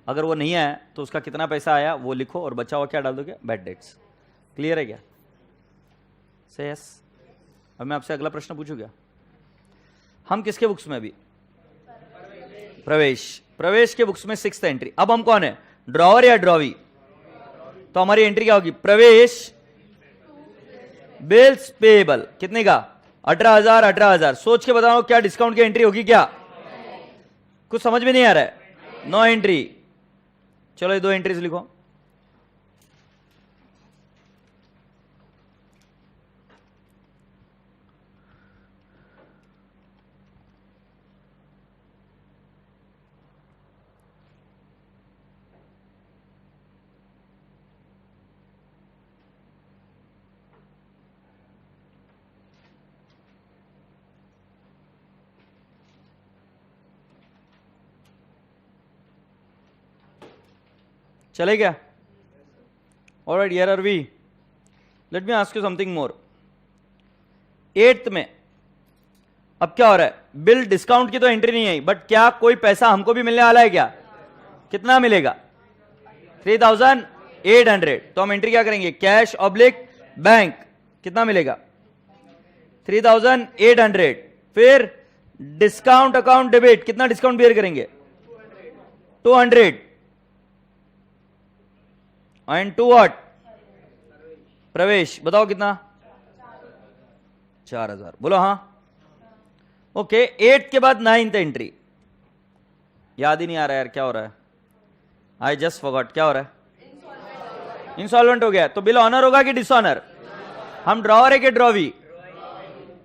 अगर वो नहीं आया तो उसका कितना पैसा आया वो लिखो, और बचा हुआ क्या डाल दोगे? Bad debts. क्लियर है क्या? से यस। अब मैं आपसे अगला प्रश्न पूछूं क्या? हम किसके बुक्स में? अभी प्रवेश। प्रवेश के बुक्स में 6th एंट्री। अब हम कौन है? ड्रॉवर या ड्रॉवी? तो हमारी एंट्री क्या होगी? प्रवेश बिल्स पेएबल। कितने का? 18,000। 18,000। सोच के बताओ क्या डिस्काउंट की एंट्री होगी क्या? कुछ समझ में नहीं आ रहा है? No entry. चलो ये 2 एंट्रीज लिखो। चले क्या? Alright, here are we. Let me ask you something more. 8th में अब क्या हो रहा है? बिल डिस्काउंट की तो एंट्री नहीं आई, बट क्या कोई पैसा हमको भी मिलने वाला है क्या? कितना मिलेगा? 3,800। तो हम एंट्री क्या करेंगे? Cash oblique bank. कितना मिलेगा? 3,800। फिर डिस्काउंट अकाउंट डेबिट। कितना डिस्काउंट बियर करेंगे? 200। And to what? प्रवेश। बताओ कितना? 4,000। बोलो हाँ। ओके। 8 के बाद 9th एंट्री। याद ही नहीं आ रहा है यार, क्या हो रहा है? I just forgot. क्या हो रहा है? इंसॉल्वेंट हो गया। तो बिल ऑनर होगा कि डिसऑनर? हम ड्रॉवर है कि ड्रॉवी?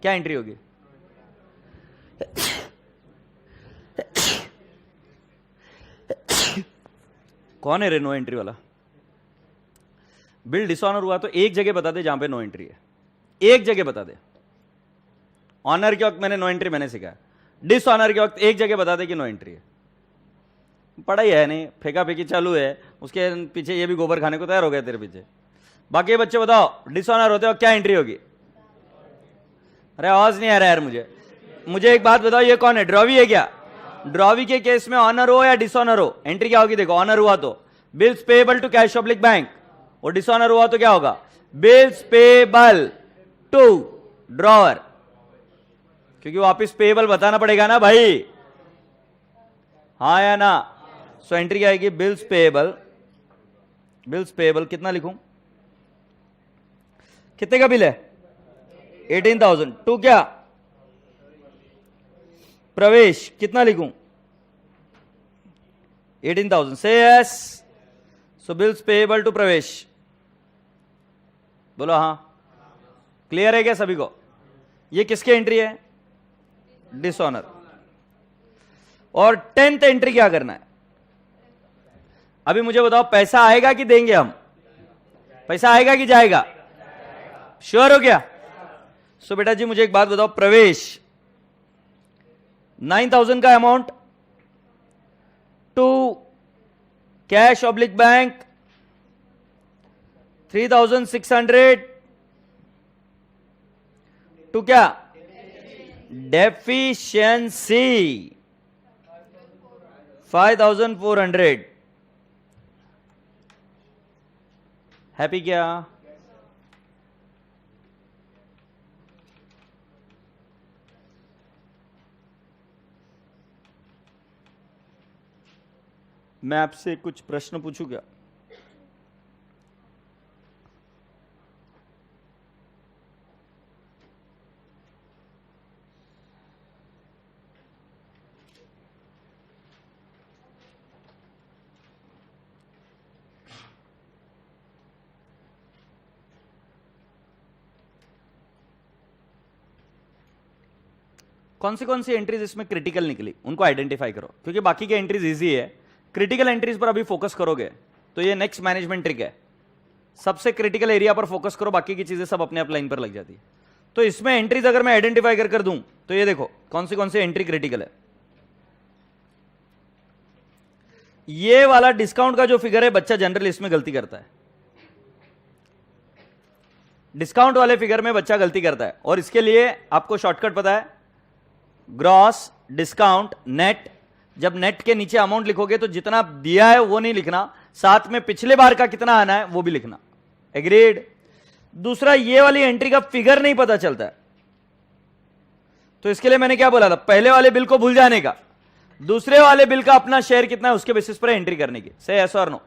क्या एंट्री होगी? कौन है रे नो एंट्री वाला? बिल डिसऑनर हुआ तो एक जगह बता दे जहां पे नो एंट्री है। एक जगह बता दे। ऑनर के वक्त मैंने नो एंट्री मैंने सिखाया, डिसऑनर के वक्त एक जगह बता दे कि नो एंट्री है। पढ़ाई है नहीं, फेंका फेंकी चालू है, उसके पीछे ये भी गोबर खाने को तैयार हो गया तेरे पीछे। बाकी बच्चे बताओ डिसऑनर होते हो क्या एंट्री होगी? अरे आवाज नहीं आ रहा यार मुझे एक बात बताओ, ये कौन है? ड्रॉवी है क्या? ड्रॉवी के केस में ऑनर हो या डिसऑनर हो, एंट्री क्या होगी? देखो, ऑनर हुआ तो bills payable to cash public bank, और डिसऑनर हुआ तो क्या होगा? बिल्स पेएबल टू ड्रॉवर, क्योंकि वापिस पेएबल बताना पड़ेगा ना भाई, हाँ या ना? सो एंट्री क्या आएगी? Bills payable. बिल्स पेएबल कितना लिखूं? कितने का बिल है? 18,000 टू क्या? प्रवेश कितना लिखूं? 18,000 say yes. So bills payable to Pravesh, बोलो हाँ। क्लियर है क्या सभी को? ये किसकी एंट्री है? डिसऑनर। और 10th एंट्री क्या करना है? अभी मुझे बताओ, पैसा आएगा कि देंगे हम? पैसा आएगा कि जाएगा? श्योर हो क्या? सो बेटा जी मुझे एक बात बताओ, प्रवेश 9,000 का amount to cash oblique bank 3,600 to क्या? डेफिशिएंसी 5,400। हैप्पी क्या? मैं आपसे कुछ प्रश्न पूछूं क्या? कौन सी एंट्रीज इसमें क्रिटिकल निकली उनको आइडेंटिफाई करो, क्योंकि बाकी की एंट्रीज इजी है, क्रिटिकल एंट्रीज पर अभी फोकस करोगे तो ये नेक्स्ट मैनेजमेंट ट्रिक है। सबसे क्रिटिकल एरिया पर फोकस करो, बाकी की चीजें सब अपने आप लाइन पर लग जाती है। तो इसमें एंट्रीज अगर मैं आइडेंटिफाई कर दूं तो ये देखो कौन सी एंट्री क्रिटिकल है। ये वाला डिस्काउंट का जो फिगर है, बच्चा जनरल इसमें गलती करता है। डिस्काउंट वाले फिगर में बच्चा गलती करता है, और इसके लिए आपको शॉर्टकट पता है, ग्रॉस डिस्काउंट नेट। जब नेट के नीचे अमाउंट लिखोगे तो जितना दिया है वो नहीं लिखना, साथ में पिछले बार का कितना आना है वो भी लिखना। एग्रीड? दूसरा, ये वाली एंट्री का फिगर नहीं पता चलता है, तो इसके लिए मैंने क्या बोला था? पहले वाले बिल को भूल जाने का, दूसरे वाले बिल का अपना शेयर कितना है उसके बेसिस पर एंट्री करने की। से यस और नो?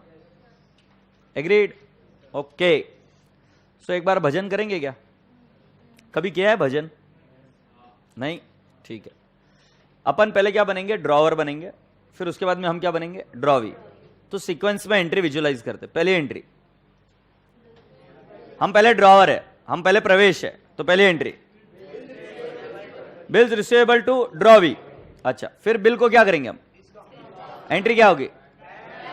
एग्रीड? ओके। सो एक बार भजन करेंगे क्या? कभी किया है भजन? नहीं? ठीक है। अपन पहले क्या बनेंगे? ड्रॉवर बनेंगे, फिर उसके बाद में हम क्या बनेंगे? ड्रॉवी। तो सीक्वेंस में एंट्री विजुअलाइज करते। पहली एंट्री, हम पहले ड्रॉवर है, हम पहले प्रवेश है, तो पहली entry bills receivable to drawee. अच्छा, फिर बिल को क्या करेंगे हम? एंट्री क्या होगी?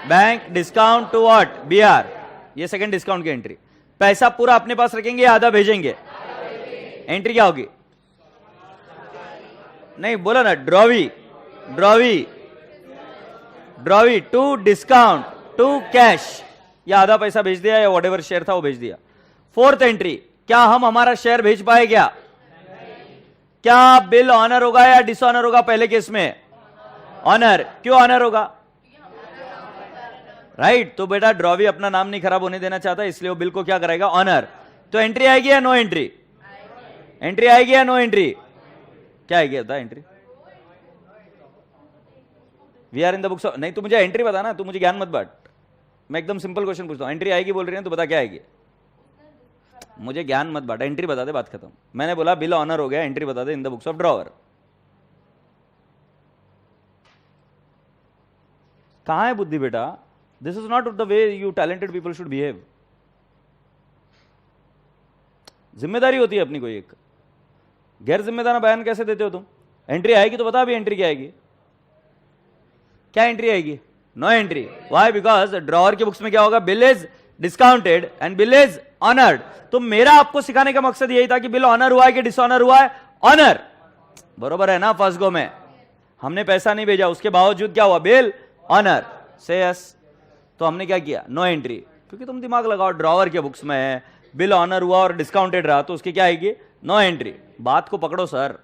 Bank discount to what? BR. ये सेकंड डिस्काउंट की एंट्री। पैसा पूरा अपने पास रखेंगे या आधा भेजेंगे? एंट्री क्या होगी? नहीं बोला ना, drawee. Drawee drawee to discount to cash, या आधा पैसा भेज दिया या व्हाटएवर शेयर था वो भेज दिया। फोर्थ एंट्री, क्या हम हमारा शेयर भेज पाए क्या? क्या बिल ऑनर होगा या डिसऑनर होगा? पहले केस में ऑनर। क्यों ऑनर होगा? राइट। तो बेटा ड्रॉवी अपना नाम नहीं खराब होने देना चाहता, इसलिए वो बिल को क्या कराएगा? ऑनर। तो एंट्री आएगी या नो एंट्री? एंट्री आएगी या नो एंट्री? क्या आएगी बता entry? We are in the books. नहीं, तू मुझे एंट्री बता ना, तू मुझे ज्ञान मत बांट। मैं एकदम सिंपल क्वेश्चन पूछता हूं, एंट्री आएगी बोल रही है, तो बता क्या आएगी? मुझे ज्ञान मत बांट, एंट्री बता दे, बात खत्म। मैंने बोला बिल ऑनर हो गया, एंट्री बता दे in the books of drawer. कहां है बुद्धि बेटा? This is not the way you talented people should behave. जिम्मेदारी होती है अपनी कोई एक। गैर जिम्मेदार बयान कैसे देते हो तुम? एंट्री आएगी तो बता अभी एंट्री क्या आएगी? क्या एंट्री आएगी? No entry. Why? Because drawer की बुक्स में क्या होगा? Bill is discounted and bill is honoured. तो मेरा आपको सिखाने का मकसद यही था कि बिल ऑनर हुआ है कि डिसऑनर हुआ है? ऑनर। बरोबर है ना? फर्स्ट गो में हमने पैसा नहीं भेजा, उसके बावजूद क्या हुआ? Bill honour. Say yes. तो हमने क्या किया? नो एंट्री, क्योंकि तुम दिमाग लगाओ, ड्रॉवर के बुक्स में है, बिल ऑनर हुआ और डिस्काउंटेड रहा तो उसकी क्या आएगी, नो एंट्री। बात को पकड़ो सर।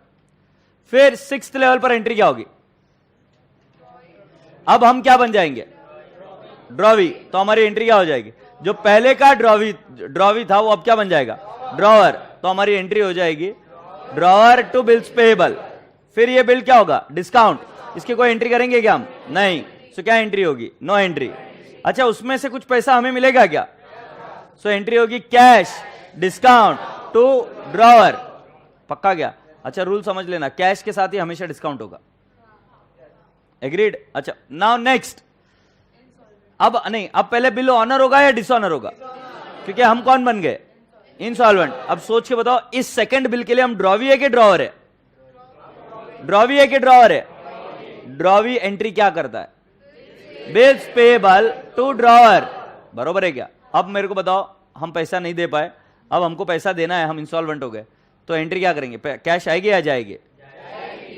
फिर 6th लेवल पर एंट्री क्या होगी, अब हम क्या बन जाएंगे, ड्रॉवी। तो हमारी एंट्री क्या हो जाएगी, जो पहले का ड्रॉवी था वो अब क्या बन जाएगा, ड्रॉवर। तो हमारी एंट्री हो जाएगी ड्रॉवर टू बिल्स पेएबल। फिर ये बिल क्या होगा, डिस्काउंट। इसकी कोई एंट्री करेंगे क्या हम, नहीं। सो क्या एंट्री होगी, नो एंट्री। अच्छा, उसमें से कुछ पैसा हमें मिलेगा क्या, सो एंट्री होगी कैश डिस्काउंट टू ड्रॉवर। पक्का क्या, अच्छा रूल समझ लेना, कैश के साथ ही हमेशा डिस्काउंट होगा। एग्रीड। अच्छा नाउ नेक्स्ट, अब नहीं, अब पहले बिल ऑनर होगा या डिसऑनर होगा, क्योंकि हम कौन बन गए, इंसॉल्वेंट। अब सोच के बताओ, इस सेकंड बिल के लिए हम ड्रॉवी है कि ड्रॉवर है, ड्रॉवी है कि ड्रॉवर है। ड्रॉवी एंट्री क्या करता है, बिल्स पेएबल टू ड्रॉवर, बरोबर है क्या। अब मेरे को बताओ, हम पैसा नहीं दे पाए, अब हमको पैसा देना है, हम इंसॉल्वेंट हो गए, तो एंट्री क्या करेंगे, कैश आएगी या जाएगी,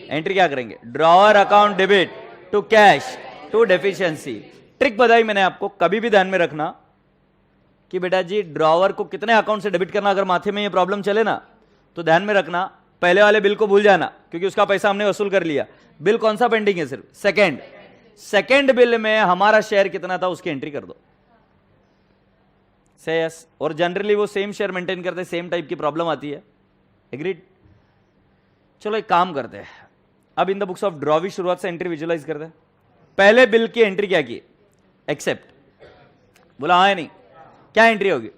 एंट्री क्या करेंगे, drawer account debit to cash to deficiency. Trick बताई मैंने आपको, कभी भी ध्यान में रखना कि बेटा जी ड्रॉवर को कितने अकाउंट से डेबिट करना, अगर माथे में ये प्रॉब्लम चले ना तो ध्यान में रखना, पहले वाले बिल को भूल जाना क्योंकि उसका पैसा हमने वसूल कर लिया। बिल कौन सा पेंडिंग है, सिर्फ सेकंड बिल में हमारा शेयर कितना था उसकी एंट्री कर दो, से यस। और जनरली वो सेम शेयर मेंटेन करते, सेम टाइप की प्रॉब्लम आती है। एग्रीड। चलो एक काम करते हैं, अब इन द बुक्स ऑफ ड्रॉवी शुरुआत से एंट्री विजुअलाइज करते हैं। पहले बिल की एंट्री क्या की, एक्सेप्ट, बोला हाँ या नहीं, क्या एंट्री होगी,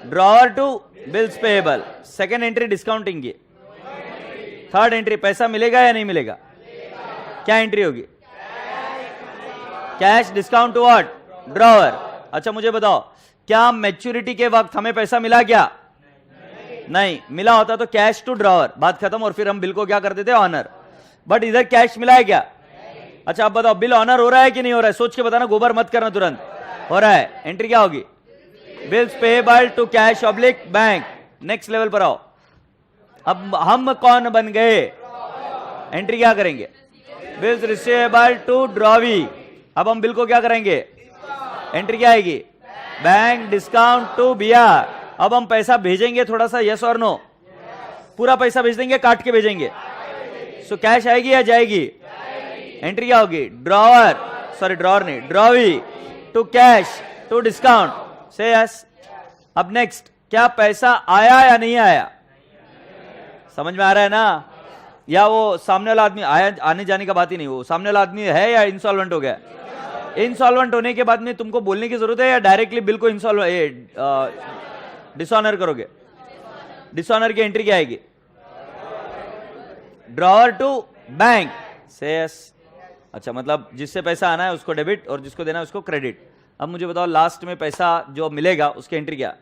drawer to bills payable. Second entry discounting की। थर्ड एंट्री पैसा मिलेगा या नहीं मिलेगा, क्या एंट्री होगी, cash discount to what, drawer. अच्छा मुझे बताओ, क्या मैच्योरिटी के वक्त हमें पैसा मिला क्या, नहीं मिला होता तो कैश टू ड्रॉवर, बात खत्म, और फिर हम बिल को क्या कर देते, ऑनर। बट इधर कैश मिला है क्या। अच्छा अब बताओ, बिल ऑनर हो रहा है कि नहीं हो रहा है, सोच के बताना, गोबर मत करना तुरंत, हो रहा है। एंट्री क्या होगी, bills payable to cash oblique bank. Next level पर आओ, अब हम कौन बन गए, एंट्री क्या करेंगे, बिल्स रिसीवेबल टू ड्रॉवी। अब हम बिल को क्या करेंगे, एंट्री क्या आएगी, बैंक डिस्काउंट टू बीआर। अब हम पैसा भेजेंगे थोड़ा सा, यस और नो, पूरा पैसा भेज देंगे, काट के भेजेंगे, सो कैश आएगी या जाएगी, एंट्री क्या होगी, ड्रॉवर, सॉरी ड्रॉवर नहीं, drawee to cash to discount, से यस। अब नेक्स्ट, क्या पैसा आया या नहीं आया, समझ में आ रहा है ना, या वो सामने वाला आदमी आया, आने जाने का बात ही नहीं, वो सामने वाला आदमी है या इंसॉल्वेंट हो गया। इंसॉल्वेंट होने के बाद में तुमको बोलने की जरूरत है या डायरेक्टली बिल को डिसऑनर करोगे, डिसऑनर की एंट्री क्या आएगी, ड्रॉवर टू बैंक, से यस। अच्छा मतलब जिससे पैसा आना है उसको डेबिट और जिसको देना है उसको क्रेडिट। अब मुझे बताओ, लास्ट में पैसा जो मिलेगा उसकी एंट्री क्या,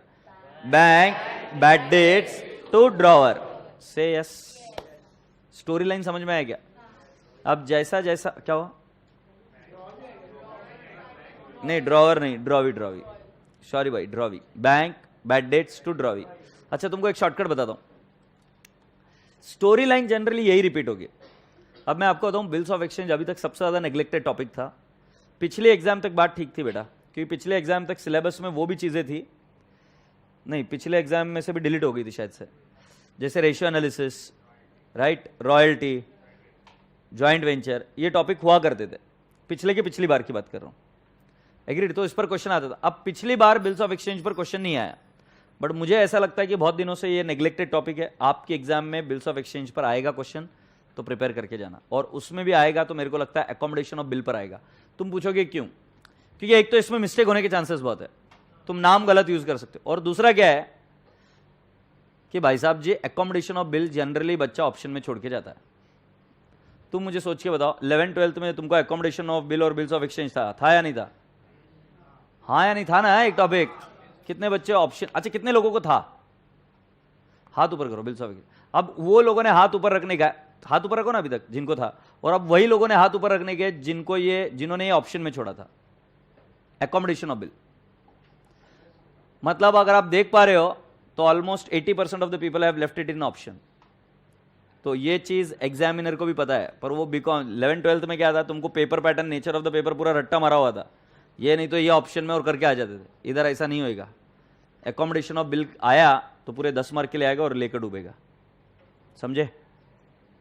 bank bad debts to drawer, say yes. Story line समझ में आया क्या। अब जैसा जैसा क्या हुआ, नहीं ड्रॉवर नहीं, ड्रॉवी, सॉरी भाई, drawee, bank bad debts to drawee. अच्छा तुमको एक शॉर्टकट बताता हूं, स्टोरी लाइन जनरली यही रिपीट होगी। अब मैं आपको बताऊं, बिल्स ऑफ एक्सचेंज अभी तक सबसे ज्यादा नेग्लेक्टेड टॉपिक था। पिछले एग्जाम तक बात ठीक थी बेटा, क्योंकि पिछले एग्जाम तक सिलेबस में वो भी चीजें थी, नहीं पिछले एग्जाम में से भी डिलीट हो गई थी शायद से, जैसे ratio analysis, right, royalty, joint venture, ये टॉपिक हुआ करते थे। पिछले की पिछली बार की बात कर रहा हूं, एग्रीड। तो इस पर क्वेश्चन आता था। अब पिछली बार बिल्स ऑफ एक्सचेंज पर क्वेश्चन नहीं आया, बट मुझे ऐसा लगता है कि बहुत दिनों से ये नेग्लेक्टेड टॉपिक है, आपके एग्जाम में बिल्स ऑफ एक्सचेंज पर आएगा क्वेश्चन, तो प्रिपेयर करके जाना। और उसमें भी आएगा तो मेरे को लगता है अकोमोडेशन ऑफ बिल पर आएगा। तुम पूछोगे क्यों, क्योंकि एक तो इसमें मिस्टेक होने के चांसेस बहुत है, तुम नाम गलत यूज कर सकते हो, और दूसरा क्या है कि भाई साहब जी अकोमोडेशन ऑफ बिल जनरली बच्चा ऑप्शन में छोड़ के जाता है। तुम मुझे सोच के बताओ, 11th-12th में तुमको अकोमोडेशन ऑफ बिल और बिल्स ऑफ एक्सचेंज था या नहीं था, हाँ या नहीं था ना एक टॉपिक। कितने बच्चे ऑप्शन, अच्छा कितने लोगों को था, हाथ ऊपर करो, बिल्स ऑफ एक्सचेंज। अब वो लोगों ने हाथ ऊपर रखने का, हाथ ऊपर रखो ना अभी तक जिनको था, और अब वही लोगों ने हाथ ऊपर रखने के जिन्होंने ये ऑप्शन में छोड़ा था, अकोमोडेशन ऑफ बिल। मतलब अगर आप देख पा रहे हो तो almost 80% of the people have left it in option. तो ये चीज एग्जामिनर को भी पता है, पर वो बीकॉम 11th-12th में क्या था, तुमको paper pattern, nature of the paper पूरा रट्टा मारा हुआ था, ये नहीं तो ये ऑप्शन में और करके आ जाते थे, इधर ऐसा नहीं होएगा। एकोमोडेशन ऑफ बिल आया तो पूरे 10 मार्क के लिए आएगा और लेकर डूबेगा, समझे।